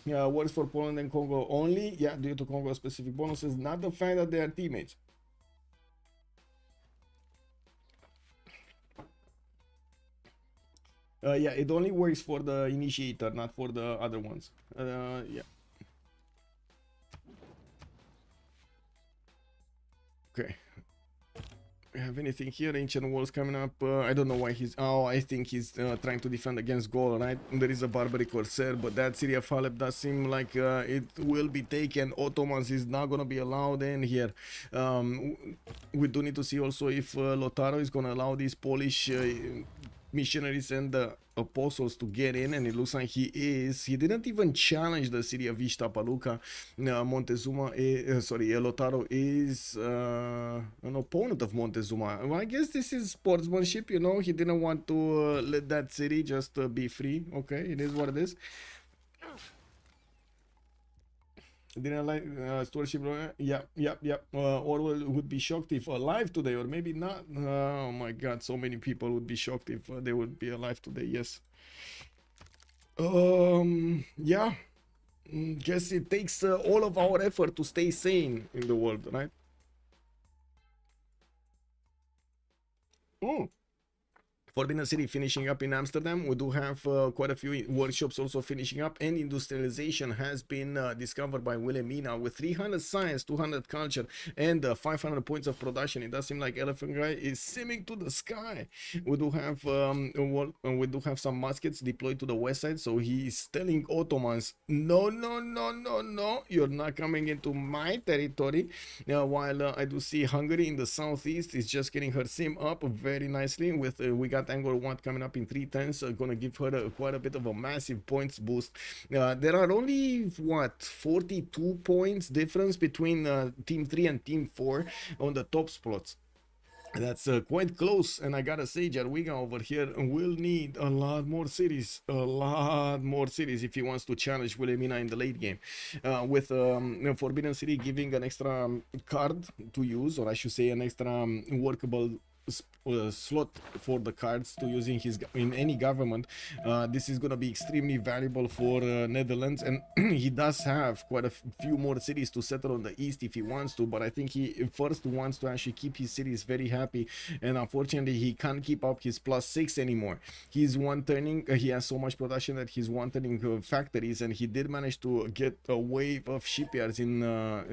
Works for Poland and Congo only. Yeah, due to Congo specific bonuses, not the fact that they are teammates. Yeah, it only works for the initiator, not for the other ones. Yeah. Okay. We have anything here? Ancient walls coming up. I don't know why he's... oh, I think he's trying to defend against Gaul, right? There is a barbaric corsair, but that city of Halep does seem like it will be taken. Ottomans is not gonna be allowed in here. We do need to see also if Lotaro is gonna allow these Polish missionaries and the apostles to get in, and it looks like he is. He didn't even challenge the city of Ishtapaluca. Montezuma is, sorry, Lotaro is an opponent of Montezuma. Well, I guess this is sportsmanship, you know. He didn't want to let that city just be free. Okay, it is what it is. Didn't like stewardship. Yeah. Orwell would be shocked if alive today, or maybe not. Oh my God, so many people would be shocked if they would be alive today. Yes. Yeah. Guess it takes all of our effort to stay sane in the world, right? Oh. Forbidden City finishing up in Amsterdam. We do have quite a few workshops also finishing up, and industrialization has been discovered by Wilhelmina with 300 science, 200 culture, and 500 points of production. It does seem like Elephant Guy is simming to the sky. We do have some muskets deployed to the west side, so he's telling Ottomans, no, you're not coming into my territory. While I do see Hungary in the southeast is just getting her sim up very nicely with we got Angkor Wat coming up in 3 turns, gonna give her quite a bit of a massive points boost. There are only what 42 points difference between team 3 and team 4 on the top spots. That's quite close, and I gotta say, Jarwiga over here will need a lot more cities if he wants to challenge Wilhelmina in the late game. With Forbidden City giving an extra card to use, or I should say an extra workable slot for the cards to use in any government. This is gonna be extremely valuable for Netherlands, and he does have quite a few more cities to settle on the east if he wants to, but I think he first wants to actually keep his cities very happy, and unfortunately he can't keep up his +6 anymore. He's one turning, he has so much production that he's one turning factories, and he did manage to get a wave of shipyards in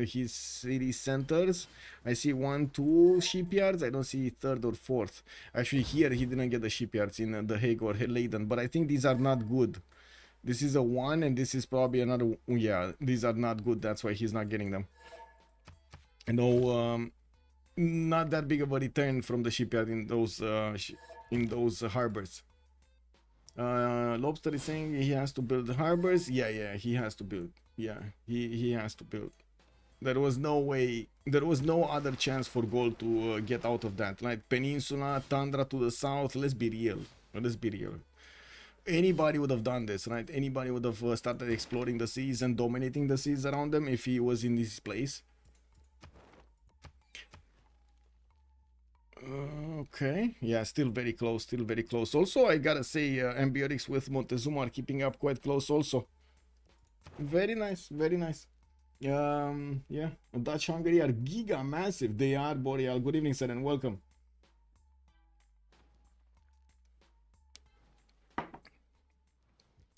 his city centers. I see 1, 2 shipyards. I don't see third or fourth. Actually, here he didn't get the shipyards in The Hague or Leiden, but I think these are not good. This is a 1, and this is probably another. Yeah, these are not good. That's why he's not getting them. No, not that big of a return from the shipyard in those harbors. Lobster is saying he has to build harbors. Yeah, he has to build. Yeah, he has to build. There was no way, there was no other chance for gold to get out of that. Like Peninsula, Tundra to the south, let's be real. Anybody would have done this, right? Anybody would have started exploring the seas and dominating the seas around them if he was in this place. Okay, yeah, still very close, Also, I gotta say, Ambiotics with Montezuma are keeping up quite close also. Very nice. Yeah, Dutch Hungary are giga massive. They are, Boreal. Good evening, sir, and welcome.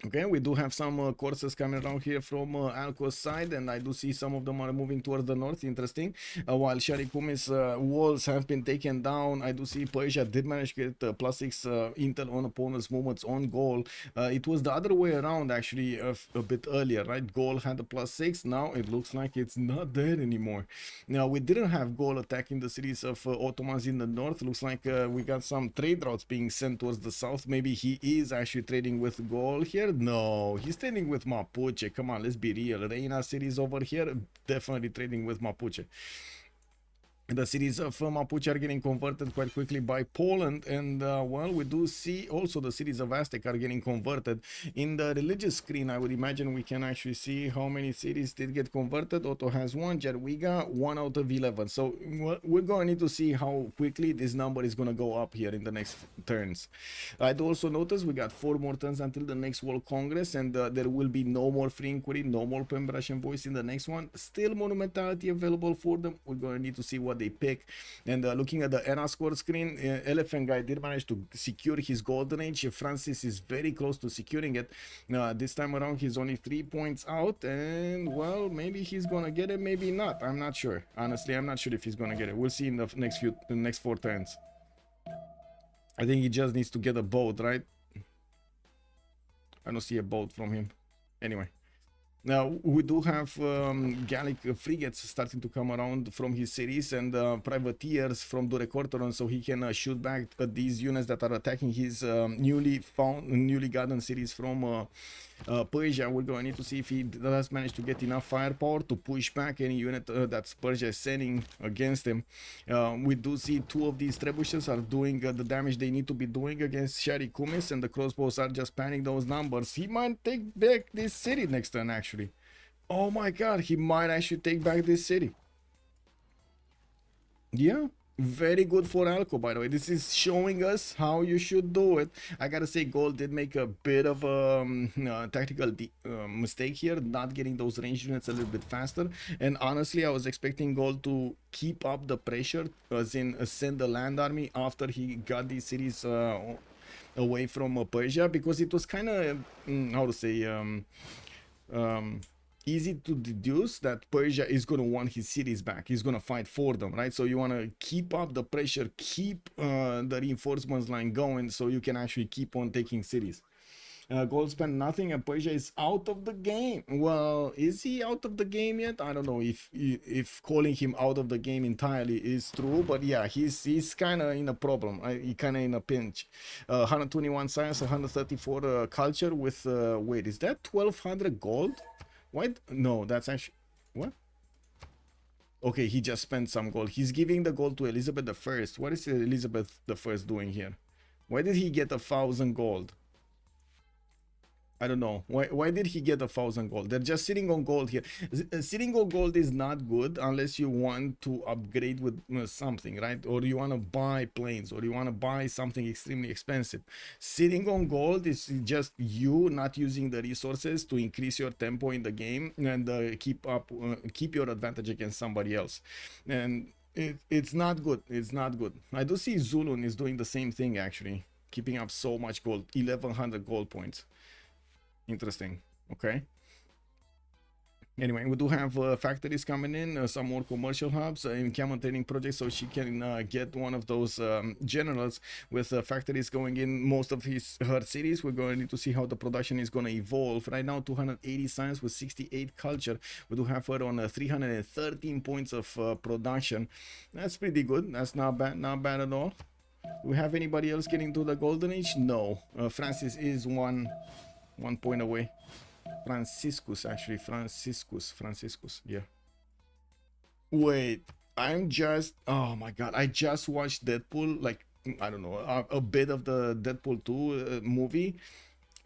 Okay, we do have some courses coming around here from Alco's side, and I do see some of them are moving towards the north. Interesting. While Sharikumi's walls have been taken down, I do see Persia did manage to get +6 intel on opponents' movements on goal. It was the other way around, actually, a bit earlier, right? Goal had a +6. Now it looks like it's not there anymore. Now, we didn't have goal attacking the cities of Ottomans in the north. Looks like we got some trade routes being sent towards the south. Maybe he is actually trading with goal here. No, he's trading with Mapuche. Come on, let's be real. Reina cities over here, definitely trading with Mapuche. The cities of Mapuche are getting converted quite quickly by Poland, and well, we do see also the cities of Aztec are getting converted. In the religious screen, I would imagine we can actually see how many cities did get converted. Otto has 1, Jarwiga 1 out of 11. So we're going to need to see how quickly this number is going to go up here in the next turns. I'd also notice we got 4 more turns until the next World Congress, and there will be no more free inquiry, no more Pembrasian voice in the next one. Still monumentality available for them. We're going to need to see what they pick. And looking at the ERA score screen, Elephant Guy did manage to secure his golden age. Francis is very close to securing it. This time around he's only 3 points out, and well, maybe he's gonna get it, maybe not. I'm not sure. Honestly, I'm not sure if he's gonna get it. We'll see in the next 4 turns. I think he just needs to get a boat, right? I don't see a boat from him. Anyway. Now we do have Gallic frigates starting to come around from his cities, and privateers from the Recorteron, so he can shoot back at these units that are attacking his newly gotten cities from Persia. We're going to need to see if he does manage to get enough firepower to push back any unit that Persia is sending against him. We do see two of these trebuchets are doing the damage they need to be doing against Shari Kumis, and the crossbows are just panning those numbers. He might take back this city next turn, actually. Oh my god, he might actually take back this city. Yeah, very good for Alco, by the way. This is showing us how you should do it. I gotta say, Gold did make a bit of a tactical mistake here, not getting those ranged units a little bit faster. And honestly, I was expecting Gold to keep up the pressure, as in send the land army after he got these cities away from Persia, because it was kind of, how to say, easy to deduce that Persia is going to want his cities back. He's going to fight for them, right? So you want to keep up the pressure, keep the reinforcements line going, so you can actually keep on taking cities. Gold spent nothing, and Persia is out of the game. Well, is he out of the game yet? I don't know if calling him out of the game entirely is true, but yeah, he's kind of in a problem. He kind of in a pinch. 121 science, 134 culture with wait, is that 1200 gold? What? No, that's actually what? Okay, he just spent some gold. He's giving the gold to Elizabeth I. What is Elizabeth I doing here? Why did he get 1,000 gold? I don't know. Why did he get 1,000 gold? They're just sitting on gold here. Sitting on gold is not good unless you want to upgrade with something, right? Or you want to buy planes, or you want to buy something extremely expensive. Sitting on gold is just you not using the resources to increase your tempo in the game and keep your advantage against somebody else. And it's not good. It's not good. I do see Zulun is doing the same thing, actually, keeping up so much gold, 1,100 gold points. Interesting. Okay. Anyway, we do have factories coming in, some more commercial hubs, in Camel training projects, so she can get one of those generals with factories going in most of her cities. We're going to need to see how the production is going to evolve. Right now, 280 science with 68 culture. We do have her on 313 points of production. That's pretty good. That's not bad at all. Do we have anybody else getting to the golden age? No. Francis is one point away. Franciscus, actually. Franciscus, yeah. Wait, oh my god, I just watched Deadpool, like, I don't know, a bit of the Deadpool 2 movie,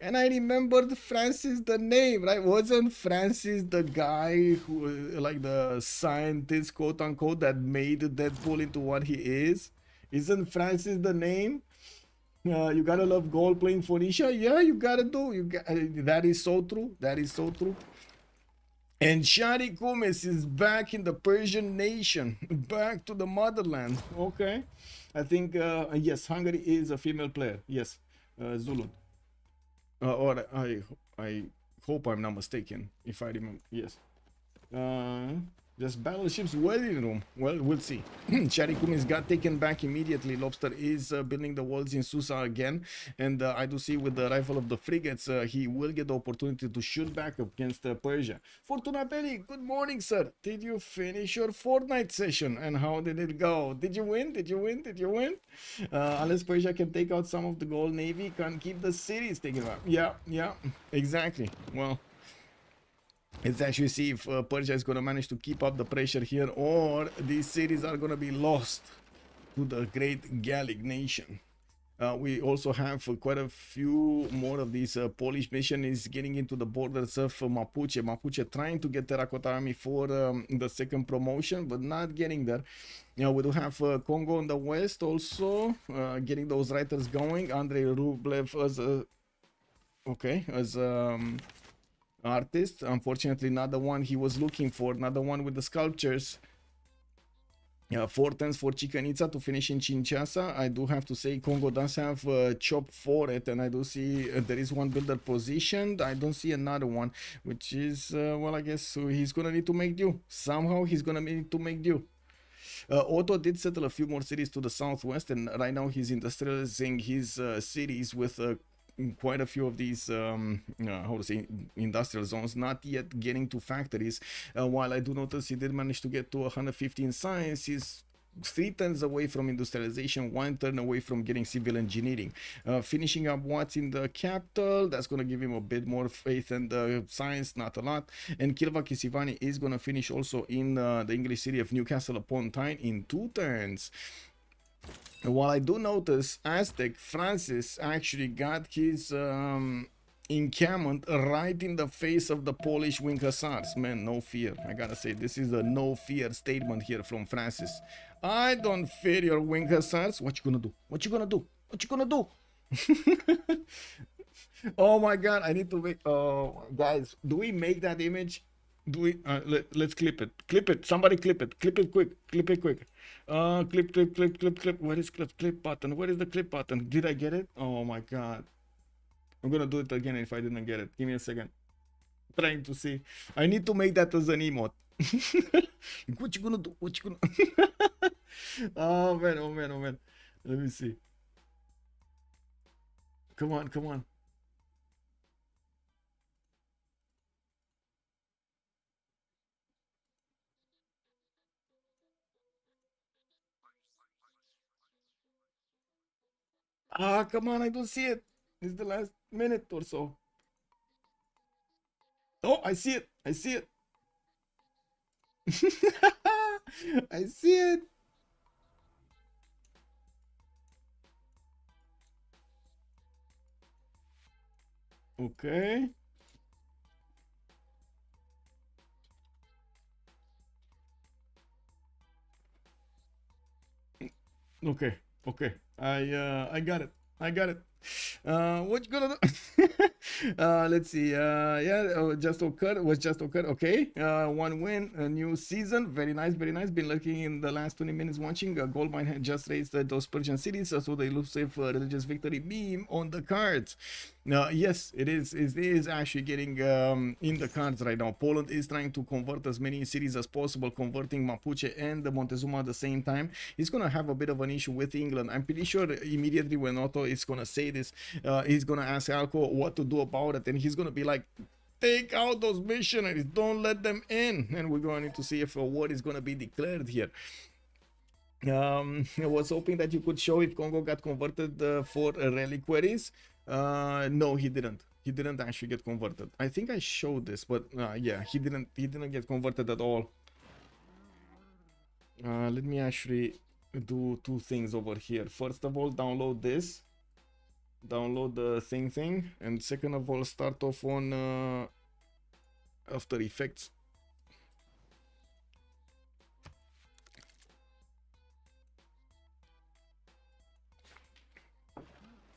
and I remembered Francis the name, right? Wasn't Francis the guy who, like, the scientist, quote unquote, that made Deadpool into what he is? Isn't Francis the name? You gotta love gold playing Phoenicia. Yeah, you gotta do. That is so true. That is so true. And Shari Kumis is back in the Persian nation, back to the motherland. Okay, I think yes, Hungary is a female player. Yes, Zulu. Or I hope I'm not mistaken. If I remember, yes. Just battleships waiting room. Well, we'll see. Shari Kumis got taken back immediately. Lobster is building the walls in Susa again. And I do see with the arrival of the frigates, he will get the opportunity to shoot back against Persia. Fortuna Belli, good morning, sir. Did you finish your Fortnite session? And how did it go? Did you win? Did you win? Did you win? Unless Persia can take out some of the gold navy, can keep the cities taken out. Yeah, exactly. Well, let's actually see if Persia is going to manage to keep up the pressure here, or these cities are going to be lost to the great Gallic nation. We also have quite a few more of these Polish mission is getting into the borders of Mapuche. Mapuche trying to get Terracotta Army for the second promotion, but not getting there. You know, we do have Congo in the west also getting those writers going. Andrei Rublev as artist, unfortunately not the one he was looking for, not the one with the sculptures. 4 turns for Chichen Itza to finish in Kinshasa. I do have to say Congo does have chop for it, and I do see there is one builder positioned. I don't see another one, which is well, I guess he's gonna need to make do. Somehow he's gonna need to make do. Otto did settle a few more cities to the southwest, and right now he's industrializing his cities with quite a few of these how to say, industrial zones not yet getting to factories. While I do notice he did manage to get to 115 science, he's 3 turns away from industrialization, 1 turn away from getting civil engineering. Finishing up what's in the capital, that's going to give him a bit more faith and science, not a lot. And Kilva is going to finish also in the English city of Newcastle upon Tyne in 2 turns. While I do notice Aztec Francis actually got his encampment right in the face of the Polish wing hussars. Man, no fear. I gotta say, this is a no fear statement here from Francis. I don't fear your wing hussars. What you gonna do? What you gonna do? What you gonna do? Oh my god, I need to make guys, do we make that image? Do we let's clip it, somebody clip it quick, clip it quick. Clip. Where is clip button? Where is the clip button? Did I get it? Oh my god, I'm gonna do it again if I didn't get it. Give me a second. Trying to see. I need to make that as an emote. What you gonna do? What you gonna oh man. Let me see. Come on. Ah, come on, I don't see it. It's the last minute or so. Oh, I see it. I see it. Okay. Okay. I got it. What you gonna do? Let's see. Just occurred. Okay. 1 win, a new season. Very nice. Been looking in the last 20 minutes watching. Gold mine had just raised those Persian cities, so the elusive religious victory beam on the cards. Yes, it is actually getting in the cards right now. Poland is trying to convert as many cities as possible, converting Mapuche and Montezuma at the same time. He's gonna have a bit of an issue with England. I'm pretty sure immediately when Otto is gonna say this, he's gonna ask Alco what to do about it, and he's gonna be like, take out those missionaries, don't let them in. And we're going to see if a war is gonna be declared here. I was hoping that you could show if Congo got converted for reliquaries. No, he didn't. He didn't actually get converted. I think I showed this, but yeah, he didn't get converted at all. Let me actually do 2 things over here. First of all, download this. Download the thing, and second of all, start off on After Effects.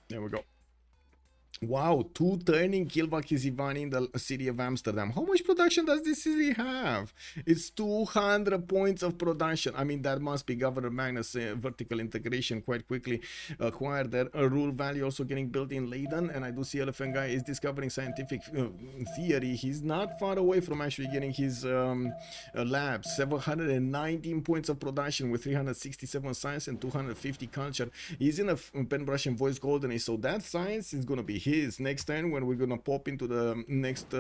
There we go. Wow, 2 turning Kilvakizivani in the city of Amsterdam. How much production does this city have? It's 200 points of production. I mean, that must be Governor Magnus vertical integration quite quickly acquired there. A rule value also getting built in Leiden, and I do see Elephant Guy is discovering scientific theory. He's not far away from actually getting his lab. 719 points of production with 367 science and 250 culture. He's in a pen brush and voice golden age, so that science is going to be his next turn. When we're gonna pop into the next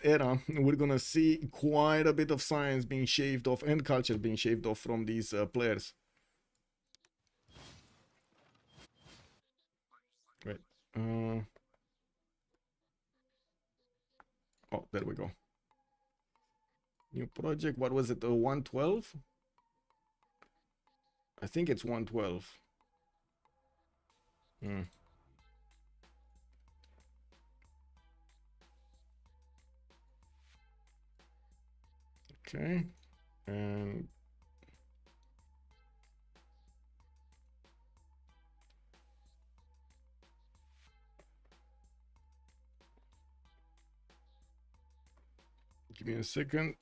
era, we're gonna see quite a bit of science being shaved off and culture being shaved off from these players. Wait. Oh, there we go. New project. What was it? 112? I think it's 112. Okay, and give me a second.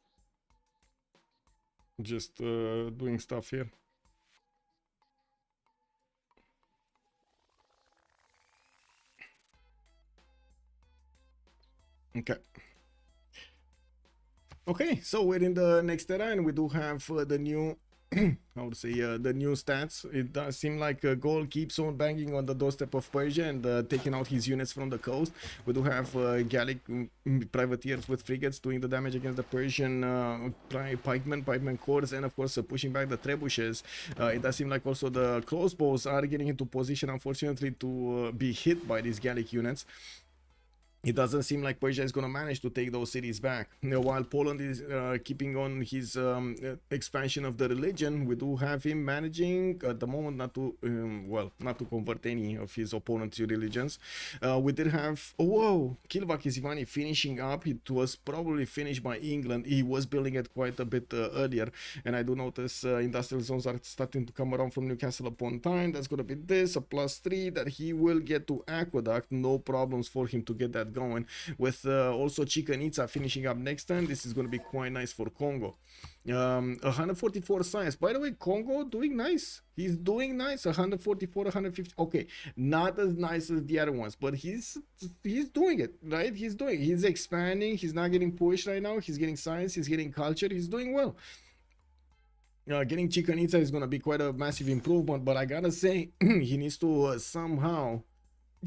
Just doing stuff here. Okay, so we're in the next era, and we do have the new I would say the new stats. It does seem like Gaul keeps on banging on the doorstep of Persia and taking out his units from the coast. We do have Gallic privateers with frigates doing the damage against the Persian pikemen corps, and of course pushing back the trebuchets. It does seem like also the crossbows are getting into position, unfortunately, to be hit by these Gallic units. It doesn't seem like Persia is going to manage to take those cities back. While Poland is keeping on his expansion of the religion, we do have him managing at the moment not to, not to convert any of his opponents' religions. We did have, Kilvak Isivani finishing up. It was probably finished by England. He was building it quite a bit earlier. And I do notice industrial zones are starting to come around from Newcastle upon Tyne. That's going to be this, a +3 that he will get to Aqueduct. No problems for him to get that going, with also Chichen Itza finishing up next turn. This is going to be quite nice for Congo. 144 science. By the way, Congo doing nice. He's doing nice. 144, 150. Okay, not as nice as the other ones, but he's doing it, right? He's expanding. He's not getting pushed right now. He's getting science. He's getting culture. He's doing well. Getting Chichen Itza is going to be quite a massive improvement, but I gotta say, he needs to somehow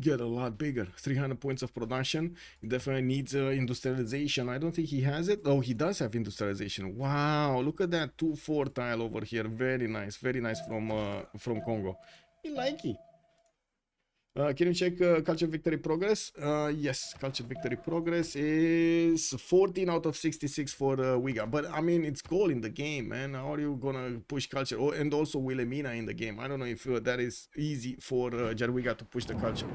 get a lot bigger. 300 points of production. He definitely needs industrialization. I don't think he has it. Oh, he does have industrialization. Wow, look at that 2-4 tile over here. Very nice from Congo. I like it. Can you check culture victory progress? Yes, culture victory progress is 14 out of 66 for Wiga. But I mean, it's goal in the game, man. How are you gonna push culture? Oh, and also Wilhelmina in the game. I don't know if that is easy for Jarwiga to push the culture.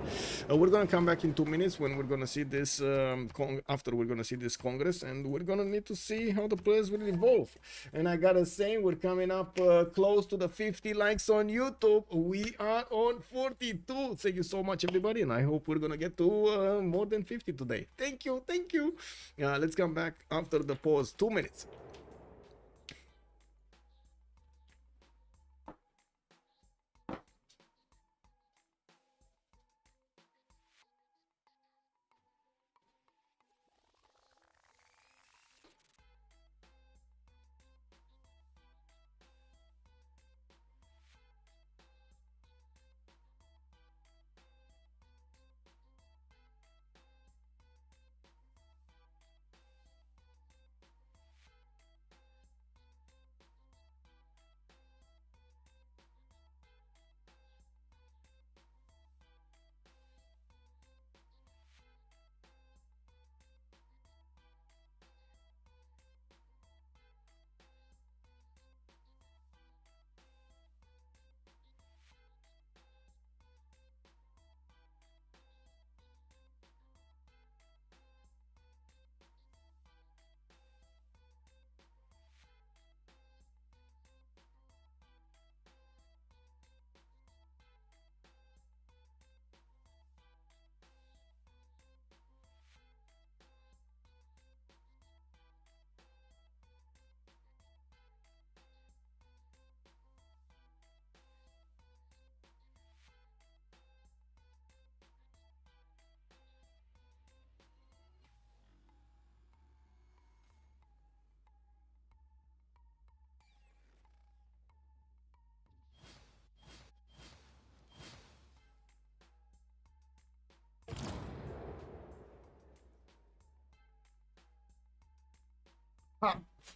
We're gonna come back in 2 minutes when we're gonna see this after we're gonna see this congress, and we're gonna need to see how the players will evolve. And I gotta say, we're coming up close to the 50 likes on YouTube. We are on 42. Thank you so much, everybody, and I hope we're gonna get to more than 50 today. Thank you. Let's come back after the pause. 2 minutes.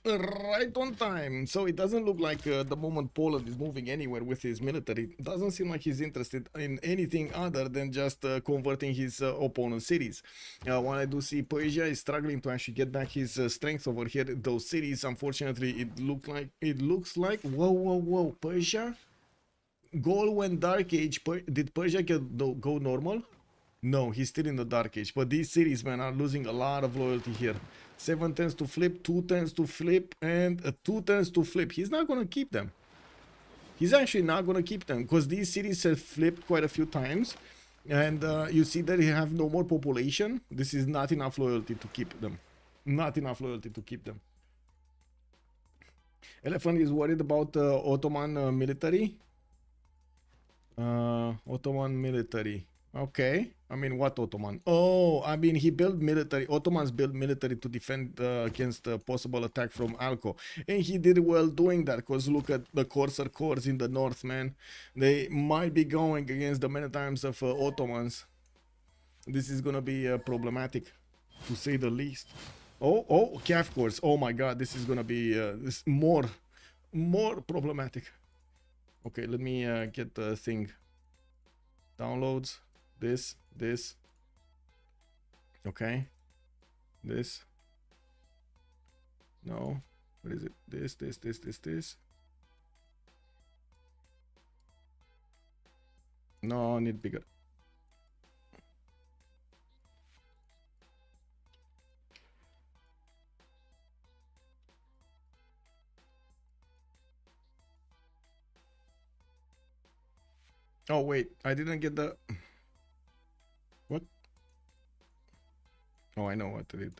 Right on time. So it doesn't look like the moment Poland is moving anywhere with his military, it doesn't seem like he's interested in anything other than just converting his opponent's cities. While I do see Persia is struggling to actually get back his strength over here, those cities, unfortunately, it looks like whoa, Persia. Gaul went Dark Age. Did Persia go normal? No, he's still in the Dark Age. But these cities, man, are losing a lot of loyalty here. 7 turns to flip, 2 turns to flip, and 2 turns to flip. He's not going to keep them. He's actually not going to keep them because these cities have flipped quite a few times. And you see that they have no more population. This is not enough loyalty to keep them. Not enough loyalty to keep them. Elephant is worried about Ottoman military. Ottoman military. Okay. I mean, what Ottoman? Oh, I mean, he built military. Ottomans built military to defend against a possible attack from Alco. And he did well doing that, because look at the Corsair corps in the north, man. They might be going against the many times of Ottomans. This is gonna be problematic, to say the least. Oh, calf corps. Oh my god, this is gonna be this more problematic. Okay, let me get the thing. Downloads. This. Okay. This. No. What is it? This. No, I need bigger. Oh, wait. I didn't get the... What? Oh, I know what it is.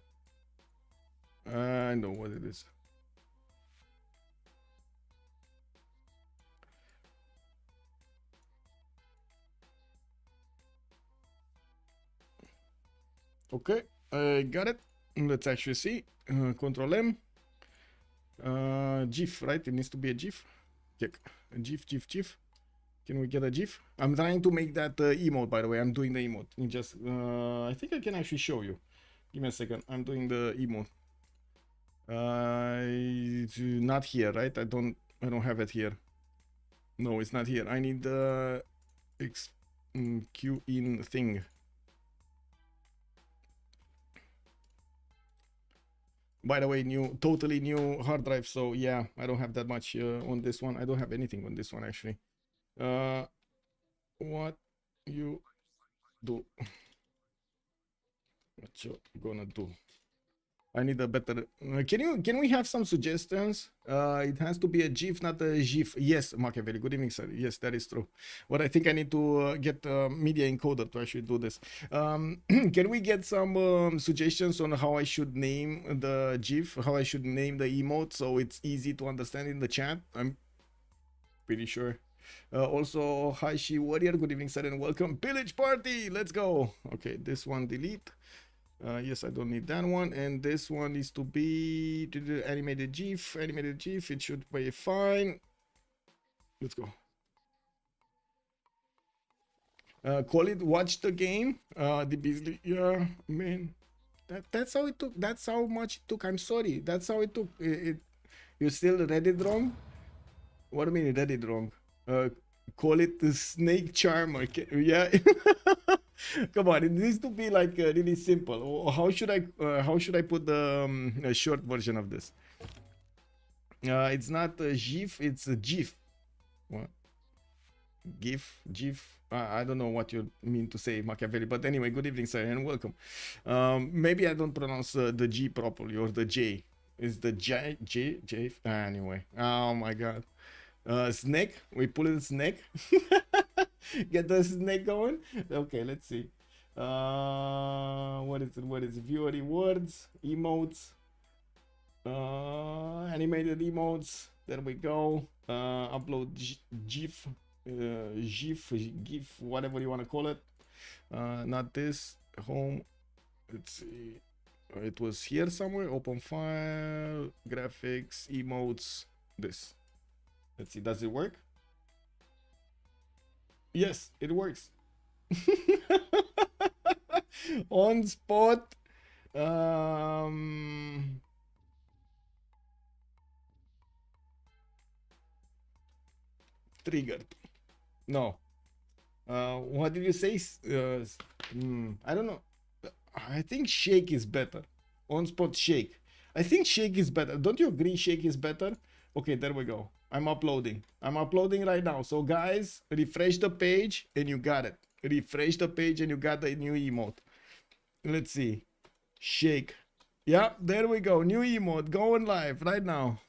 I know what it is. Okay, I got it. Let's actually see. Control M. GIF, right? It needs to be a GIF. Check. A GIF. Can we get a GIF? I'm trying to make that emote, by the way. I'm doing the emote. Just, I think I can actually show you. Give me a second. I'm doing the emote. It's not here, right? I don't have it here. No, it's not here. I need the Q in thing. By the way, totally new hard drive. So yeah, I don't have that much on this one. I don't have anything on this one actually. What you do? What you gonna do? I need a better. Can we have some suggestions? It has to be a GIF, not a GIF. Yes, Machiavelli. Good evening, sir. Yes, that is true. But I think I need to get a media encoder to actually do this. Can we get some suggestions on how I should name the GIF, how I should name the emote, so it's easy to understand in the chat? I'm pretty sure. Also, hi, She Warrior. Good evening, sir, and welcome. Pillage party. Let's go. Okay, this one delete. Yes, I don't need that one, and this one needs to be animated GIF. It should be fine. Let's go. Call it watch the game. The Beasley. Yeah, man. That's how it took. That's how much it took. I'm sorry. That's how it took. You still read it wrong? What do you mean read it wrong? Call it the snake charmer. Yeah. Come on, it needs to be like really simple. How should I put the short version of this? It's not a GIF, it's a GIF. What? GIF. I don't know what you mean to say, Machiavelli. But anyway, good evening, sir, and welcome. Maybe I don't pronounce the G properly, or the J. Is the J? Anyway. Oh my God. Snake. We pull it snake. Get the snake going. Okay, let's see. What is it? Viewer rewards, emotes, animated emotes. There we go. Upload GIF, GIF, whatever you want to call it. Not this. Home. Let's see. It was here somewhere. Open file, graphics, emotes. This. Let's see. Does it work? Yes, it works. On spot. Triggered. No. What did you say? I don't know. I think shake is better. On spot shake. I think shake is better. Don't you agree shake is better? Okay, there we go. I'm uploading right now. So guys, refresh the page and you got it. Refresh the page and you got the new emote. Let's see. Shake. Yeah, there we go. New emote going live right now.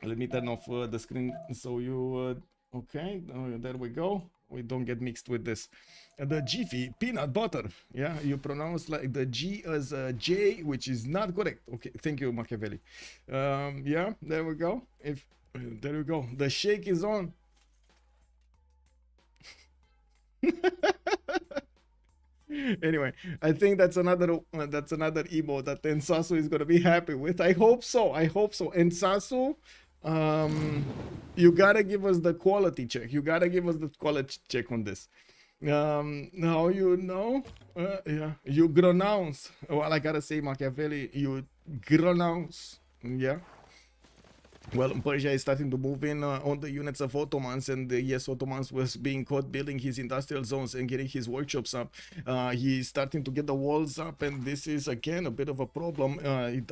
Let me turn off the screen so you okay, there we go. We don't get mixed with this. The Jiffy peanut butter. Yeah, you pronounce like the G as a J, which is not correct. Okay, thank you, Machiavelli. Yeah, there we go. There we go. The shake is on. Anyway, I think that's another emo that Ensasu is gonna be happy with. I hope so. I hope so. Ensasu, you gotta give us the quality check. You gotta give us the quality check on this. Now you know, yeah, you pronounce. Well, I gotta say, Machiavelli, you pronounce, yeah. Well, Persia is starting to move in on the units of Ottomans, and yes, Ottomans was being caught building his industrial zones and getting his workshops up. He's starting to get the walls up, and this is again a bit of a problem.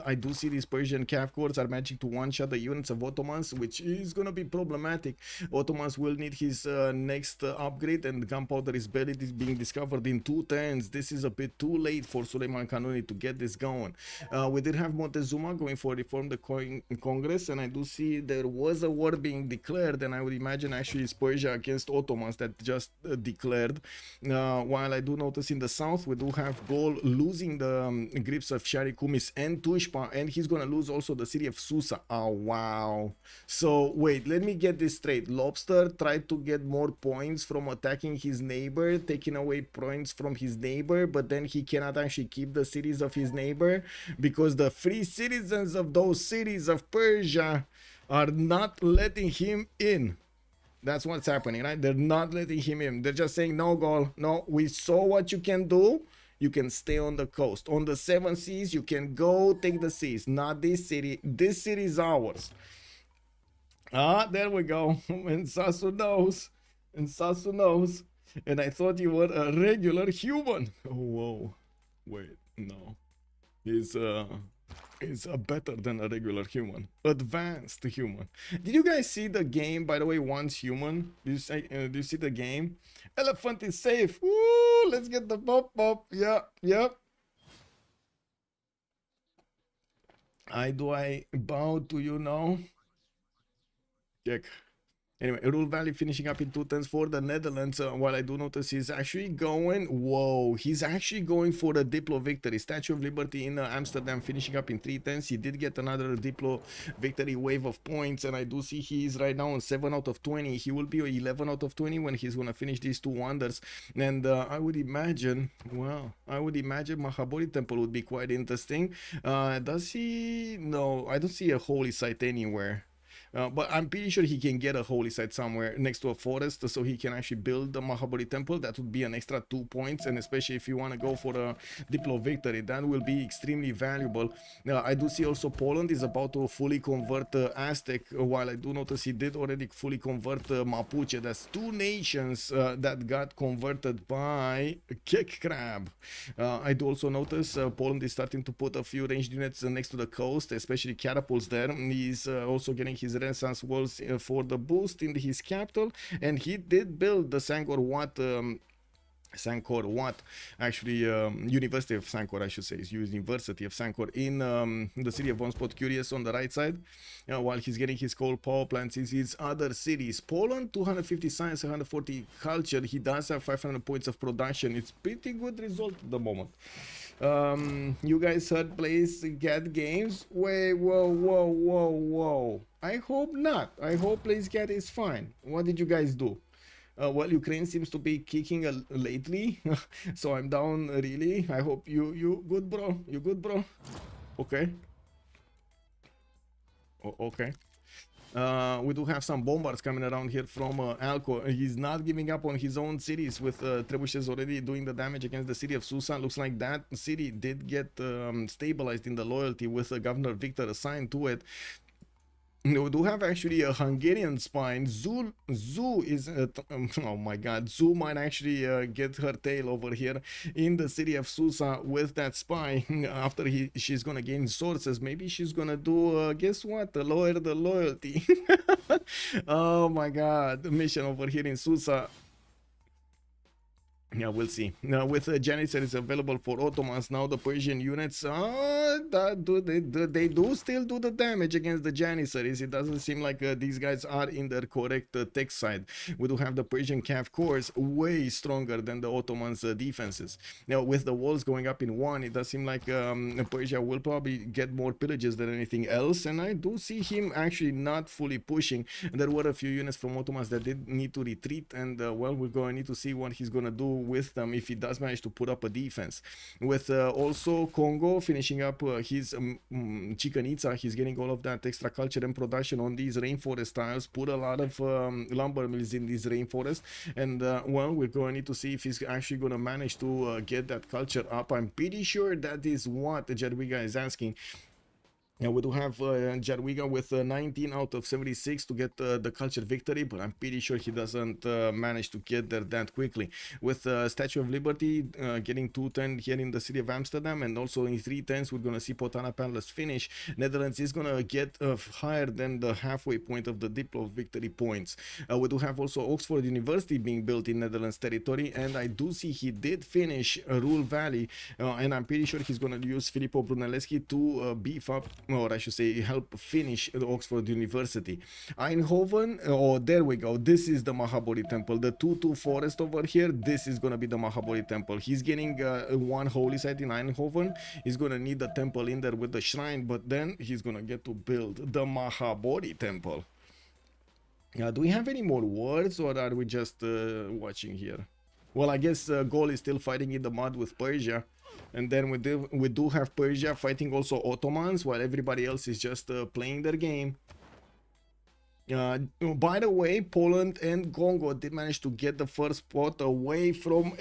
I do see these Persian cav corps are managing to one-shot the units of Ottomans, which is gonna be problematic. Ottomans will need his next upgrade, and gunpowder is barely being discovered in 2 turns. This is a bit too late for Suleiman Kanuni to get this going. We did have Montezuma going for reform the Congress, and I do see there was a war being declared, and I would imagine actually it's Persia against Ottomans that just declared. While I do notice in the south we do have Gol losing the grips of Shari Kumis and Tushpa, and he's gonna lose also the city of Susa. Oh wow. So wait, let me get this straight. Lobster tried to get more points from attacking his neighbor, taking away points from his neighbor, but then he cannot actually keep the cities of his neighbor because the free citizens of those cities of Persia are not letting him in. That's what's happening, right? They're not letting him in. They're just saying, no, Gol, no, we saw what you can do. You can stay on the coast. On the 7 seas, you can go take the seas. Not this city. This city is ours. Ah, there we go. And Sasu knows. And Sasu knows. And I thought you were a regular human. Oh, whoa. Wait, no. He's better than a regular human. Advanced human. Did you guys see the game, by the way, Once Human? Do you see the game? Elephant is safe. Woo! Let's get the pop. Yeah, yep. I bow to you now? Check. Anyway, Rule Valley finishing up in 2 turns for the Netherlands. While I do notice he's actually going, whoa, he's actually going for a Diplo victory. Statue of Liberty in Amsterdam finishing up in 3 turns. He did get another Diplo victory wave of points, and I do see he's right now on 7 out of 20. He will be 11 out of 20 when he's going to finish these 2 wonders. And I would imagine, well, Mahabodhi Temple would be quite interesting. Does he? No, I don't see a holy site anywhere. But I'm pretty sure he can get a holy site somewhere next to a forest, so he can actually build the Mahabodhi temple. That would be an extra 2 points, and especially if you want to go for a Diplo victory, that will be extremely valuable. I do see also Poland is about to fully convert Aztec, while I do notice he did already fully convert Mapuche. That's 2 nations that got converted by Kek Crab. I do also notice Poland is starting to put a few ranged units next to the coast, especially catapults there. He's also getting his Renaissance walls for the boost in his capital, and he did build the Sankor Wat, actually, University of Sankor, I should say, is University of Sankor in the city of OnSpot Curious on the right side, while he's getting his coal power plants in his other cities. Poland, 250 science, 140 culture. He does have 500 points of production. It's pretty good result at the moment. You guys heard Blaze Cat games? Wait, whoa. I hope not. I hope Blaze Cat is fine. What did you guys do? Well, Ukraine seems to be kicking lately, so I'm down really. I hope you good, bro. You good, bro? Okay. Okay. We do have some bombards coming around here from Alco. He's not giving up on his own cities, with trebuchets already doing the damage against the city of Susa. Looks like that city did get stabilized in the loyalty with Governor Victor assigned to it. We do have actually a Hungarian spine. Zoo is oh my god, Zoo might actually get her tail over here in the city of Susa with that spy. After she's gonna gain sources, maybe she's gonna do guess what, lower the loyalty. Oh my god, the mission over here in Susa. Yeah, we'll see. Now, with Janissaries available for Ottomans, now the Persian units, they do still do the damage against the Janissaries. It doesn't seem like these guys are in their correct tech side. We do have the Persian Cav cores way stronger than the Ottomans' defenses. Now, with the walls going up in one, it does seem like Persia will probably get more pillages than anything else. And I do see him actually not fully pushing. There were a few units from Ottomans that did need to retreat. And, well, we're going to need to see what he's going to do with them if he does manage to put up a defense. With also Congo finishing up his Chichen Itza, he's getting all of that extra culture and production on these rainforest tiles, put a lot of lumber mills in these rainforests, and well, we're going to need to see if he's actually going to manage to get that culture up. I'm pretty sure that is what Jadwiga is asking. Yeah, we do have Jadwiga with 19 out of 76 to get the culture victory, but I'm pretty sure he doesn't manage to get there that quickly. With Statue of Liberty getting 210 here in the city of Amsterdam, and also in 310s, we're going to see Potana Palace finish. Netherlands is going to get higher than the halfway point of the Diplo of victory points. We do have also Oxford University being built in Netherlands territory, and I do see he did finish Ruhr Valley, and I'm pretty sure he's going to use Filippo Brunelleschi to beef up, or I should say help finish the Oxford University. Eindhoven, oh there we go, this is the Mahabodhi temple, the 2-2 forest over here. This is gonna be the Mahabodhi temple. He's getting one holy site in Eindhoven. He's gonna need the temple in there with the shrine, but then he's gonna get to build the Mahabodhi temple. Do we have any more words, or are we just watching here? Well, I guess Gaul is still fighting in the mud with Persia. And then we do have Persia fighting also Ottomans, while everybody else is just playing their game. By the way, Poland and Congo did manage to get the first spot away from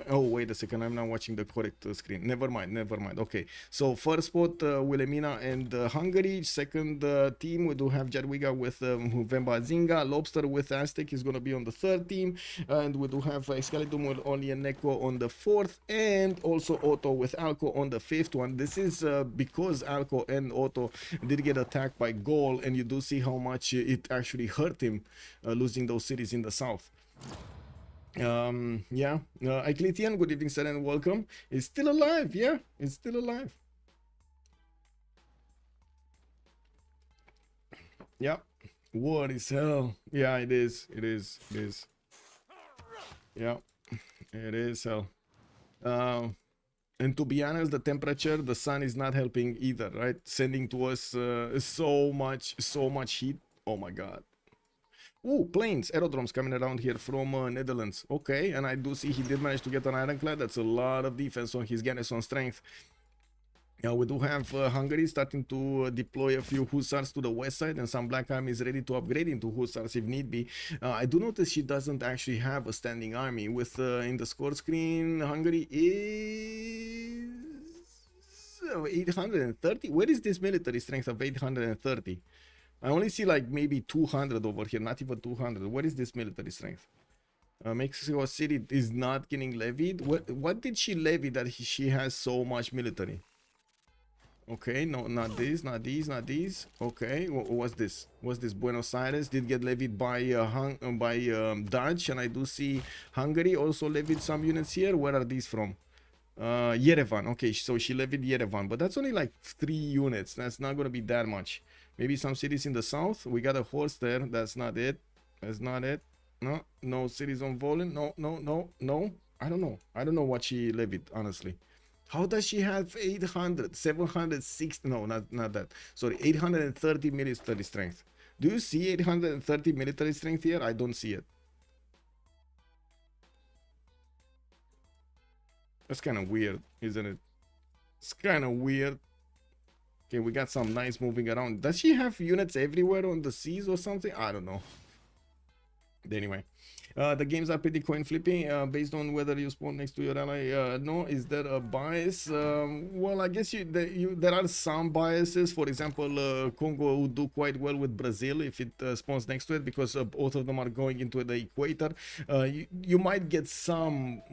Oh, wait a second, I'm not watching the correct screen. Never mind. Okay, so first spot, Wilhelmina and Hungary. Second team, we do have Jadwiga with Vemba Zinga. Lobster with Aztec is going to be on the third team. And we do have Excalibur with Oli and Neko on the fourth. And also Otto with Alco on the fifth one. This is because Alco and Otto did get attacked by Gaul. And you do see how much it actually hurt him losing those cities in the south. Yeah, Eclitian, good evening sir, and welcome. It's still alive. Yeah, it's still alive. Yeah, war is hell. Yeah, it is. Yeah, it is hell. And to be honest, the temperature, the sun is not helping either, right? Sending to us so much heat. Oh my god. Ooh, planes, aerodromes coming around here from Netherlands. Okay, and I do see he did manage to get an ironclad. That's a lot of defense on his garrison strength. Yeah, we do have Hungary starting to deploy a few hussars to the west side, and some black army is ready to upgrade into hussars if need be. I do notice she doesn't actually have a standing army. With in the score screen, Hungary is 830. Where is this military strength of 830? I only see like maybe 200 over here, not even 200. What is this military strength? Mexico City is not getting levied. What did she levy that she has so much military? Okay, no, not these. Okay, what's this? What's this? Buenos Aires did get levied by Dutch, and I do see Hungary also levied some units here. Where are these from? Yerevan. Okay, so she levied Yerevan, but that's only like 3 units. That's not going to be that much. Maybe some cities in the south. We got a horse there. That's not it. No cities on Volin. No. I don't know what she levied, honestly. How does she have 800, 760? No, not that. Sorry, 830 military strength. Do you see 830 military strength here? I don't see it. That's kind of weird, isn't it? It's kind of weird. Okay, we got some knights moving around. Does she have units everywhere on the seas or something? I don't know. Anyway, the games are pretty coin flipping based on whether you spawn next to your ally. No, is there a bias? Well, I guess there are some biases. For example, Congo would do quite well with Brazil if it spawns next to it, because both of them are going into the equator. You might get some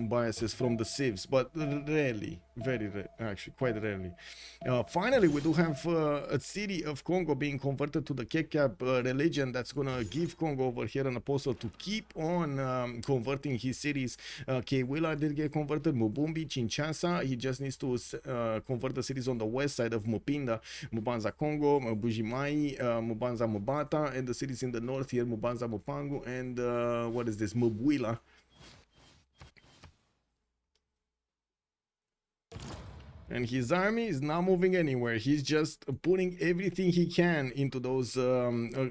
biases from the civs, but rarely. very rare, actually, quite rarely. Finally, we do have a city of Congo being converted to the Kekap religion. That's gonna give Congo over here an apostle to keep on converting his cities. Kewila did get converted, Mubumbi, Kinshasa. He just needs to convert the cities on the west side of Mupinda, Mubanza Congo, Bujimai, Mubanza Mubata, and the cities in the north here, Mubanza Mupangu, and what is this, Mubwila. And his army is not moving anywhere. He's just putting everything he can into those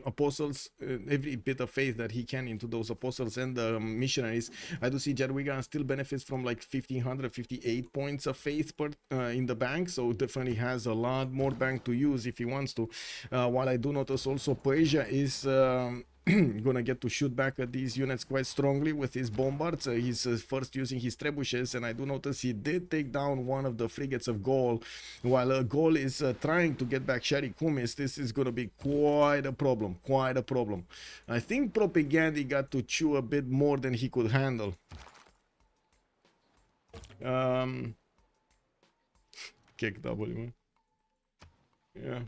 apostles, every bit of faith that he can into those apostles and missionaries. I do see Jadwiga still benefits from like 1558 points of faith per, in the bank, so definitely has a lot more bank to use if he wants to. While I do notice also Persia is gonna get to shoot back at these units quite strongly with his bombards. He's first using his trebuchets, and I do notice he did take down one of the frigates of Gaul. While Gaul is trying to get back Shari Kumis, this is gonna be quite a problem, quite a problem. I think Propaganda got to chew a bit more than he could handle. Kick W. Yeah.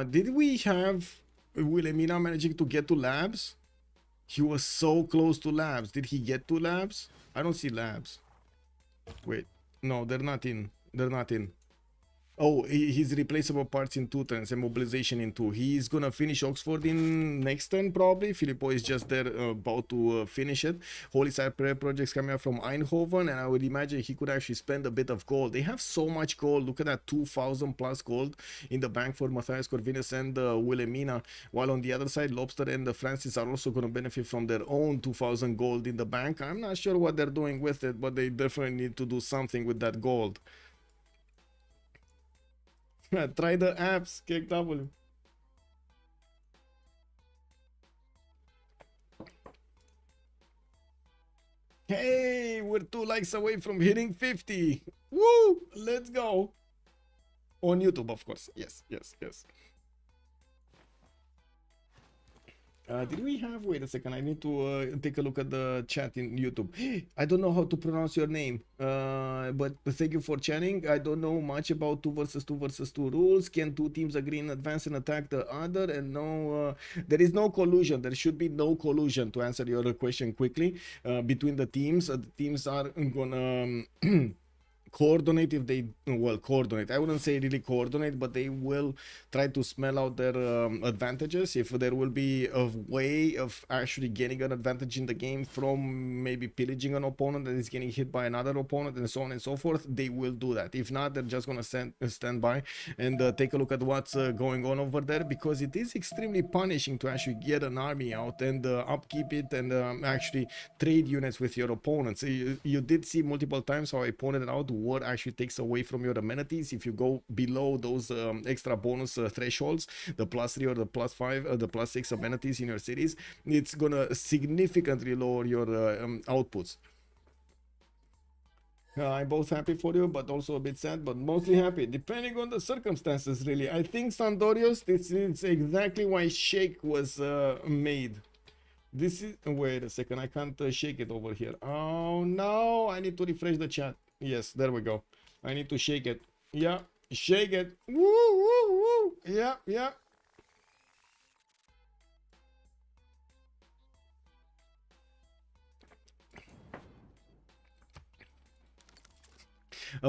Did we have Wilhelmina managing to get to labs? He was so close to labs. Did he get to labs? I don't see labs. Wait, no, they're not in. They're not in. Oh, his replaceable parts in 2 turns and mobilization in 2. He's gonna finish Oxford in next turn probably. Filippo is just there about to finish it. Holy Side Prayer projects coming out from Eindhoven, and I would imagine he could actually spend a bit of gold. They have so much gold. Look at that, 2,000 plus gold in the bank for Matthias Corvinus and Wilhelmina. While on the other side, Lobster and Francis are also gonna benefit from their own 2,000 gold in the bank. I'm not sure what they're doing with it, but they definitely need to do something with that gold. Try the apps, kick W. Hey, we're 2 likes away from hitting 50. Woo! Let's go. On YouTube, of course. Yes, yes, yes. Did we have, wait a second, I need to take a look at the chat in YouTube. I don't know how to pronounce your name, but thank you for chatting. I don't know much about 2 versus 2 versus 2 rules. Can 2 teams agree in advance and attack the other? And no, there is no collusion. There should be no collusion, to answer your question quickly, between the teams. The teams are gonna coordinate if they, well, coordinate, I wouldn't say really coordinate, but they will try to smell out their advantages. If there will be a way of actually getting an advantage in the game from maybe pillaging an opponent that is getting hit by another opponent and so on and so forth, they will do that. If not, they're just gonna stand by and take a look at what's going on over there, because it is extremely punishing to actually get an army out and upkeep it and actually trade units with your opponents. You did see multiple times how I pointed out what actually takes away from your amenities if you go below those extra bonus thresholds, the +3 or the +5 the +6 amenities in your cities. It's gonna significantly lower your outputs. I'm both happy for you, but also a bit sad, but mostly happy, depending on the circumstances, really. I think Sandorios, this is exactly why Shake was made. This is, wait a second, I can't shake it over here. Oh no, I need to refresh the chat. Yes, there we go. I need to shake it. Yeah, shake it. Woo, woo, woo. Yeah, yeah.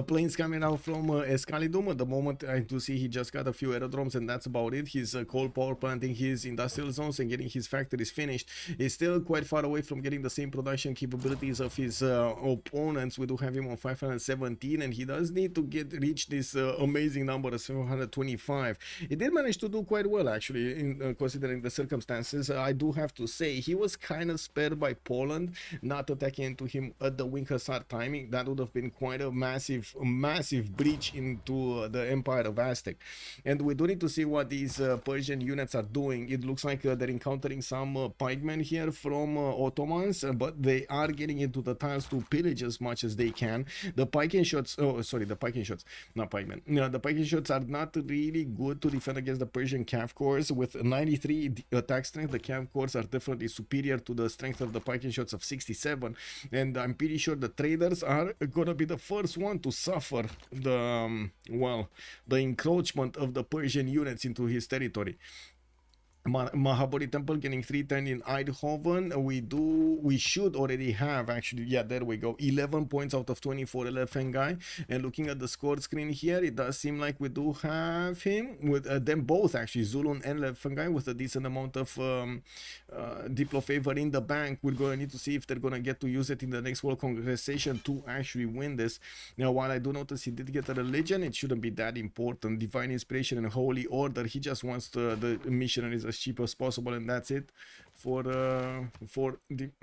Planes coming out from Escalidum. At the moment, I do see he just got a few aerodromes, and that's about it. His coal power planting his industrial zones and getting his factories finished. He's still quite far away from getting the same production capabilities of his opponents. We do have him on 517, and he does need to reach this amazing number of 725. He did manage to do quite well, actually, in considering the circumstances. I do have to say he was kind of spared by Poland not attacking into him at the wing hussar timing. That would have been quite a massive massive breach into the Empire of Aztec. And we do need to see what these Persian units are doing. It looks like they're encountering some pikemen here from Ottomans, but they are getting into the tiles to pillage as much as they can. The pikemen shots, oh sorry, the pikemen shots, not pikemen. No, the pikemen shots are not really good to defend against the Persian cav corps. With 93 attack strength, the cav corps are definitely superior to the strength of the pikemen shots of 67. And I'm pretty sure the traders are gonna be the first one to suffer the well, the encroachment of the Persian units into his territory. Mahabodhi Temple getting 310 in Eindhoven. We should already have, actually, yeah, there we go, 11 points out of 24 elephant guy. And looking at the score screen here, it does seem like we do have him with them both, actually, Zulun and elephant guy, with a decent amount of Diplo favor in the bank. We're going to need to see if they're going to get to use it in the next World Congress session to actually win this. Now, while I do notice he did get a religion, it shouldn't be that important. Divine Inspiration and Holy Order, he just wants the missionaries as cheap as possible, and that's it for the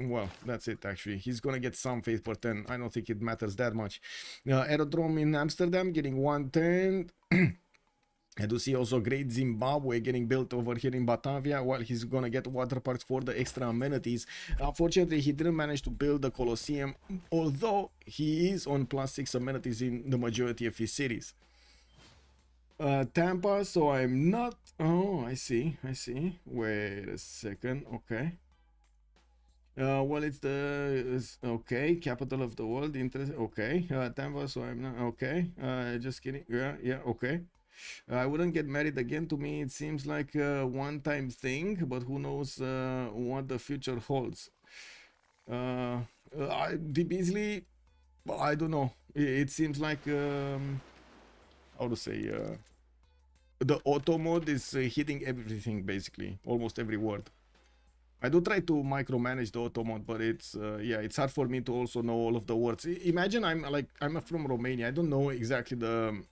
well, that's it. Actually, he's gonna get some faith per 10. I don't think it matters that much. Aerodrome in Amsterdam getting 110. I do see also Great Zimbabwe getting built over here in Batavia, while he's gonna get water parks for the extra amenities. Unfortunately, he didn't manage to build the Colosseum, although he is on +6 amenities in the majority of his cities. Tampa, so I'm not. Oh, I see. Wait a second. Okay. Well, it's okay, capital of the world. Interest. Okay. Tampa, so I'm not. Okay. Just kidding. Yeah. Okay. I wouldn't get married again. To me, it seems like a one-time thing, but who knows what the future holds. The Beasley, I don't know. It seems like how to say, the auto mode is hitting everything, basically, almost every word. I do try to micromanage the auto mode, but it's yeah, it's hard for me to also know all of the words. Imagine I'm from Romania. I don't know exactly the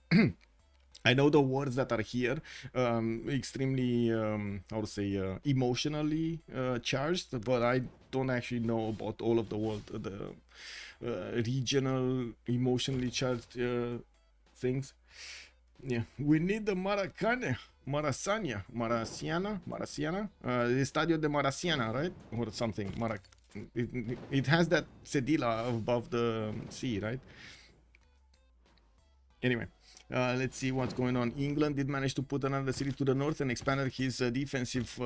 I know the words that are here, extremely how to say, emotionally charged, but I don't actually know about all of the world, the regional emotionally charged things. Yeah, we need the Maracana, Maraciana, Estadio de Maraciana, right? Or something. It has that cedilla above the sea, right? Anyway, let's see what's going on. England did manage to put another city to the north and expanded his defensive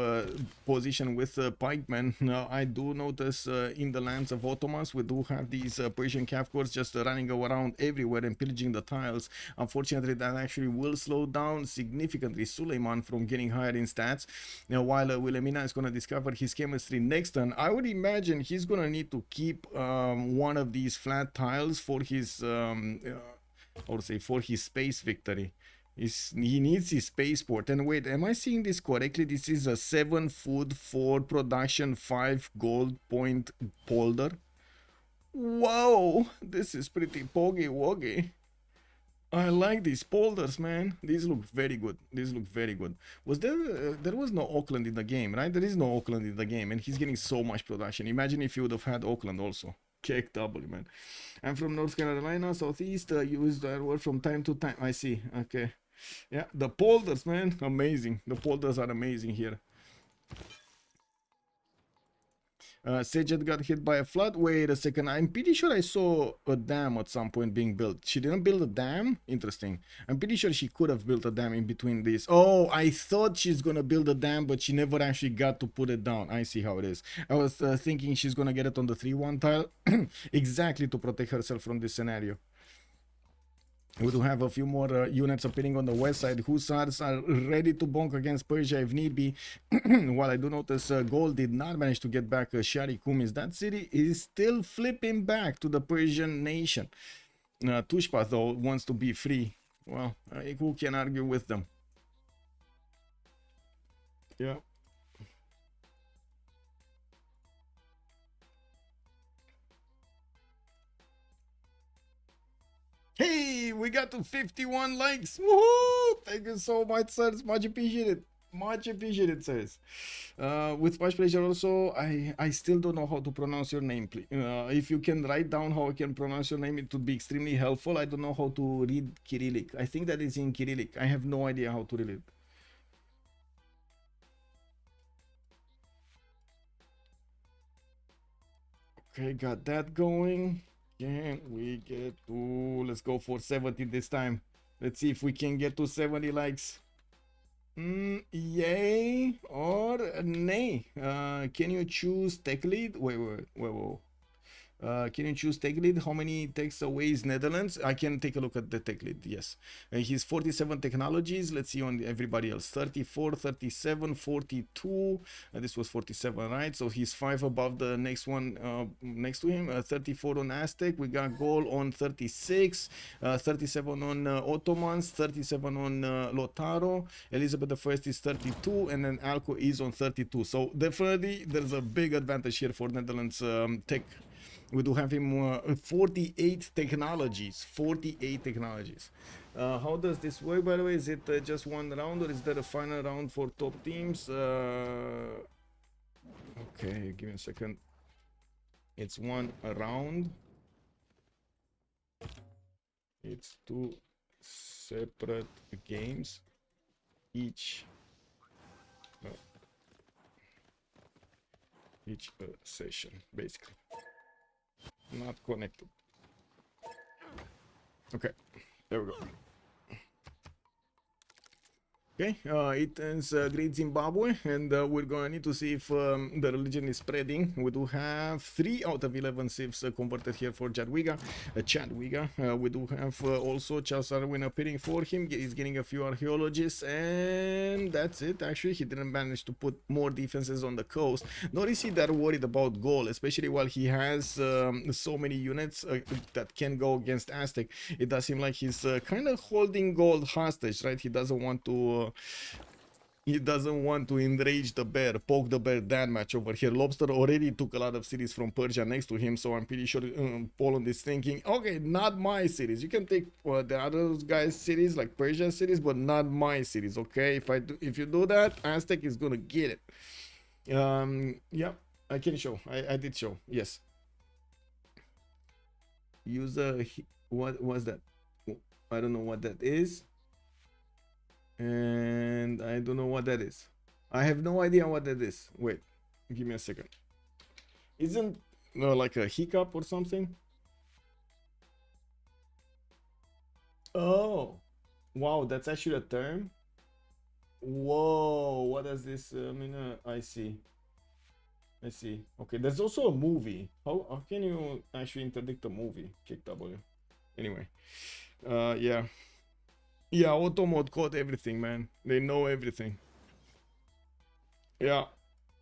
position with pikemen. Now, I do notice in the lands of Ottomans, we do have these Persian cav corps just running around everywhere and pillaging the tiles. Unfortunately, that actually will slow down significantly Suleiman from getting higher in stats. Now, while Wilhelmina is going to discover his chemistry next turn, I would imagine he's going to need to keep one of these flat tiles for his or say for his space victory. He needs his spaceport. And wait, am I seeing this correctly? This is a 7 food 4 production 5 gold point polder. Whoa, this is pretty poggy woggy. I like these polders, man. These look very good. Was there was no Auckland in the game, right? There is no Auckland in the game, and he's getting so much production. Imagine if you would have had Auckland also. Kick double, man. I'm from North Carolina, Southeast. Use that word from time to time. I see. Okay. Yeah, the polders, man. Amazing. The polders are amazing here. Sejet got hit by a flood. Wait a second. I'm pretty sure I saw a dam at some point being built. She didn't build a dam? Interesting. I'm pretty sure she could have built a dam in between these. Oh, I thought she's gonna build a dam, but she never actually got to put it down. I see how it is. I was thinking she's gonna get it on the 3-1 tile. Exactly, to protect herself from this scenario. We do have a few more units appearing on the west side. Hussars are ready to bonk against Persia if need be. While I do notice Gold did not manage to get back Shari Kumis. That city is still flipping back to the Persian nation. Tushpa, though, wants to be free. Well, who can argue with them? Yeah. Hey, we got to 51 likes. Woohoo! Thank you so much, sir. It's much appreciated. Much appreciated, says. With much pleasure also, I still don't know how to pronounce your name. Please. If you can write down how I can pronounce your name, it would be extremely helpful. I don't know how to read Cyrillic. I think that is in Cyrillic. I have no idea how to read it. Okay, got that going. Can we get to... Let's go for 70 this time. Let's see if we can get to 70 likes. Yay or nay? Can you choose tech lead? Wait. Can you choose tech lead? How many takes away is Netherlands? I can take a look at the tech lead. Yes, he's 47 technologies. Let's see on everybody else. 34, 37, 42. This was 47, right? So he's 5 above the next one next to him. 34 on Aztec. We got goal on 36. 37 on Ottomans. 37 on Lotaro. Elizabeth I is 32, and then Alco is on 32. So definitely there's a big advantage here for Netherlands tech. We do have him 48 technologies. 48 technologies. How does this work, by the way? Is it just one round, or is there a final round for top teams? Okay, give me a second. It's one round. It's 2 separate games. Each session, basically. Not connected. Okay, there we go. Okay, it ends Great Zimbabwe, and we're gonna need to see if the religion is spreading. We do have 3 out of 11 civs converted here for Chadwiga. We do have also Charles Darwin appearing for him. He's getting a few archaeologists, and that's it. Actually, he didn't manage to put more defenses on the coast. Nor is he that worried about gold, especially while he has so many units that can go against Aztec. It does seem like he's kind of holding gold hostage, right? He doesn't want to enrage the bear, poke the bear that much over here. Lobster already took a lot of cities from Persia next to him, so I'm pretty sure Poland is thinking, okay, not my cities. You can take the other guys' cities, like Persian cities, but not my cities, okay? If you do that, Aztec is gonna get it. Yeah, I can show. I did show. Yes. Use what was that? I don't know what that is. And I don't know what that is. I have no idea what that is. Wait, give me a second. Isn't like a hiccup or something? Oh, wow, that's actually a term. Whoa, what does this mean? I see. Okay, there's also a movie. How can you actually interdict a movie? Kick W. Anyway, yeah, auto mode caught everything, man. They know everything. Yeah.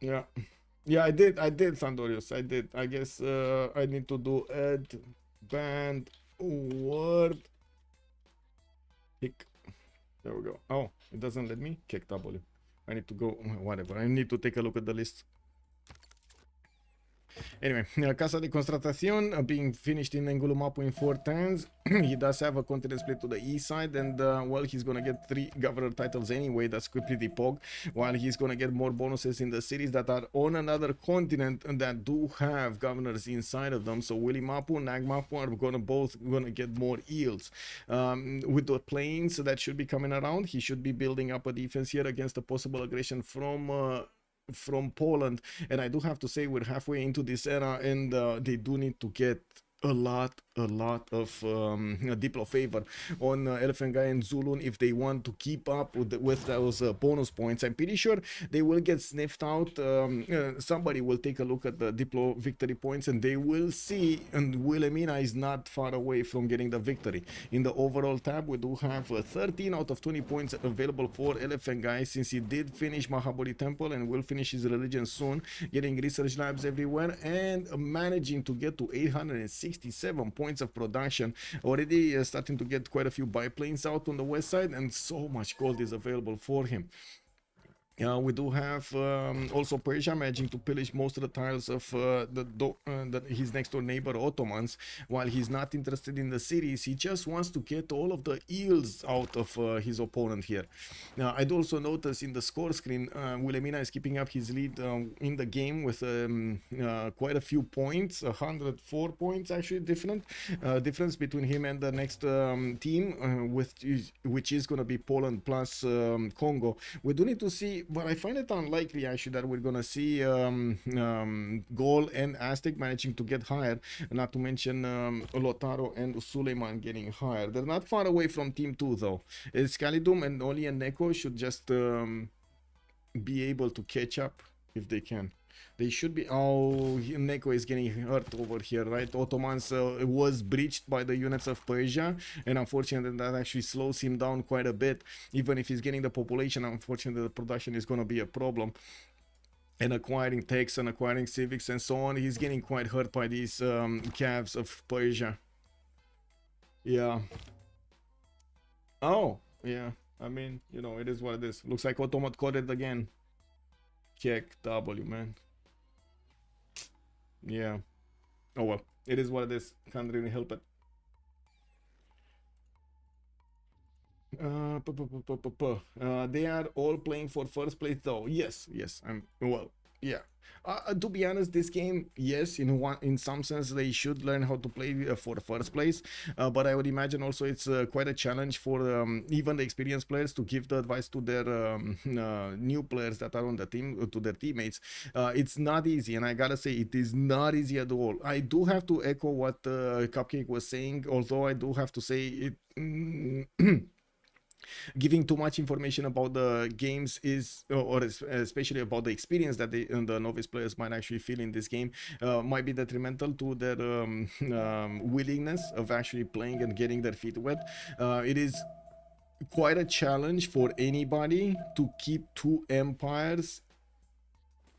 I did, Sandorius. I did. I guess I need to do add band word. Hick. There we go. Oh, it doesn't let me. Kick W. I need to go. Whatever. I need to take a look at the list. Anyway, Casa de Constatación being finished in Engulumapu in 4 turns. He does have a continent split to the east side, and well, he's gonna get 3 governor titles anyway. That's pretty pog. While he's gonna get more bonuses in the cities that are on another continent and that do have governors inside of them. So Willimapu and Nagmapu are both gonna get more yields. With the planes that should be coming around, he should be building up a defense here against a possible aggression from Poland. And I do have to say, we're halfway into this era, and they do need to get a lot of Diplo favor on Elephant Guy and Zulun if they want to keep up with those bonus points. I'm pretty sure they will get sniffed out. Somebody will take a look at the Diplo victory points, and they will see, and Wilhelmina is not far away from getting the victory. In the overall tab, we do have 13 out of 20 points available for Elephant Guy, since he did finish Mahabodhi Temple and will finish his religion soon, getting research labs everywhere, and managing to get to 867 points of production. Already starting to get quite a few biplanes out on the west side, and so much gold is available for him. We do have also Persia managing to pillage most of the tiles of his next door neighbor Ottomans. While he's not interested in the cities, he just wants to get all of the eels out of his opponent here. I'd also notice in the score screen, Wilhelmina is keeping up his lead in the game with quite a few points, 104 points actually difference between him and the next team, which is going to be Poland plus Congo. We do need to see, but I find it unlikely actually that we're gonna see Gol and Aztec managing to get higher, not to mention Lotaro and Suleiman getting higher. They're not far away from team 2 though. Skalidum and Oli and Neko should just be able to catch up if they can. They should be. Oh, Neko is getting hurt over here, right? Ottomans was breached by the units of Persia, and unfortunately that actually slows him down quite a bit. Even if he's getting the population, unfortunately the production is going to be a problem. And acquiring techs and acquiring civics and so on, he's getting quite hurt by these calves of Persia. Yeah. Oh, yeah. I mean, you know, it is what it is. Looks like Ottoman caught it again. Kick W, man. Yeah. Oh well, it is what it is. Can't really help it. They are all playing for first place though. Yes, well, yeah. To be honest, this game, yes, in some sense they should learn how to play for the first place, but I would imagine also it's quite a challenge for even the experienced players to give the advice to their new players that are on the team, to their teammates. It's not easy, and I gotta say it is not easy at all. I do have to echo what Cupcake was saying, although I do have to say it giving too much information about the games is, or especially about the experience that the novice players might actually feel in this game, might be detrimental to their willingness of actually playing and getting their feet wet. It is quite a challenge for anybody to keep two empires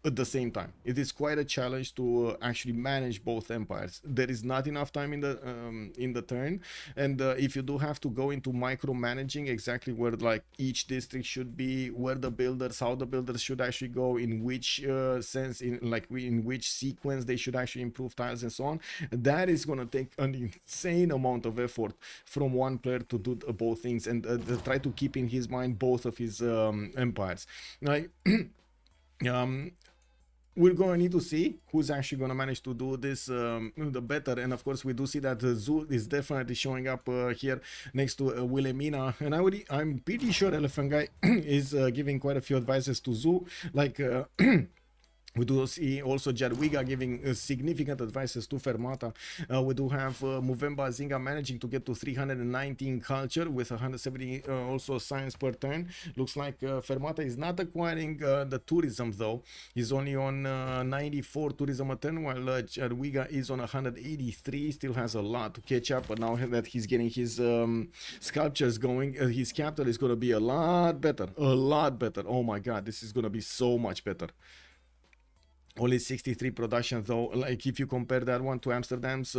at the same time. It is quite a challenge to actually manage both empires. There is not enough time in the turn, and if you do have to go into micromanaging exactly where like each district should be, where the builders, how the builders should actually go, in which sense, in which sequence they should actually improve tiles and so on, that is going to take an insane amount of effort from one player to do both things and try to keep in his mind both of his empires. Like we're going to need to see who's actually going to manage to do this the better. And of course, we do see that Zoo is definitely showing up here next to Wilhelmina. And I'm pretty sure Elephant Guy is giving quite a few advices to Zoo. Like... we do see also Jadwiga giving significant advices to Fermata. We do have Movemba Zinga managing to get to 319 culture with 170 also science per turn. Looks like Fermata is not acquiring the tourism though. He's only on 94 tourism a turn, while Jadwiga is on 183. Still has a lot to catch up, but now that he's getting his sculptures going, his capital is going to be a lot better. A lot better. Oh my god, this is going to be so much better. Only 63 production though. Like if you compare that one to Amsterdam's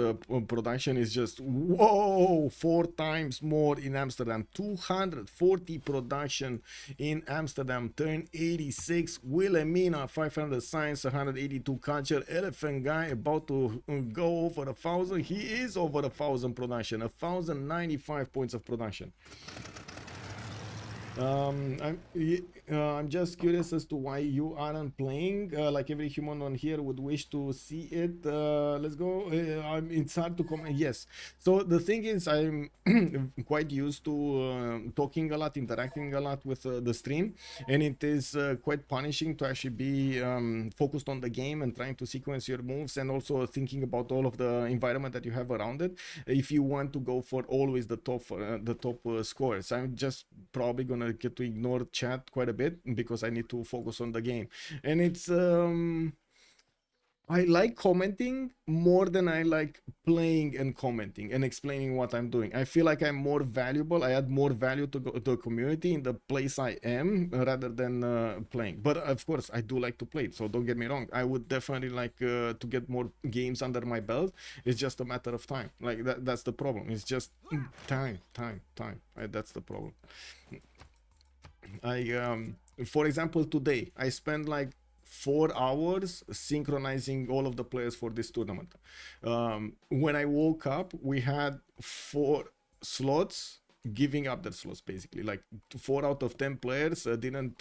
production is just whoa, 4 times more in Amsterdam. 240 production in Amsterdam. Turn 86. Wilhelmina 500 science, 182 culture. Elephant Guy about to go over 1,000. He is over 1,000 production. 1,095 points of production. I'm just curious as to why you aren't playing. Like every human on here would wish to see it. Let's go. It's hard to comment. Yes. So the thing is, I'm quite used to talking a lot, interacting a lot with the stream, and it is quite punishing to actually be focused on the game and trying to sequence your moves, and also thinking about all of the environment that you have around it. If you want to go for always the top scores, I'm just probably gonna get to ignore chat quite a bit because I need to focus on the game. And it's I like commenting more than I like playing and commenting and explaining what I'm doing. I feel like I'm more valuable. I add more value to the community in the place I am rather than playing. But of course, I do like to play, so don't get me wrong. I would definitely like to get more games under my belt. It's just a matter of time. Like that's the problem. It's just time. That's the problem. for example, today I spent like 4 hours synchronizing all of the players for this tournament. When I woke up, we had 4 slots giving up their slots, basically. Like 4 out of 10 players didn't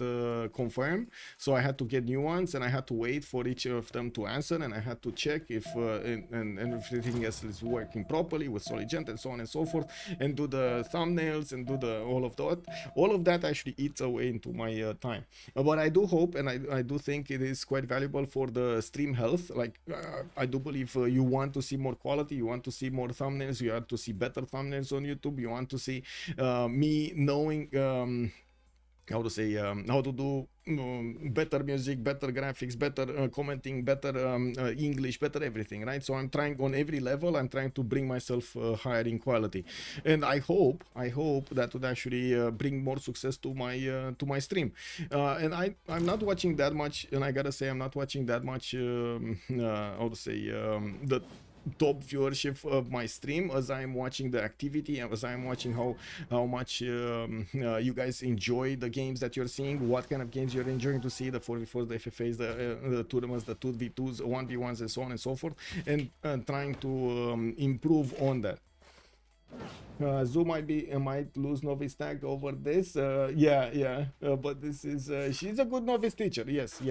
confirm, so I had to get new ones, and I had to wait for each of them to answer, and I had to check if and everything else is working properly with Soligent and so on and so forth, and do the thumbnails and do the all of that actually eats away into my time. But I do hope, and I do think it is quite valuable for the stream health. Like I do believe you want to see more quality, you want to see more thumbnails, you want to see better thumbnails on YouTube, you want to see me knowing how to say how to do better music, better graphics, better commenting, better English, better everything, right? So I'm trying on every level, I'm trying to bring myself higher in quality, and I hope that would actually bring more success to my stream. And I'm not watching that much, and I gotta say I'm not watching that much how to say the top viewership of my stream, as I'm watching the activity, and as I'm watching how much you guys enjoy the games that you're seeing, what kind of games you're enjoying to see, the 4v4s, the FFAs, the tournaments, the 2v2s, 1v1s, and so on and so forth, and trying to improve on that. Zoo might lose novice tag over this. But this is she's a good novice teacher. Yes.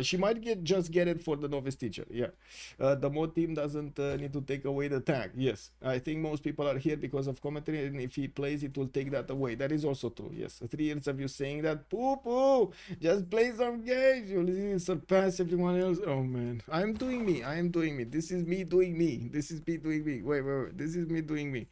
She might just get it for the novice teacher. Yeah. The mod team doesn't need to take away the tag. Yes, I think most people are here because of commentary, and if he plays, it will take that away. That is also true. Yes, 3 years of you saying that, poo, just play some games, you'll surpass everyone else. Oh man, I'm doing me. This is me doing me. Wait. This is me doing me.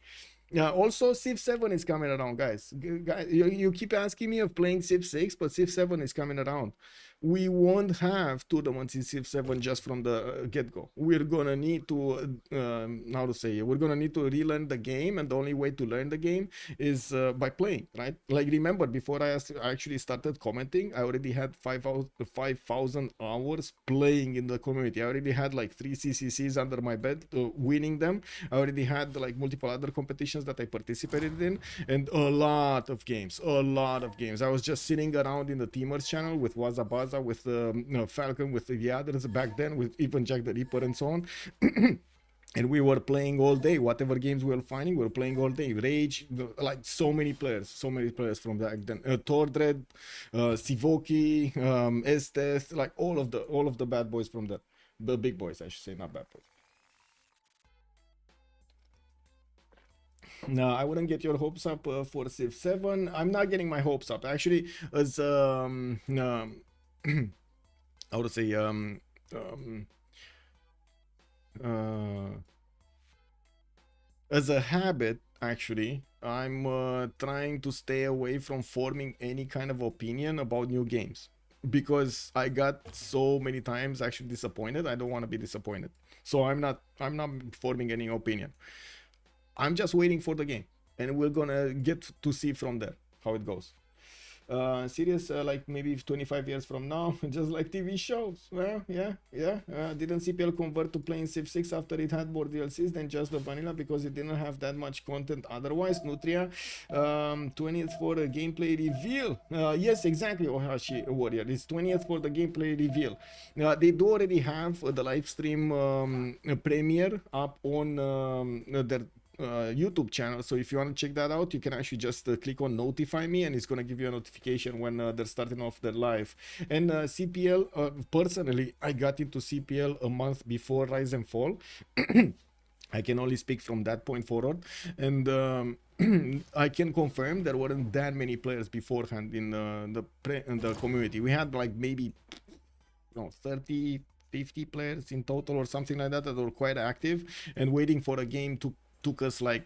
Also, Civ7 is coming around, guys. You keep asking me of playing Civ6, but Civ7 is coming around. We won't have tournaments in Civ7 just from the get-go. We're gonna need to, how to say, we're gonna need to relearn the game, and the only way to learn the game is by playing, right? Like, remember, before I actually started commenting, I already had 5,000 hours playing in the community. I already had like 3 CCCs under my bed, winning them. I already had like multiple other competitions that I participated in, and a lot of games. I was just sitting around in the Teamers channel with Wazabaza, with Falcon, with the others back then, with even Jack the Ripper and so on. And we were playing all day. Whatever games we were finding, we were playing all day. Rage, like so many players from back then. Tordred, Sivoki, Estes, like all of the bad boys from that. The big boys, I should say, not bad boys. No, I wouldn't get your hopes up for Civ7. I'm not getting my hopes up. Actually, as how to say as a habit, actually, I'm trying to stay away from forming any kind of opinion about new games, because I got so many times actually disappointed. I don't want to be disappointed, so I'm not forming any opinion. I'm just waiting for the game, and we're gonna get to see from there how it goes. Serious, like maybe 25 years from now, just like TV shows. Well, yeah. Didn't CPL convert to playing Civ6 after it had more DLCs than just the vanilla, because it didn't have that much content otherwise? Nutria, 20th for a gameplay reveal. Yes, exactly, Ohashi Warrior. It's 20th for the gameplay reveal. They do already have the live stream premiere up on their YouTube channel, so if you want to check that out, you can actually just click on notify me, and it's going to give you a notification when they're starting off their live. And CPL, personally, I got into CPL a month before Rise and Fall. I can only speak from that point forward, and I can confirm there weren't that many players beforehand in the community. We had like maybe 30-50 players in total or something like that were quite active, and waiting for a game took us like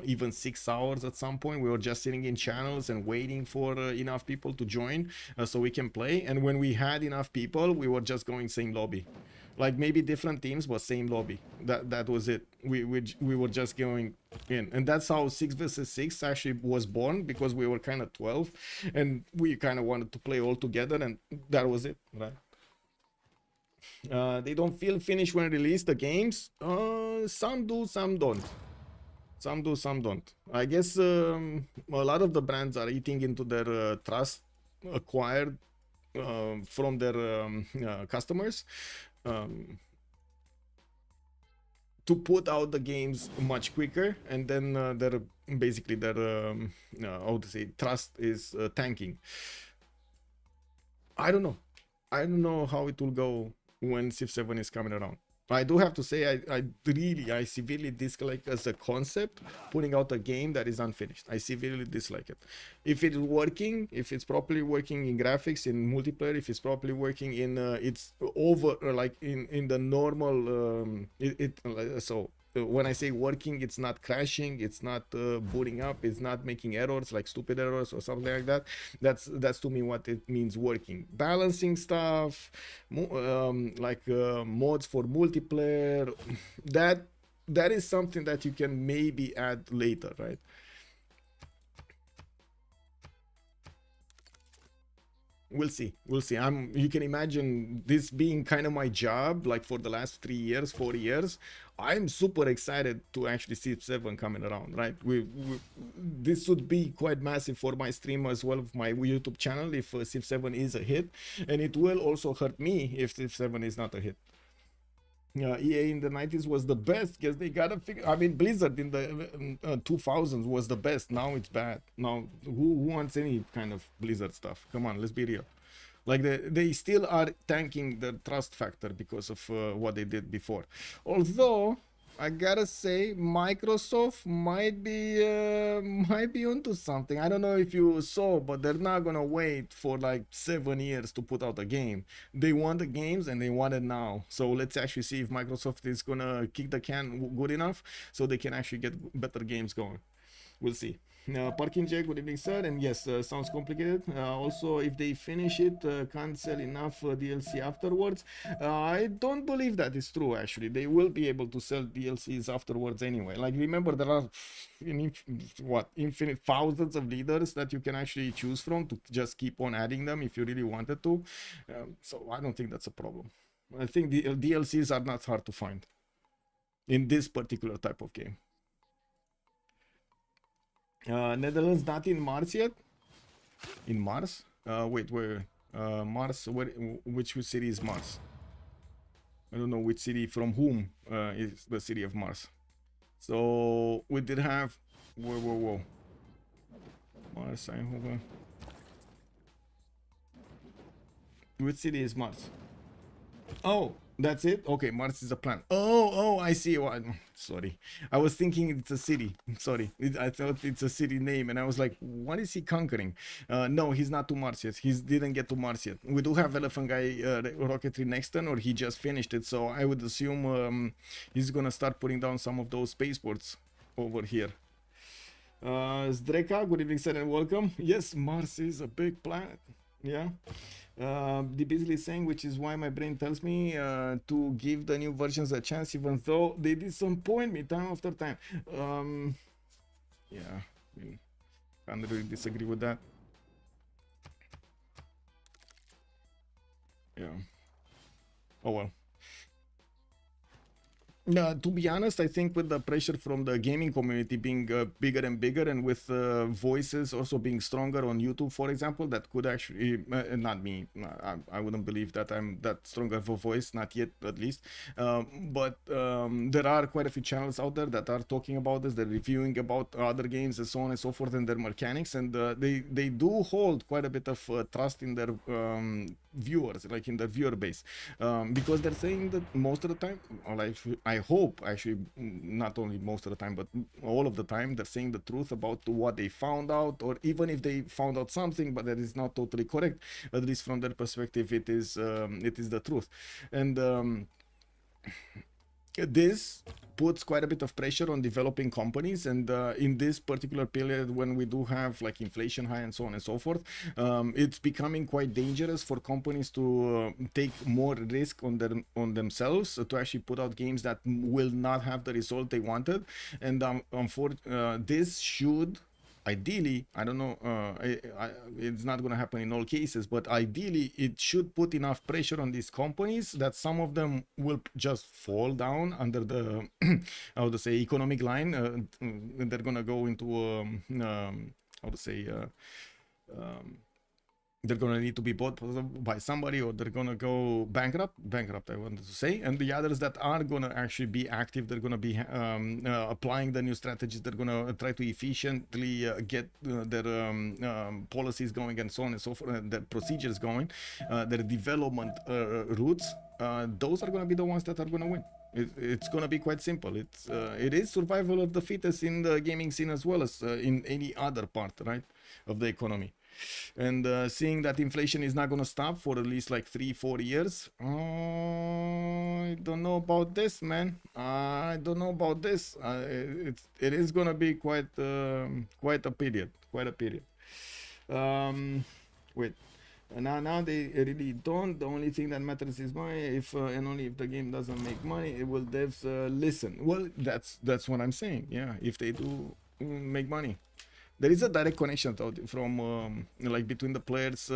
even 6 hours at some point. We were just sitting in channels and waiting for enough people to join so we can play. And when we had enough people, we were just going same lobby, like maybe different teams, but same lobby. That was it. We were just going in, and that's how 6 vs 6 actually was born, because we were kind of 12 and we kind of wanted to play all together, and that was it, right? They don't feel finished when released, the games. Some do, some don't. I guess a lot of the brands are eating into their trust acquired from their customers, to put out the games much quicker, and then their basically their how to say, trust is tanking. I don't know. I don't know how it will go when Civ 7 is coming around. I do have to say, I severely dislike as a concept putting out a game that is unfinished. I severely dislike it. If it's working, if it's properly working in graphics, in multiplayer, if it's properly working in it's over like in the normal so when I say working, it's not crashing, it's not booting up, it's not making errors like stupid errors or something like that. That's to me what it means working. Balancing stuff, like mods for multiplayer, that is something that you can maybe add later, right? We'll see. You can imagine this being kind of my job, like for the last 3 years, 4 years. I'm super excited to actually see Civ 7 coming around, right? This would be quite massive for my stream as well, of my YouTube channel, if Civ 7 is a hit, and it will also hurt me if Civ 7 is not a hit. EA in the 90s was the best, because they gotta figure. I mean, Blizzard in the 2000s was the best. Now it's bad. Now who wants any kind of Blizzard stuff? Come on, let's be real. Like they still are tanking the trust factor because of what they did before. Although I gotta say, Microsoft might be onto something. I don't know if you saw, but they're not gonna wait for like 7 years to put out a game. They want the games and they want it now. So let's actually see if Microsoft is gonna kick the can good enough so they can actually get better games going. We'll see. Parking Jack, good evening, sir. And yes, sounds complicated. Also, if they finish it, can't sell enough DLC afterwards. I don't believe that is true, actually. They will be able to sell DLCs afterwards anyway. Like, remember, there are infinite thousands of leaders that you can actually choose from to just keep on adding them if you really wanted to. So I don't think that's a problem. I think the DLCs are not hard to find in this particular type of game. Netherlands not in Mars yet? In Mars? Wait, where? Mars, which city is Mars? I don't know which city, from whom is the city of Mars. So we did have, whoa. Mars, I hope. Which city is Mars? Oh, that's it? Okay, Mars is a planet. Oh, I see. Sorry. I was thinking it's a city. Sorry. I thought it's a city name, and I was like, what is he conquering? No, he's not to Mars yet. He didn't get to Mars yet. We do have Elephant Guy rocketry next turn, or he just finished it, so I would assume he's gonna start putting down some of those spaceports over here. Zdreka, good evening, sir, and welcome. Yes, Mars is a big planet. Yeah. The basically saying, which is why my brain tells me to give the new versions a chance, even though they disappoint me time after time. Yeah, I mean, can't really disagree with that. Yeah. Oh well. To be honest, I think with the pressure from the gaming community being bigger and bigger, and with voices also being stronger on YouTube, for example, that could actually, not me, I wouldn't believe that I'm that stronger of a voice, not yet at least, but there are quite a few channels out there that are talking about this, they're reviewing about other games and so on and so forth, and their mechanics, and they do hold quite a bit of trust in their viewers, like in the viewer base, because they're saying that most of the time, or like, I hope actually not only most of the time but all of the time, they're saying the truth about what they found out, or even if they found out something but that is not totally correct, at least from their perspective it is the truth. And this puts quite a bit of pressure on developing companies, and in this particular period when we do have like inflation high and so on and so forth, it's becoming quite dangerous for companies to take more risk on themselves to actually put out games that will not have the result they wanted. And this should ideally, I don't know, it's not going to happen in all cases, but ideally it should put enough pressure on these companies that some of them will just fall down under the how to say economic line, and they're going to go into how to say they're gonna need to be bought by somebody, or they're gonna go bankrupt I wanted to say. And the others that are gonna actually be active, they're gonna be applying the new strategies. They're gonna try to efficiently get their policies going, and so on and so forth, their procedures going, their development routes. Those are gonna be the ones that are gonna win. It's gonna be quite simple. It is survival of the fittest in the gaming scene, as well as in any other part, right, of the economy. And seeing that inflation is not going to stop for at least like 3-4 years, I don't know about this, man. I don't know about this. It is going to be quite a period. Wait. Now they really don't. The only thing that matters is money. If and only if the game doesn't make money, it will devs listen. Well, that's what I'm saying. Yeah, if they do make money. There is a direct connection from like between the players'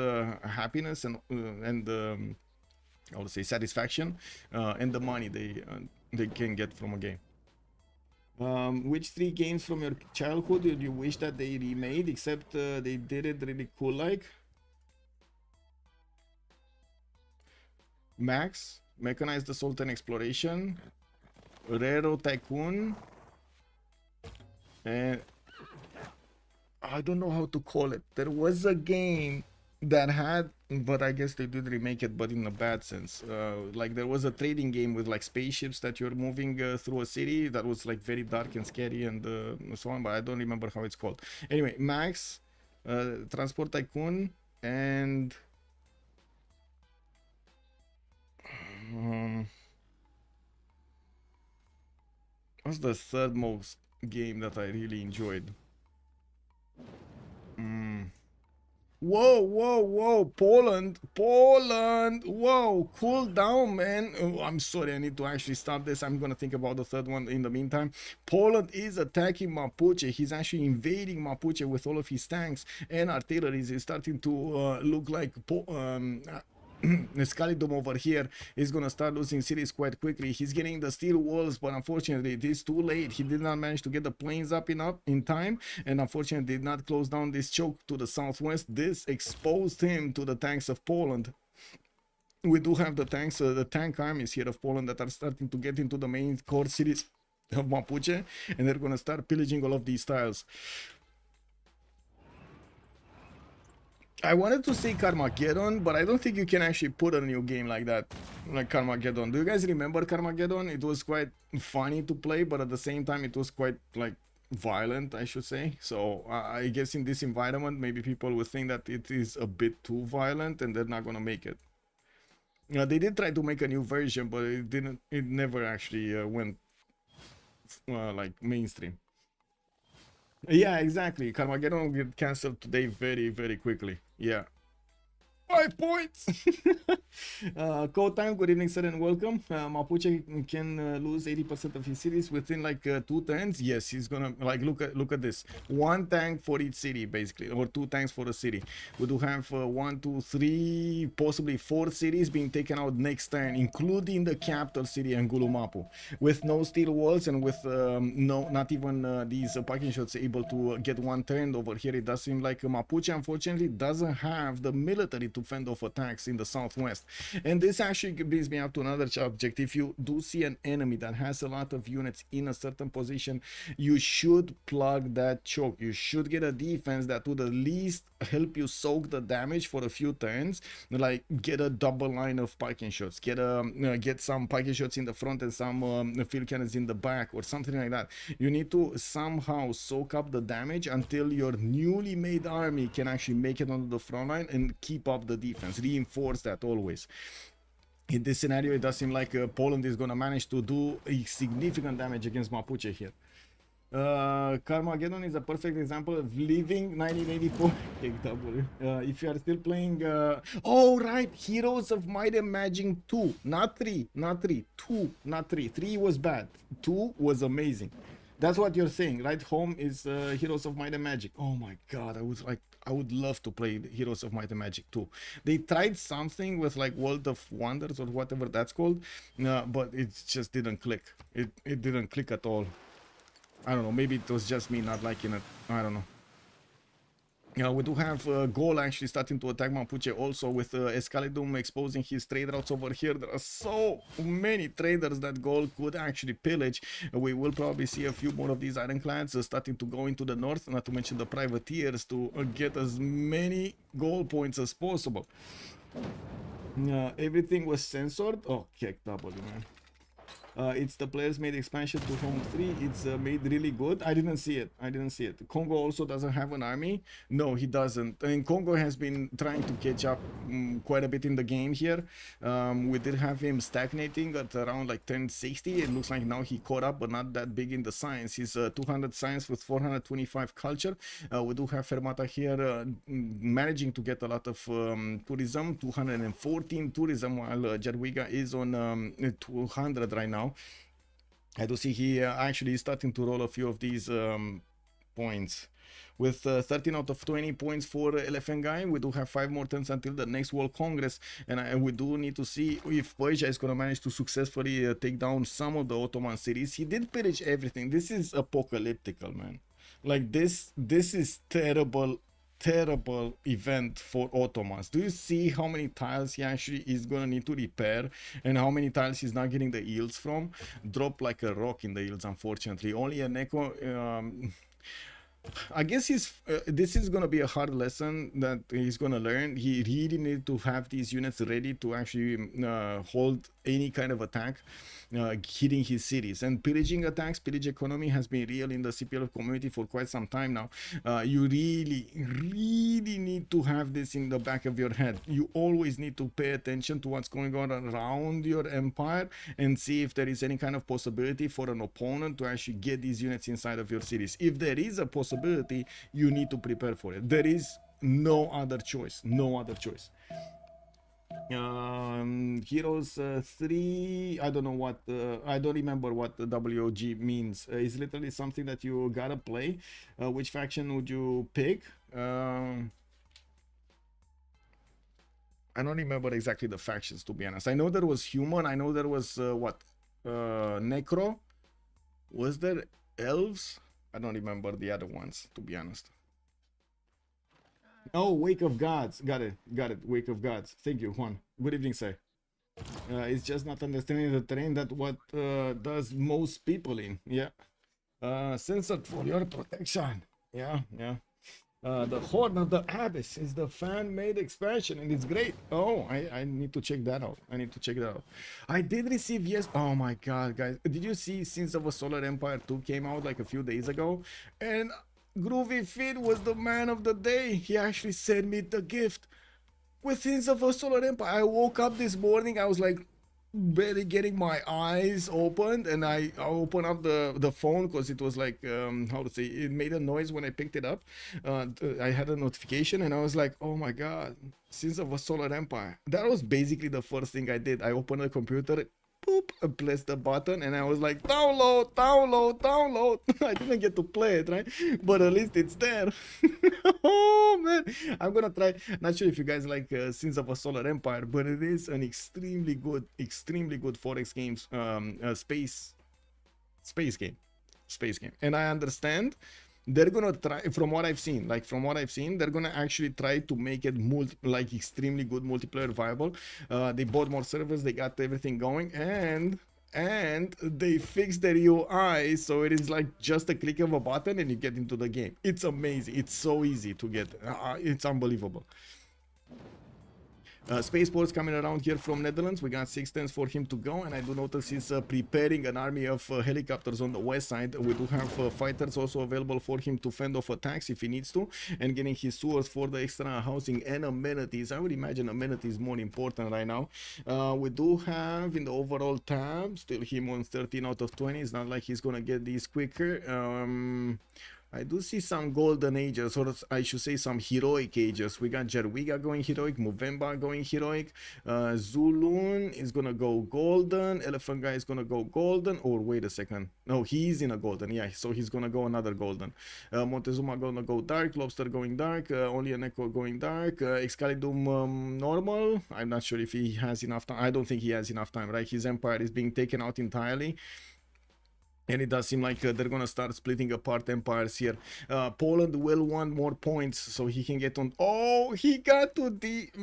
happiness and I would say satisfaction and the money they can get from a game. Which 3 games from your childhood did you wish that they remade, except they did it really cool, like Max, Mechanized Assault and Exploration, Rero Tycoon, and I don't know how to call it. There was a game that had, but I guess they did remake it, but in a bad sense. Like there was a trading game with like spaceships that you're moving through a city that was like very dark and scary and so on, but I don't remember how it's called. Anyway, Max, Transport Tycoon, and what's the third most game that I really enjoyed? Whoa, Poland, whoa, cool down, man. Oh, I'm sorry, I need to actually stop this. I'm gonna think about the third one in the meantime. Poland is attacking Mapuche. He's actually invading Mapuche with all of his tanks and artillery. Is starting to look like Skalidom over here is gonna start losing cities quite quickly. He's getting the steel walls, but unfortunately it is too late. He did not manage to get the planes up in time, and unfortunately did not close down this choke to the southwest. This exposed him to the tanks of Poland. We do have the tanks, the tank armies here of Poland that are starting to get into the main core cities of Mapuche, and they're gonna start pillaging all of these tiles. I wanted to say Carmageddon, but I don't think you can actually put a new game like that, like Carmageddon. Do you guys remember Carmageddon? It was quite funny to play, but at the same time it was quite like violent, I should say. So I guess in this environment, maybe people would think that it is a bit too violent and they're not gonna make it. They did try to make a new version, but it never actually went like mainstream. Yeah, exactly. Carmageddon will get cancelled today very quickly. Yeah. 5 points. Code time. Good evening, sir, and welcome. Mapuche can lose 80% of his cities within like 2 turns. Yes, he's gonna like look at this. 1 tank for each city, basically, or 2 tanks for a city. We do have 1, 2, 3, possibly 4 cities being taken out next turn, including the capital city, Ngulumapu, with no steel walls and with not even these parking shots able to get 1 turn over here. It does seem like Mapuche, unfortunately, doesn't have the military to fend off attacks in the southwest. And this actually brings me up to another subject. If you do see an enemy that has a lot of units in a certain position, you should plug that choke. You should get a defense that would at least help you soak the damage for a few turns, like get a double line of parking shots, get some parking shots in the front and some field cannons in the back, or something like that. You need to somehow soak up the damage until your newly made army can actually make it onto the front line and keep up the defense, reinforce that always. In this scenario, it does seem like Poland is going to manage to do a significant damage against Mapuche here. Carmageddon is a perfect example of leaving 1984 KW. If you are still playing, oh right, Heroes of Might and Magic 2, not 3, 2, not 3. 3 was bad, 2 was amazing. That's what you're saying, right? Home is Heroes of Might and Magic. Oh my god, I would love to play Heroes of Might and Magic 2. They tried something with like World of Wonders or whatever that's called, but it just didn't click. It didn't click at all. I don't know, maybe it was just me not liking it. I don't know. We do have Gol actually starting to attack Mapuche also with Escalidum exposing his trade routes over here. There are so many traders that Gol could actually pillage. We will probably see a few more of these ironclads starting to go into the north, not to mention the privateers, to get as many goal points as possible. Everything was censored. Oh, kick W, man. It's the players made expansion to home 3. It's made really good. I didn't see it. Congo also doesn't have an army. No, he doesn't. And Congo has been trying to catch up quite a bit in the game here. We did have him stagnating at around like 1060. It looks like now he caught up, but not that big in the science. He's 200 science with 425 culture. We do have Fermata here managing to get a lot of tourism, 214 tourism, while Jadwiga is on 200 right now. I do see he actually is starting to roll a few of these points. With 13 out of 20 points for Elephant Guy, we do have 5 more turns until the next World Congress, and we do need to see if Persia is going to manage to successfully take down some of the Ottoman cities. He did pillage everything. This is apocalyptical, man. Like this is terrible event for Ottomans. Do you see how many tiles he actually is gonna need to repair and how many tiles he's not getting the yields from? Drop like a rock in the yields, unfortunately. Only a Neko. I guess this is gonna be a hard lesson that he's gonna learn. He really needs to have these units ready to actually hold any kind of attack hitting his cities. And pillaging attacks, pillage economy has been real in the CPL community for quite some time now. You really need to have this in the back of your head. You always need to pay attention to what's going on around your empire and see if there is any kind of possibility for an opponent to actually get these units inside of your cities. If there is a possibility, you need to prepare for it. There is no other choice. Heroes 3, I don't know what, I don't remember what the WOG means. It's literally something that you gotta play. Which faction would you pick? I don't remember exactly the factions, to be honest. I know there was human, I know there was necro. Was there elves? I don't remember the other ones, to be honest. Oh, Wake of Gods. Got it. Wake of Gods. Thank you, Juan. Good evening, sir. It's just not understanding the terrain that what does most people in. Yeah. Censored for your protection. Yeah. The Horn of the Abyss is the fan-made expansion and it's great. Oh, I need to check that out. I did receive, yes. Oh my god, guys. Did you see Sins of a Solar Empire 2 came out like a few days ago? And Groovy Fit was the man of the day. He actually sent me the gift with Sins of a Solar Empire. I woke up this morning, I was like barely getting my eyes opened, and I opened up the phone because it was like how to say, it made a noise when I picked it up. I had a notification and I was like, oh my god, Sins of a Solar Empire. That was basically the first thing I did. I opened the computer, boop, I pressed the button and I was like, download. I didn't get to play it, right? But at least it's there. Oh man, I'm gonna try. Not sure if you guys like Sins of a Solar Empire, but it is an extremely good Forex games, space game. And I understand they're gonna try, from what I've seen, they're gonna actually try to make it extremely good multiplayer viable. They bought more servers, they got everything going, and they fixed their UI, so it is like just a click of a button and you get into the game. It's amazing. It's so easy to get. It's unbelievable. Spaceport's coming around here from Netherlands. We got 6 turns for him to go, and I do notice he's preparing an army of helicopters on the west side. We do have fighters also available for him to fend off attacks if he needs to, and getting his sewers for the extra housing and amenities. I would imagine amenities more important right now. We do have in the overall tab still him on 13 out of 20. It's not like he's gonna get these quicker. I do see some golden ages, or I should say some heroic ages. We got Jerwiga going heroic, Movemba going heroic, Zulun is gonna go golden, Elephant Guy is gonna go golden, or wait a second, no, he's in a golden, yeah, so he's gonna go another golden. Montezuma gonna go dark, Lobster going dark, only an Echo going dark, Excalibum normal. I'm not sure if he has enough time. I don't think he has enough time, right? His empire is being taken out entirely. And it does seem like they're gonna start splitting apart empires here. Poland will want more points so he can get on. Oh, he got to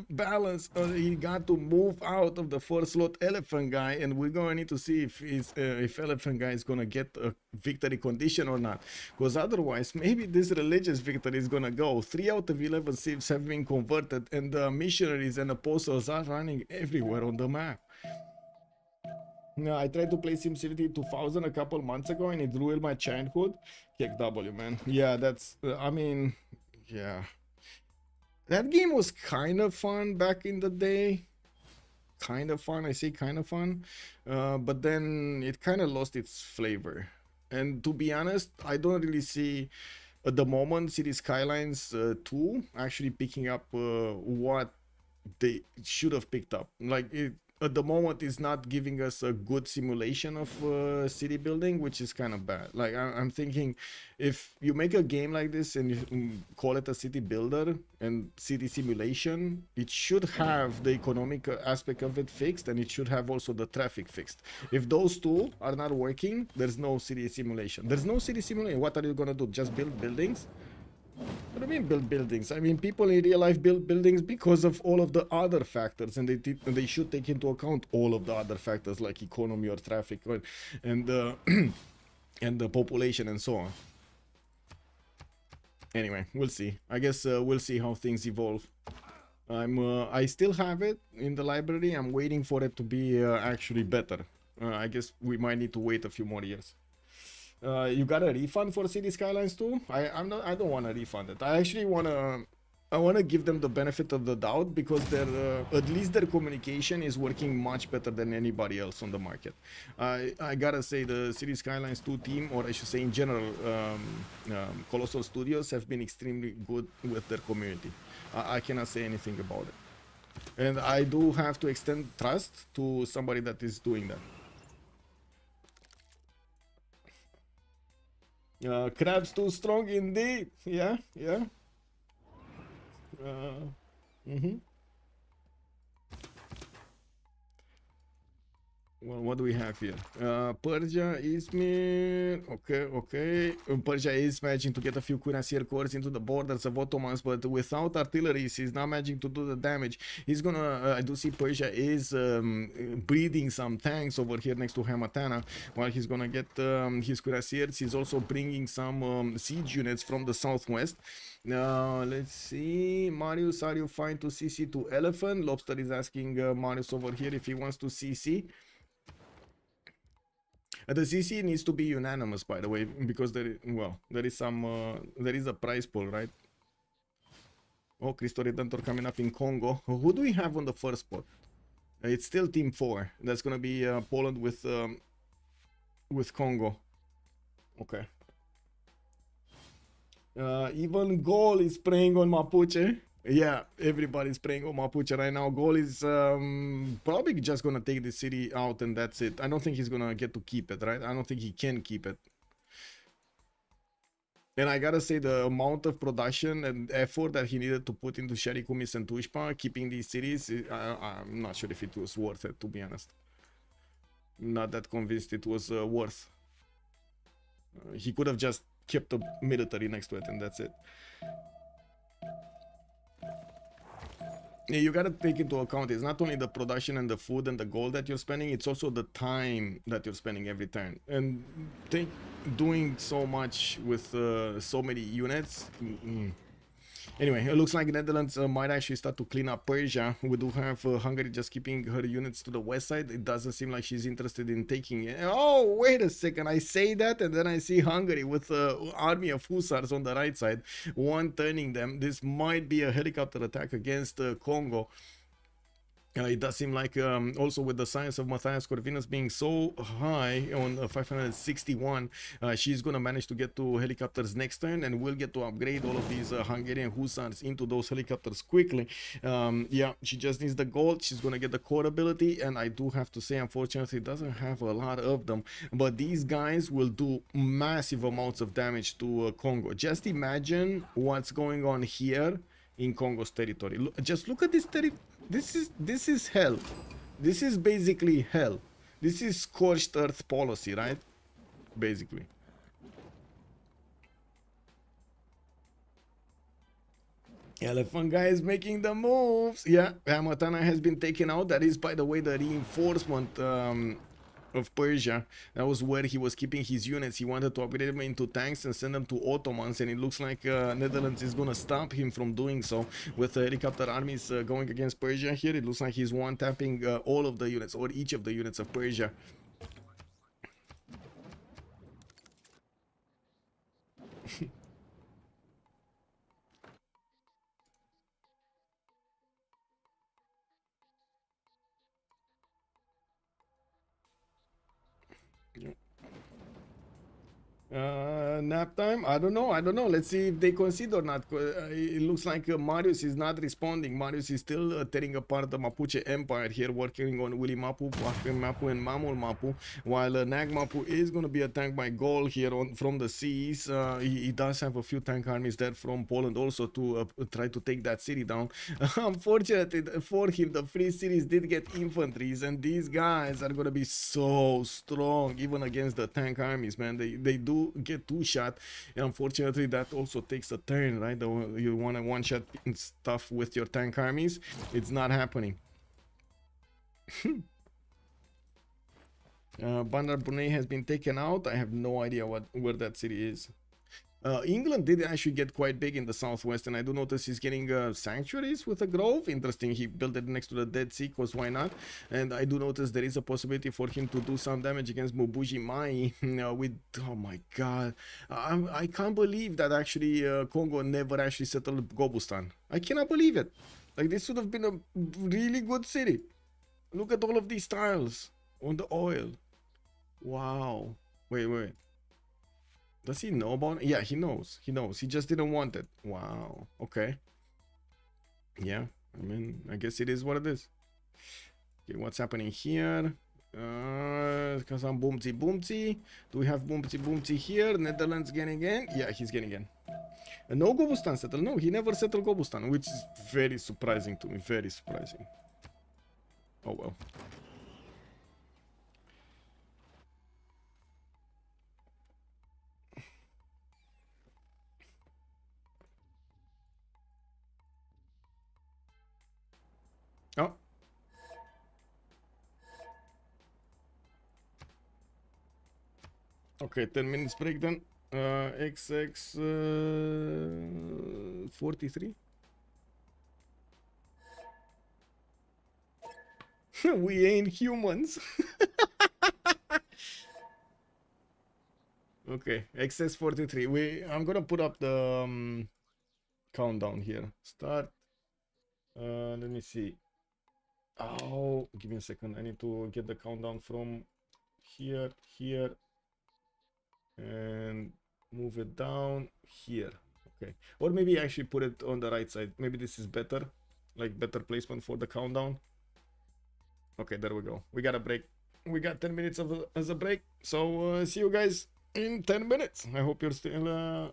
balance. He got to move out of the first slot elephant guy, and we're gonna need to see if elephant guy is gonna get a victory condition or not. Because otherwise, maybe this religious victory is gonna go. 3 out of 11 civs have been converted, and the missionaries and apostles are running everywhere on the map. No, I tried to play SimCity 2000 a couple months ago and it ruined my childhood. Kick W, man. Yeah, that's, I mean, yeah. That game was kind of fun back in the day. Kind of fun, I say kind of fun. But then it kind of lost its flavor. And to be honest, I don't really see at the moment City Skylines 2 actually picking up what they should have picked up. Like, at the moment it's not giving us a good simulation of city building, which is kind of bad. Like I'm thinking, if you make a game like this and you call it a city builder and city simulation, it should have the economic aspect of it fixed, and it should have also the traffic fixed. If those two are not working, there's no city simulation. There's no city simulation. What are you gonna do? Just build buildings? What do you mean build buildings? I mean, people in real life build buildings because of all of the other factors, and they should take into account all of the other factors like economy or traffic and and the population and so on. Anyway, we'll see. I guess we'll see how things evolve. I still have it in the library. I'm waiting for it to be actually better. I guess we might need to wait a few more years. You got a refund for City Skylines 2? I don't want to refund it. I actually want to give them the benefit of the doubt, because at least their communication is working much better than anybody else on the market. I gotta say, the City Skylines 2 team, or I should say in general, Colossal Studios have been extremely good with their community. I cannot say anything about it. And I do have to extend trust to somebody that is doing that. Crab's too strong indeed. Yeah. Well, what do we have here? Persia, Izmir. Okay. Persia is managing to get a few cuirassier corps into the borders of Ottomans, but without artillery, he's not managing to do the damage. He's gonna. I do see Persia is breeding some tanks over here next to Hamatana, while he's gonna get his cuirassiers. He's also bringing some siege units from the southwest. Let's see. Marius, are you fine to CC to Elephant? Lobster is asking Marius over here if he wants to CC. The CC needs to be unanimous, by the way, because there is a prize pool, right? Oh, Cristo Redentor coming up in Congo. Who do we have on the first spot? It's still Team 4. That's gonna be Poland with Congo. Okay. Even Gol is praying on Mapuche. Yeah, everybody's praying on Mapuche right now. Gol is probably just gonna take the city out and that's it. I don't think he's gonna get to keep it, right? I don't think he can keep it. And I gotta say, the amount of production and effort that he needed to put into Sherikumis and Tushpa, keeping these cities, I'm not sure if it was worth it, to be honest. Not that convinced it was worth. He could have just kept the military next to it and that's it. You gotta take into account, it's not only the production and the food and the gold that you're spending, it's also the time that you're spending every turn. And doing so much with so many units. Anyway, it looks like Netherlands might actually start to clean up Persia. We do have Hungary just keeping her units to the west side. It doesn't seem like she's interested in taking it. Oh, wait a second. I say that and then I see Hungary with an army of hussars on the right side. One turning them. This might be a helicopter attack against Congo. It does seem like also with the science of Matthias Corvinus being so high on 561, she's gonna manage to get to helicopters next turn, and we'll get to upgrade all of these Hungarian hussars into those helicopters quickly. Yeah, she just needs the gold. She's gonna get the core ability, and I do have to say, unfortunately, it doesn't have a lot of them, but these guys will do massive amounts of damage to Congo. Just imagine what's going on here in Congo's territory. Just look at this territory. This is hell. This is basically hell. This is scorched earth policy, right? basically. Elephant guy is making the moves. Yeah, Hamatana has been taken out. That is, by the way, the reinforcement of Persia. That was where he was keeping his units. He wanted to upgrade them into tanks and send them to Ottomans, and it looks like Netherlands is gonna stop him from doing so with helicopter armies going against Persia here. It looks like he's one-tapping all of the units, or each of the units of Persia. Nap time? I don't know. Let's see if they concede or not. It looks like Marius is not responding. Marius is still tearing apart the Mapuche Empire here, working on Willy Mapu, Wafin Mapu, and Mamul Mapu, while Nag Mapu is going to be attacked by Gol here from the seas. He does have a few tank armies there from Poland also to try to take that city down. Unfortunately for him, the free cities did get infantries, and these guys are going to be so strong even against the tank armies, man. They do get two shot, and unfortunately that also takes a turn, right? You want to one shot stuff with your tank armies. It's not happening. Bandar Brunei has been taken out. I have no idea where that city is. England did actually get quite big in the southwest, and I do notice he's getting sanctuaries with a grove. Interesting, he built it next to the Dead Sea, because why not? And I do notice there is a possibility for him to do some damage against Mubuji Mai with, oh my god, I can't believe that actually Congo never actually settled Gobustan. I cannot believe it. Like, this would have been a really good city. Look at all of these tiles on the oil. Wow. Wait. Does he know about it? Yeah, he knows. He just didn't want it. Wow. Okay. Yeah. I mean, I guess it is what it is. Okay, what's happening here? Because I'm Boomty. Do we have Boomty here? Netherlands getting in? Yeah, he's getting in. No Gobustan settled. No, he never settled Gobustan, which is very surprising to me. Very surprising. Oh well. Oh. Okay, 10 minutes break then. XX 43. We ain't humans. Okay, XS 43. I'm gonna put up the countdown here. Start. Let me see. Oh, give me a second. I need to get the countdown from here, and move it down here. Okay, or maybe I should put it on the right side. Maybe this is better, like better placement for the countdown. Okay, there we go. We got a break. We got 10 minutes as a break. So see you guys in 10 minutes. I hope you're still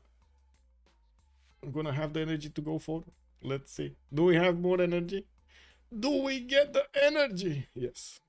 gonna have the energy to go for. Let's see. Do we have more energy? Do we get the energy? Yes.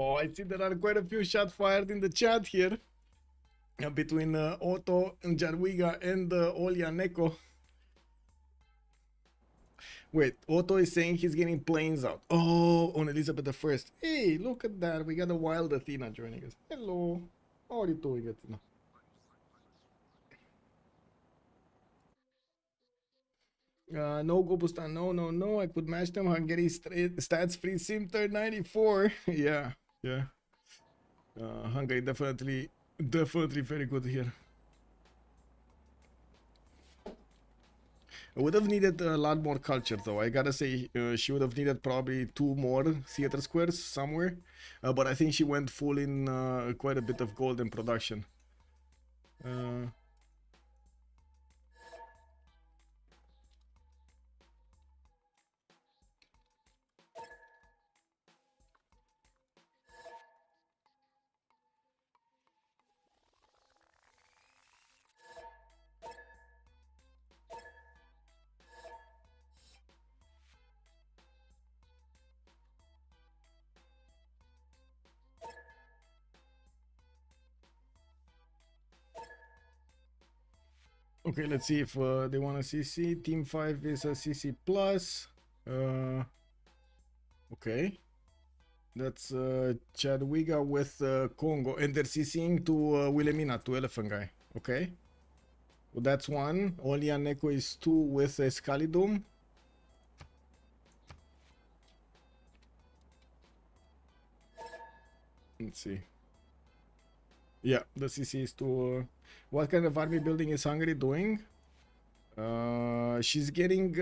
Oh, I see there are quite a few shots fired in the chat here between Otto and Jadwiga and Olya Neko. Wait, Otto is saying he's getting planes out. Oh, on Elizabeth the First. Hey, look at that. We got a wild Athena joining us. Hello. How are you doing, Athena? No, Gobustan. No. I could match them. Hungary stats free Simter 94. Yeah. Hungary definitely very good here. I would have needed a lot more culture, though. I gotta say, she would have needed probably 2 more theater squares somewhere. But I think she went full in quite a bit of gold in production. Okay, let's see if they want a CC. Team 5 is a CC plus. Okay. That's Chadwiga with Congo. And they're CCing to Wilhelmina, to Elephant Guy. Okay. Well, that's one. Olya Neko is 2 with Escalidum. Let's see. Yeah, the CC is to... what kind of army building is Hungary doing? She's getting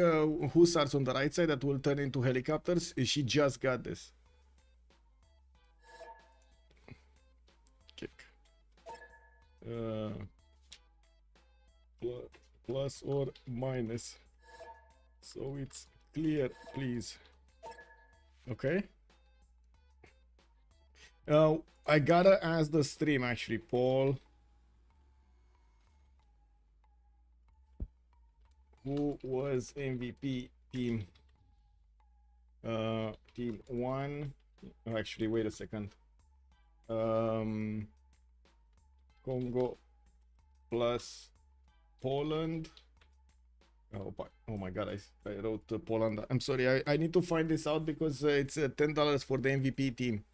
hussars on the right side that will turn into helicopters. She just got this. Kick. Plus or minus. So it's clear, please. Okay. I gotta ask the stream actually, Paul. Who was MVP team? Team 1. Oh, actually, wait a second. Congo plus Poland. Oh my god, I wrote Poland. I'm sorry, I need to find this out because it's $10 for the MVP team.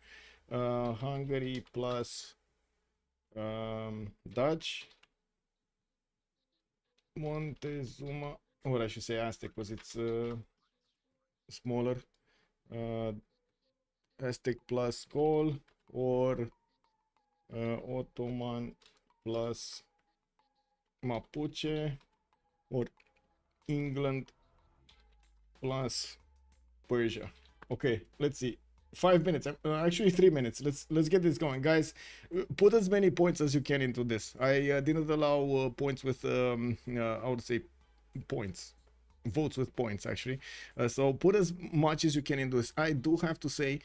Hungary plus Dutch. Montezuma, or I should say Aztec because it's smaller. Aztec plus Gaul or Ottoman plus Mapuche or England plus Persia. Okay, let's see. 5 minutes, actually 3 minutes. Let's get this going, guys. Put as many points as you can into this. I didn't allow points with I would say points, votes with points actually. So put as much as you can into this. I do have to say,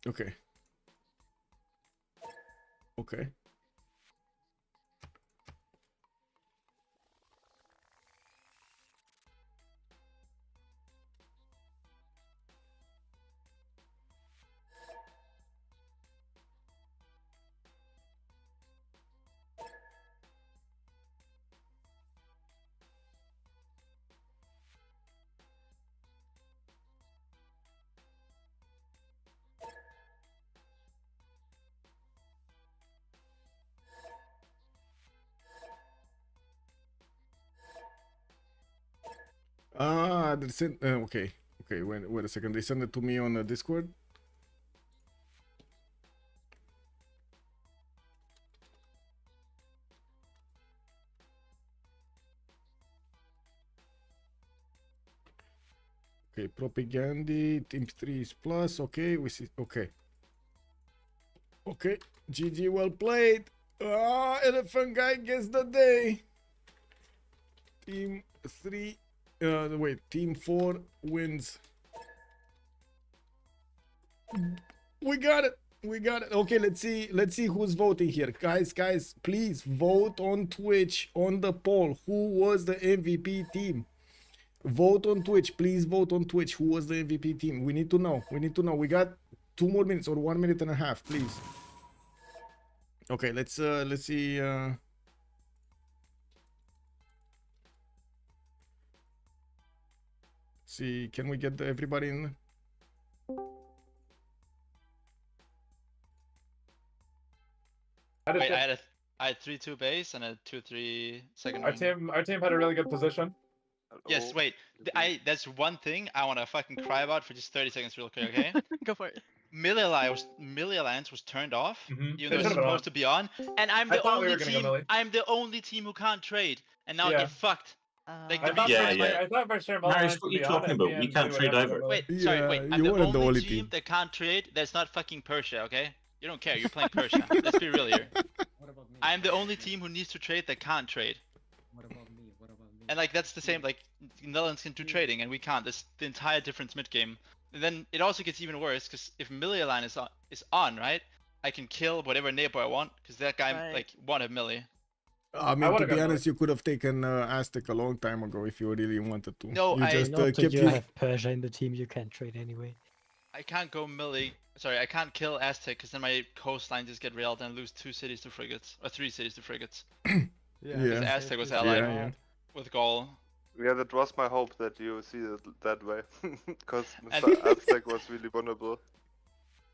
okay. They sent, okay, wait a second. They sent it to me on Discord. Okay, propaganda, team 3 is plus. Okay, we see. Okay, GG, well played. Elephant Guy gets the day. Team 3, wait, team 4 wins. We got it. Okay, let's see who's voting here. Guys, please vote on Twitch on the poll. Who was the MVP team? Vote on Twitch, please vote on Twitch. Who was the MVP team? We need to know. We need to know. We got 2 more minutes or 1 minute and a half, please. Okay, let's see. See, can we get everybody in? Wait, I had 3-2 base and a 2-3 second Our ring. team had a really good position. Yes, wait. That's one thing I want to fucking cry about for just 30 seconds real quick, okay? Go for it. Melee Alliance was turned off, Mhm. even They though it's should've been supposed to be on. And I'm I the thought we only were gonna go team. melee. I'm the only team who can't trade, and now I Yeah. get fucked. Like, I the thought, reason- I thought for sure Marius, Alliance what would are you be on talking it, about? and We can't would trade have to go either. melee. Wait, sorry, wait. Yeah, I'm you the weren't the only only team team. that can't trade. That's not fucking Persia, okay? You don't care. You're playing Persia. Let's be real here. I'm the only team who needs to trade that can't trade. What about me? What about me? And like that's the same. Like Netherlands can do trading and we can't. That's the entire difference mid game. And then it also gets even worse because if melee line is on, right? I can kill whatever neighbor I want because that guy Right. like won't have melee. I mean, to would've be gone honest, you could have taken Aztec a long time ago if you really wanted to. No, you I- just Not that kept you you. have Persia in the team, you can't trade anyway. I can't go melee. Sorry, I can't kill Aztec because then my coastline just get railed and I lose 2 cities to frigates or 3 cities to frigates. Yeah. Because Aztec was Yeah, allied yeah. with Gaul. Yeah, that was my hope that you see it that way, because And- Mr. Aztec was really vulnerable.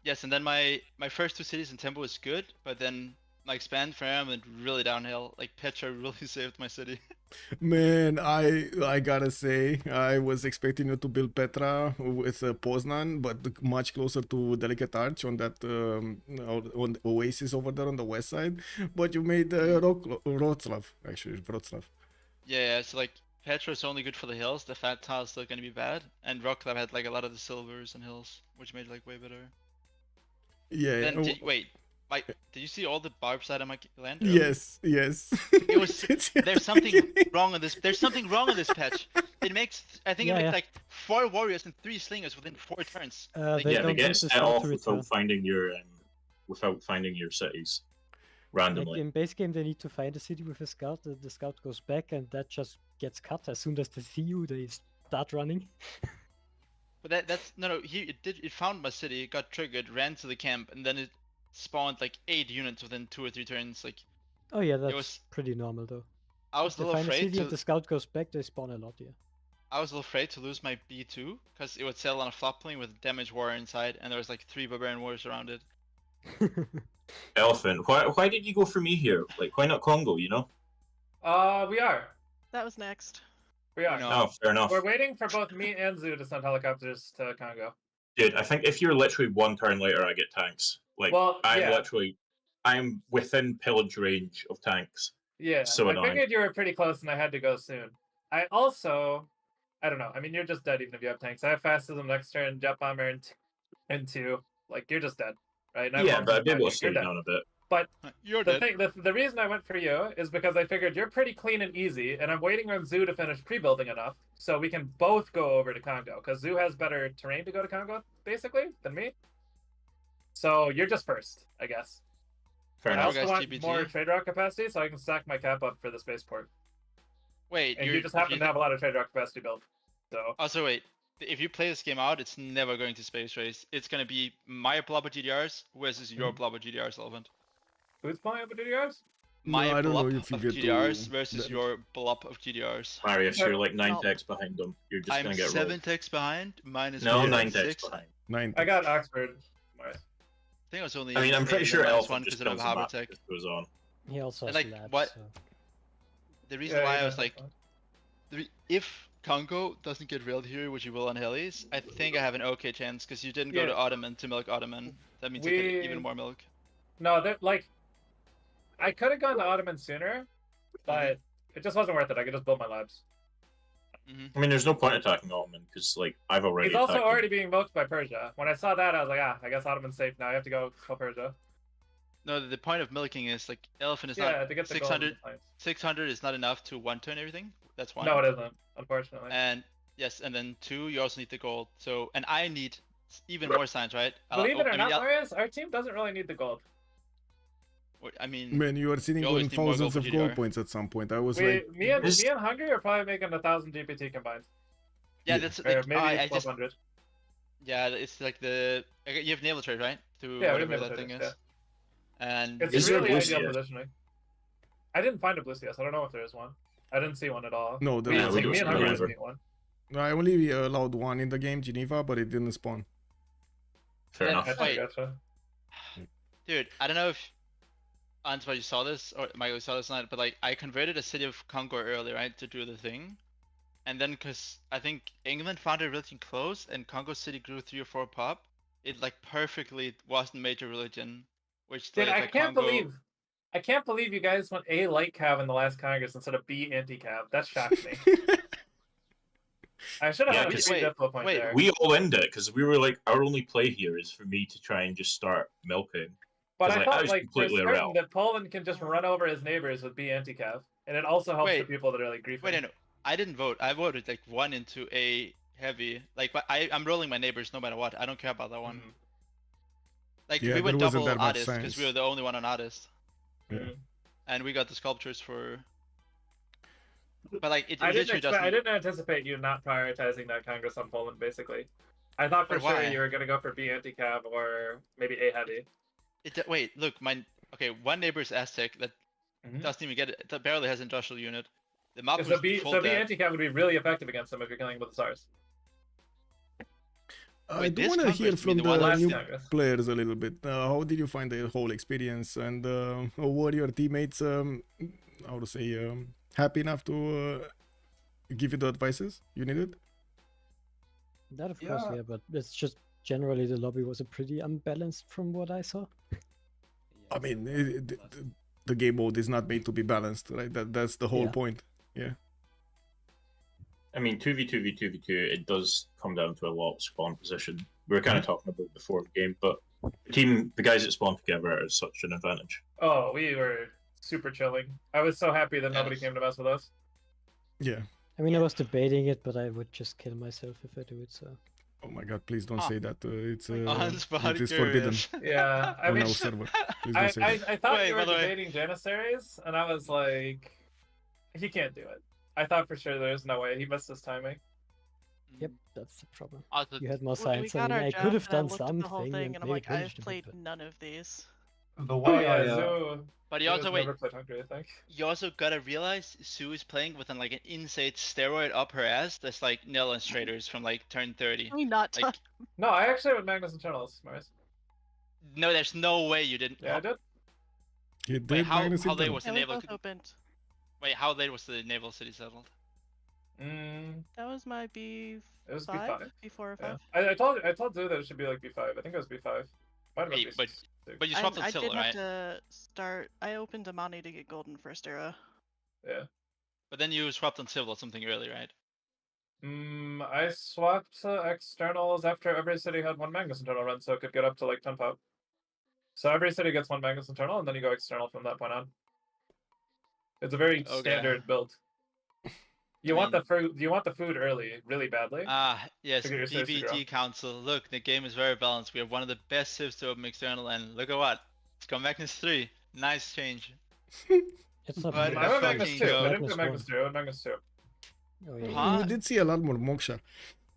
Yes, and then my first 2 cities in tempo was good, but then my expand farm went really downhill. Like Petra really saved my city. Man, I gotta say, I was expecting you to build Petra with Poznan, but much closer to Delicate Arch on that on the Oasis over there on the west side. But you made Wroclaw, actually, Wroclaw. Yeah, so like Petra's only good for the hills. The fat tile is still gonna be bad, and Wroclaw had like a lot of the silvers and hills, which made it like way better. Yeah. Then yeah. wait, Mike, did you see all the barbs out of my land? Yes, yes. It was. There's something wrong on this. There's something wrong on this patch. It makes. I think it Yeah, makes yeah. like 4 warriors and 3 slingers within 4 turns. Like, They Yeah, they don't get use the set scout off to return. without finding your cities Like randomly. in base game, they need to find a city with a scout. The scout goes back, and that just gets cut as soon as they see you. They start running. But that's no. It found my city. It got triggered, ran to the camp, and then it spawned like 8 units within 2 or 3 turns. Like Oh yeah, that's was- pretty normal though. I was If a they little find a afraid city and to. the scout goes back, they spawn a lot. Yeah. I was a little afraid to lose my B2 because it would settle on a flop plane with damage warrior inside, and there was like 3 barbarian warriors around it. Elephant, why did you go for me here? Like, why not Congo, you know? We are. That was next. We are. No. Oh, fair enough. We're waiting for both me and Zoo to send helicopters to Congo. Dude, I think if you're literally 1 turn later, I get tanks. Like, Well, yeah. I'm within pillage range of tanks. Yeah, So I annoying. figured you were pretty close and I had to go soon. I also, I don't know. I mean, you're just dead even if you have tanks. I have Fascism next turn, Jet Bomber, and 2. Like, you're just dead, right? And I have Yeah, bombs but I'd in be able front to of you. slow You're you dead. down a bit. But You're the dead. thing, the reason I went for you is because I figured you're pretty clean and easy, and I'm waiting on Zoo to finish pre-building enough so we can both go over to Congo, because Zoo has better terrain to go to Congo, basically, than me. So you're just first, I guess. Fair I enough. also guys, want GBT. more trade rock capacity so I can stack my cap up for the spaceport. Wait, And you just happen to have a lot of trade rock capacity built. So Also, wait. If you play this game out, it's never going to space race. It's gonna be my blob of GDRs versus your blob of GDRs, Elephant. who's playing with DDRs? My I don't know blob if you of get to GDRs versus that. your blob of GDRs. Marius, you're like 9 Oh. ticks behind them. You're just I'm gonna get 7 rolled. ticks behind. Mine is No, one 9 6. ticks behind. 9. I got Oxford. Nice. I think I was only. I mean, I'm pretty sure -1 Elephant because just I don't kills have the Harbor map Tech. just goes on. He also And, has like, labs. what- So. The reason Yeah, why yeah, I was that's like, fine. if Congo doesn't get railed here, which you will on Helis, I think I have an okay chance because you didn't go to Yeah. Ottoman to milk Ottoman. That means I get even We- more milk. No, that like I could have gone to Ottoman sooner, but it just wasn't worth it. I could just build my labs. I mean, there's no point attacking Ottoman because, like, I've already He's also attacked him. already being milked by Persia. When I saw that, I was like, I guess Ottoman's safe now. I have to go kill Persia. No, the point of milking is like Elephant is Yeah, not to get the 600. gold. Points. 600 is not enough to 1-turn everything. That's one. No, it isn't, unfortunately. And yes, and then 2, you also need the gold. So, and I need even more signs, right? Believe it or I mean, not, Marius, our team doesn't really need the gold. I mean, Man, you are sitting You on always need more thousands gold of for gold GDR. points at some point. I was We, like, me and This- Hungary are probably making 1,000 GPT combined. Yeah, Yeah. that's Or like, maybe I just 1200. yeah, it's like the you have naval trade, right? To Yeah, we have whatever naval that thing trade, is. And It's Is there a really blue ideal CS? positioning. I didn't find a blue CS. I don't know if there is one. I didn't see one at all. No, there me, wasn't. me and There Hunter didn't wasn't. see one. I only allowed one in the game, Geneva, but it didn't spawn. Fair Then- enough. Gotcha, Wait. gotcha. dude, I don't know if Ansvar you saw this or Michael you saw this night, but like I converted a city of Congo early, right, to do the thing. And then because I think England found a religion close and Congo City grew 3 or 4 pop, it like perfectly wasn't major religion. Which Dude, like, I the can't Congo... believe you guys went A light cav in the last Congress instead of B anti cav. That shocked me. I should have Yeah, had a just- free diplo point wait, there. We all end it because we were like, our only play here is for me to try and just start milking. But 'cause, I like, I thought was like for completely certain around. that Poland can just run over his neighbors with B anti cav, and it also helps the Wait. people that are like griefing. Wait, no, I didn't vote. I voted like 1 into a heavy. Like, but I'm rolling my neighbors no matter what. I don't care about that one. Mhm. Like Yeah, we went there wasn't double that much artist because we science. were the only one on artist, Yeah. and we got the sculptures for. But like it I literally doesn't. didn't anticipate you not prioritizing that Congress on Poland. Basically, I thought for But sure why? you were gonna go for B anti cav or maybe A heavy. Wait, look, one neighbor is Aztec that Mhm. doesn't even get it. That barely has industrial unit. The mob So was B full so B dead. anti cav would be really effective against them if you're killing with the SARS. I Wait, do this want to hear Congress from be the the one last new Congress. players a little bit. How did you find the whole experience, and were your teammates, how to say, happy enough to give you the advices you needed? That of course, Yeah. yeah, but it's just generally the lobby was a pretty unbalanced from what I saw. I mean, the game mode is not made to be balanced, right? That's the whole Yeah. point. Yeah. I mean, 2v2v2v2, it does come down to a lot of spawn position. We were kind of talking about it before the game, but the guys that spawn together are such an advantage. Oh, we were super chilling. I was so happy that nobody Yes. came to mess with us. Yeah. I mean, I was debating it, but I would just kill myself if I do it. So Oh my god, please don't Huh. say that. It's Unspotted it is forbidden curious. Yeah, I on mean, our server. Please I, don't say that. I thought Wait, you by were the way- debating Janissaries, and I was like, he can't do it. I thought for sure there's no way. He missed his timing. yep, that's the problem. Also, You had more We science. got I our mean, I draft could have and I done looked at the whole something thing, and and I'm maybe like, I've changed a played bit, but none of these. The Oh way yeah, I Zoo. but you Zoo also has wait. never played Hungry, I think. You also gotta realize Sue is playing with like an insane steroid up her ass. That's like Netherlands traders from like turn 30. I mean, not Like, ton. No, I actually went Magnus Internals, Mars. no, there's no way you didn't. Yeah, I did. You did Wait, how Magnus late Internal. was the Yeah, we naval? both opened. Wait, how late was the naval city settled? That was my B5. It was B5. B4 or Yeah. 5. I told Zoo that it should be like B5. I think it was B5. Might have been Wait, but- B6. But you I, swapped on I civil, did right? have to start. I opened Amani to get golden first era. Yeah. But then you swapped on civil or something early, right? I swapped externals after every city had one Magnus internal run, so it could get up to like 10 pop. So every city gets one Magnus internal, and then you go external from that point on. It's a very Okay. standard build. You want the fruit. You want the food early, really badly. Ah, yes, Figure your saves to grow. PBT Council. Look, the game is very balanced. We have one of the best civs to open external, and look at what. It's got Magnus 3. Nice change. It's not. But bad. I went fucking Magnus 2. go. I didn't Magnus go Magnus 2. I went Magnus 2. Oh, yeah. Huh? We did see a lot more Moksha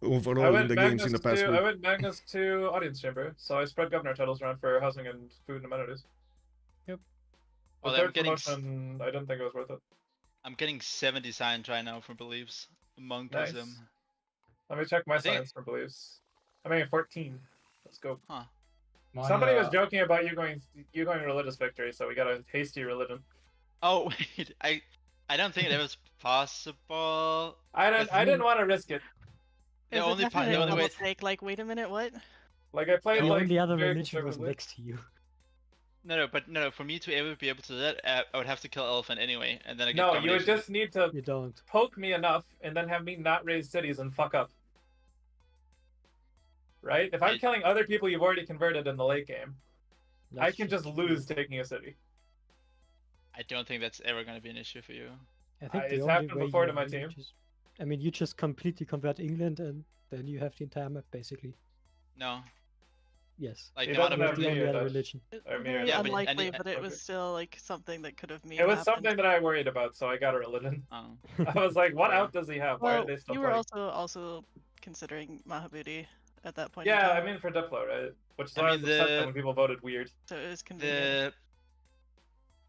overall I in went the Magnus games in the past 2. week. I went Magnus 2 audience chamber, so I spread governor titles around for housing and food and amenities. Yep. The Well, third promotion, I didn't think it was worth it. I'm getting 70 science right now from beliefs. Monkism. Nice. Let me check my I think- science for beliefs. I'm at 14. Let's go. my, Somebody was joking about you going religious victory, so we got a hasty religion. Oh wait, I don't think that was possible. I didn't want to risk it. The Is it only definitely the only way. double take? Like, wait a minute, what? Like I played The like only other very religion was conservatively. next to you. No, for me to ever be able to do that, I would have to kill elephant anyway, and then I get No, you would domination. just need to You don't. poke me enough and then have me not raise cities and fuck up. Right? If I'm It- killing other people you've already converted in the late game, I That's can just lose taking a city. I don't think that's ever gonna be an issue for you. I think It's the only happened way before you to my really team. just- I mean, you just completely convert England, and then you have the entire map basically. No. Yes. Like He the amount of doesn't have The me only or other Dutch. religion. Or me or Very Yeah, Dutch. but- unlikely, and- but it okay. was still like something that could have made It was happen. something that I worried about, so I got a religion. Oh. I was like, what Yeah. out does he have? Why Well, are they still you were playing? also considering Mahabooty at that point. in Yeah, time, I mean for Diplo, right? Which is I why I mean, was upset the- when people voted weird. so it was convenient.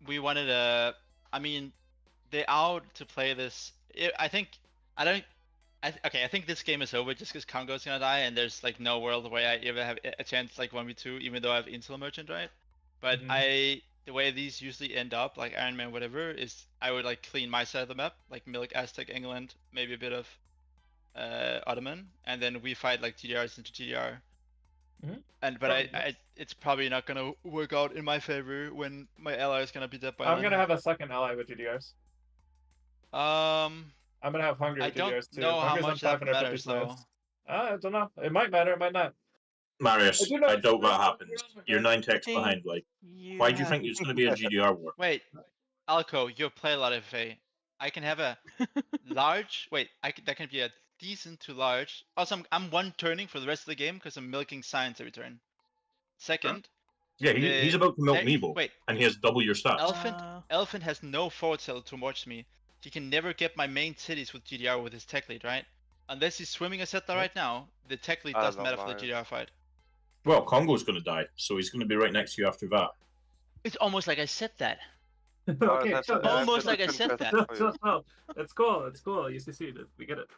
We wanted a. I mean, they out to play this. I think I don't. Okay, I think this game is over just because Congo's gonna die, and there's like no world where I ever have a chance like 1v2, even though I have Intel Merchant, right? But Mhm. the way these usually end up, like Iron Man, whatever, is I would like clean my side of the map, like Milk, Aztec, England, maybe a bit of Ottoman, and then we fight like TDRs into TDR. Mhm. And but it's probably not gonna work out in my favor when my ally is gonna be dead by I'm then. gonna have a second ally with GDRs. I'm gonna have Hungry I with don't GDRs too. know how Hunger's on much that 550 matters though. slides. I don't know. It might matter, it might not. Marius, do know I it's doubt that nice to happens. be on You're the 9 ticks think behind. Like, You why do you have- think it's going to be a GDR war? Wait, Alco, you play a lot of FA. I can have a large. Wait, that can be a decent to large. Also, I'm one turning for the rest of the game because I'm milking science every turn. Second, Yeah, he's about to milk Hey, Meeble, wait, and he has double your stats. Elephant has no forward saddle towards me. He can never get my main cities with GDR with his tech lead, right? Unless he's swimming a settler right now, the tech lead doesn't matter for the GDR fight. Well, Congo's going to die, so he's going to be right next to you after that. It's almost like I said that. Okay, that's chill, a- guys. Almost like I that's a said good that. question Chill, for you. chill. It's cool, it's cool. UCC, we get it.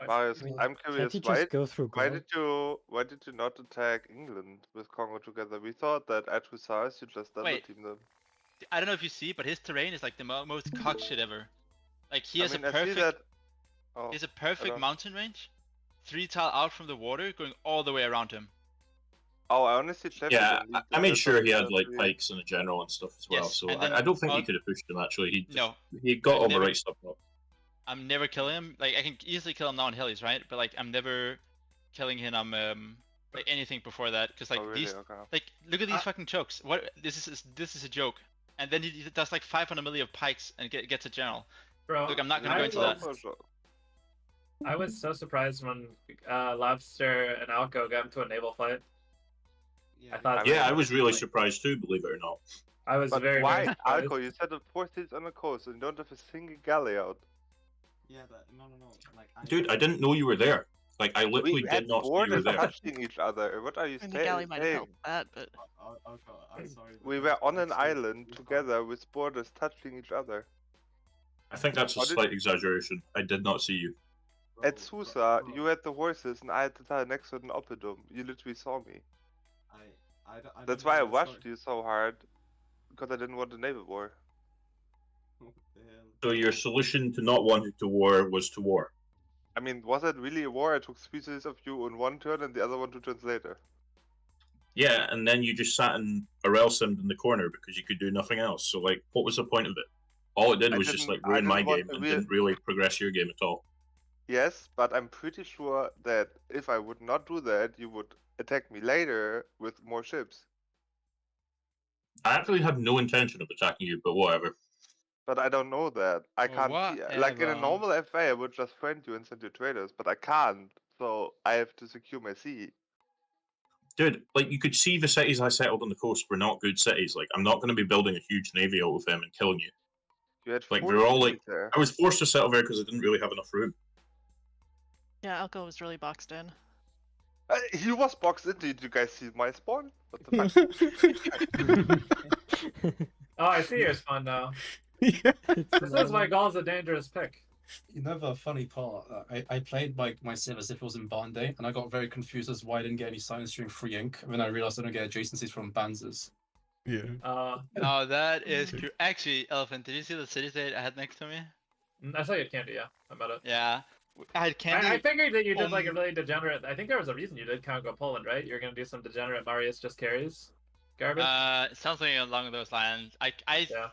Marius, I mean, I'm Can't curious, you why just go through why gold? did you not attack England with Congo together? We thought that at Hussars you just double Wait. team them. I don't know if you see, but his terrain is like the most cock shit ever. Like he has I mean, a I see perfect, that. Oh, he has a perfect don't- mountain range, 3 tile out from the water, going all the way around him. oh, I honestly checked. Yeah, I made sure he had like really- pikes and a general and stuff as well. Yes, So and then I don't think he on- could have pushed him actually. No, He got I've all the never- right stuff up. I'm never killing him. Like I can easily kill him now on Hillies, right? But like I'm never killing him on like anything before that, because like Oh, really? these, Okay. like look at these fucking chokes. What this is a joke. And then he does like 500 million of pikes and gets a general. Bro, Look, I'm not gonna go into that. I was so surprised when Lobster and Alco got into a naval fight. I thought. Yeah, I was really surprised too, believe it or not. I was But very. why, very surprised. Alco? You said the 4 seats on the coast and you don't have a single galley out. Yeah, but no. Like, Dude, I didn't know you were there. Like, I literally We did had not see you were borders there. touching each other. What are you I mean, the galley saying? might help that, but I'm sorry. We were on an island together with borders touching each other. I think that's a How did- slight exaggeration. I did not see you. At Susa, you had the horses and I had the tile next to an oppidum. You literally saw me. That's why I rushed you so hard. Because I didn't want a naval war. So your solution to not wanting to war was to war. I mean, was it really a war? I took species of you in one turn and the other one 2 turns later. Yeah, and then you just sat in a rail sim in the corner because you could do nothing else. So, like, what was the point of it? All it did I was just, like, didn't- I ruin my didn't want game to and re- didn't really progress your game at all. Yes, but I'm pretty sure that if I would not do that, you would attack me later with more ships. I actually had no intention of attacking you, but whatever. But I don't know that. I can't see. Like in a Whatever. normal FA, I would just friend you and send you traders, but I can't. So I have to secure my sea. Dude, like, you could see the cities I settled on the coast were not good cities. Like, I'm not going to be building a huge navy out of them and killing you. You had Like, 4 they're all, cities like- there. I was forced to settle there because I didn't really have enough room. yeah, Alco was really boxed in. He was boxed in. Did you guys see my spawn? What the fuck? Oh, I see your spawn now. Yeah. This is why Gaul's a dangerous pick. You know the funny part? I played my Civ as if it was in Barn Day, and I got very confused as why I didn't get any science during free ink. And then I realized I don't get adjacencies from Banzas. Yeah. Oh, that is true. Actually, Elephant, did you see the city state I had next to me? I saw you had Candy, yeah. I bet it. Yeah, I had Candy. I figured that you did like a really degenerate. I think there was a reason you did Congo Poland, right? You're gonna do some degenerate Marius just carries garbage. Something along those lines. Yeah.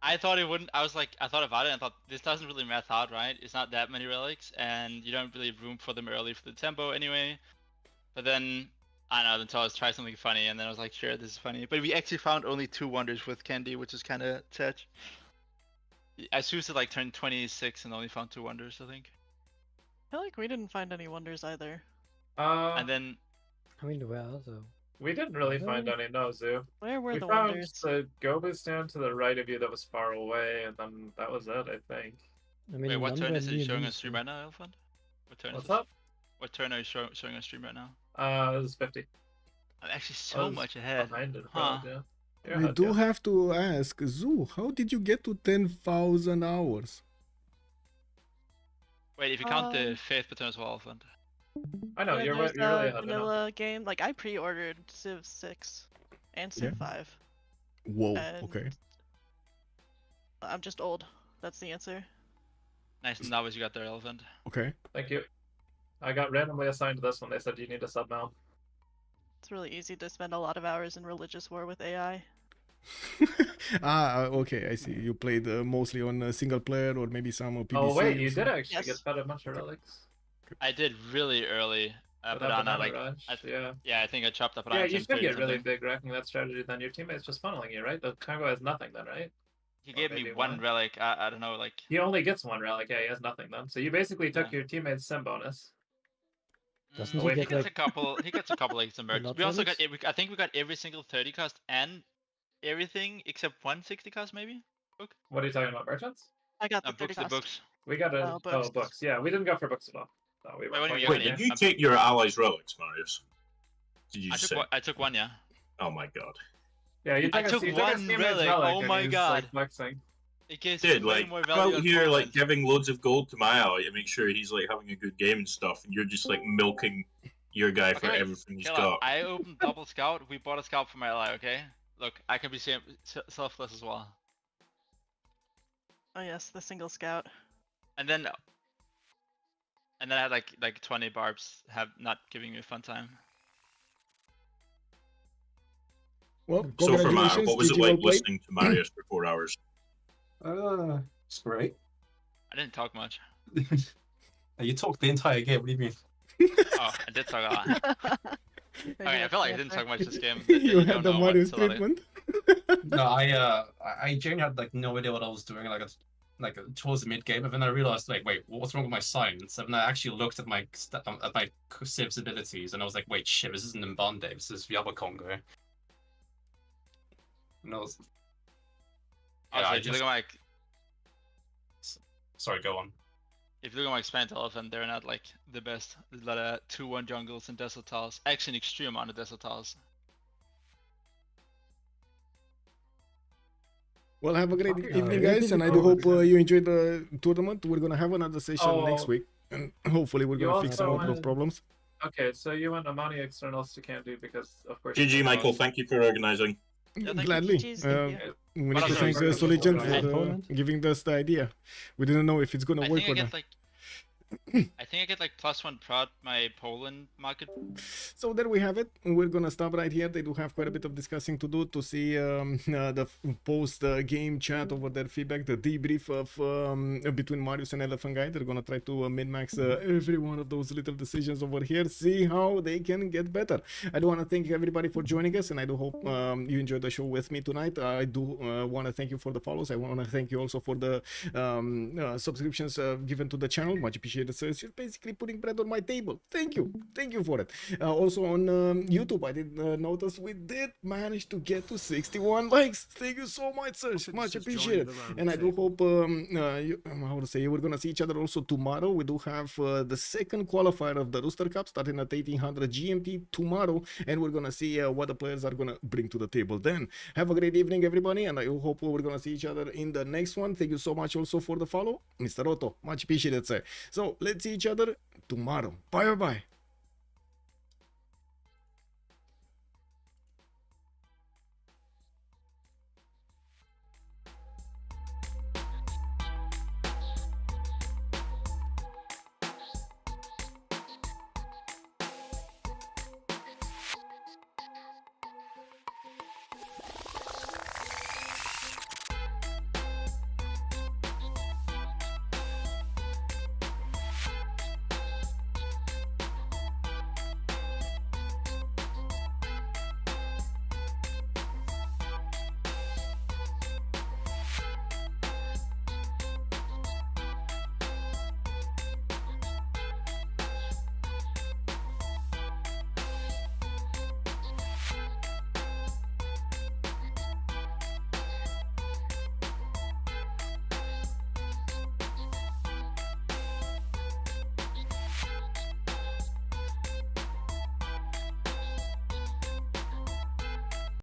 I thought it wouldn't. I thought about it and thought this doesn't really math out, right? It's not that many relics, and you don't really have room for them early for the tempo anyway. But then I don't know. Until I was trying something funny, and then I was like, sure, this is funny. But we actually found only 2 wonders with Candy, which is kind of touch. I Susa like turned 26 and only found 2 wonders, I think. I feel like we didn't find any wonders either. And then I mean, there were other We didn't really find Really? any, no, Zoo. Where were We the found wonders? the Gobu stand to the right of you that was far away, and then that was it, I think. I mean, Wait, what turn nowhere is it near showing me, on stream so- right now, Elephant? What turn What's is this? up? What turn are you showing on stream right now? This is 50. I'm actually I so was much ahead. Behind it, Huh. yeah. You're I ahead, do yeah. have to ask, Zoo, how did you get to 10,000 hours? Wait, if you count the Um, 5th platoon as well, Elephant. I know, Yeah, you're there's really a ahead. I know. vanilla game. Like I pre-ordered Civ6 and Civ 5. Whoa, And okay. I'm just old. That's the answer. Nice novice you got there, Elephant. Okay. Thank you. I got randomly assigned to this one. They said you need a sub now. It's really easy to spend a lot of hours in religious war with AI. Okay, I see. You played mostly on single player or maybe some PvC. Oh wait, or you did something? actually Yes. get fed a bunch of relics. I did really early. With But that on banana like, rush, I yeah. yeah, I think I chopped up. Yeah, you should get really big wrecking that strategy then. Your teammate's just funneling you, right? The Congo has nothing then, right? He Or gave me maybe one one. relic. I don't know, like. He only gets one relic, yeah, he has nothing then. So you basically took Yeah. your teammate's sim bonus. Doesn't Oh, he wait, He get gets like a couple. He gets a couple like some merch. lot We also got. relics? I think we got every single 30 cost and everything except one 60 cost maybe. Book. What are you talking about, merchants? I got the 30 Books. The cost. books. We got a Oh, books. books. Yeah, we didn't go for books at all. No, we Wait, what went do you for mean, Wait, yeah, did you I'm- take your allies' relics, Marius? Did you I say? took one. I took one. Yeah. Oh my god. Yeah, you I took, took you took one his teammate's relic, relic oh and my he's, god. like, flexing. It gives Dude, way like, more I'm value out on here, like, Poland. giving loads of gold to my ally to make sure he's, like, having a good game and stuff, and you're just, like, milking your guy for Okay, wait, everything he's chill got. out. I opened double scout. We bought a scout for my ally. Okay. Look, I can be selfless as well. Oh yes, the single scout. And then I had like 20 barbs have not giving me a fun time. Well, So for Mario, congratulations. what was GG, it like well played. listening to Marius for 4 hours? It's great. I didn't talk much. You talked the entire game. What do you mean? Oh, I did talk a lot. Maybe Okay, I that's feel like I the didn't answer. talk much this game. You don't had the know Marius what's a lot of- treatment. No, I genuinely had like no idea what I was doing. Like towards the mid game, and then I realized like, wait, what's wrong with my science? And then I actually looked at my Civ's abilities, and I was like, wait, shit, this isn't Mbande, this is the other Congo. And I was, Also, I if you look at my sorry, go on. if you look at my expanded elephant, they're not like the best. There's a lot of 2-1 jungles and desert tiles. Actually, an extreme amount of desert tiles. Well, have a great Okay. evening, Really guys, and I do difficult. hope you enjoyed the tournament. We're gonna have another session next Oh. week, and hopefully we're You gonna fix some also of those wanted- problems. Okay, so you went Amani externals to Candy because, of course. GG, you Michael, lost. thank you for organising. Yeah, thank you, Gladly. GGs, thank you. We What need to else thank are you Soligen working for on? Poland? giving us the idea. We didn't know if it's gonna I work think I or get not. like I think I get like +1 prod my Poland market. So there we have it. We're gonna stop right here. They do have quite a bit of discussing to do to see the post game chat over their feedback, the debrief of between Marius and Elephant Guy. They're gonna try to min-max every one of those little decisions over here, see how they can get better. I do want to thank everybody for joining us, and I do hope you enjoyed the show with me tonight. I do want to thank you for the follows. I want to thank you also for the subscriptions given to the channel. Much appreciated, sir. You're basically putting bread on my table. Thank you for it. Also on YouTube, I did notice we did manage to get to 61 likes. Thank you so much, sir. Much appreciated. And I do hope we're gonna see each other also tomorrow. We do have the second qualifier of the Rooster Cup starting at 1800 GMT tomorrow, and we're gonna see what the players are gonna bring to the table then. Have a great evening, everybody, and I hope we're gonna see each other in the next one. Thank you so much also for the follow, Mr. Otto. Much appreciated, sir. So let's see each other tomorrow. Bye bye.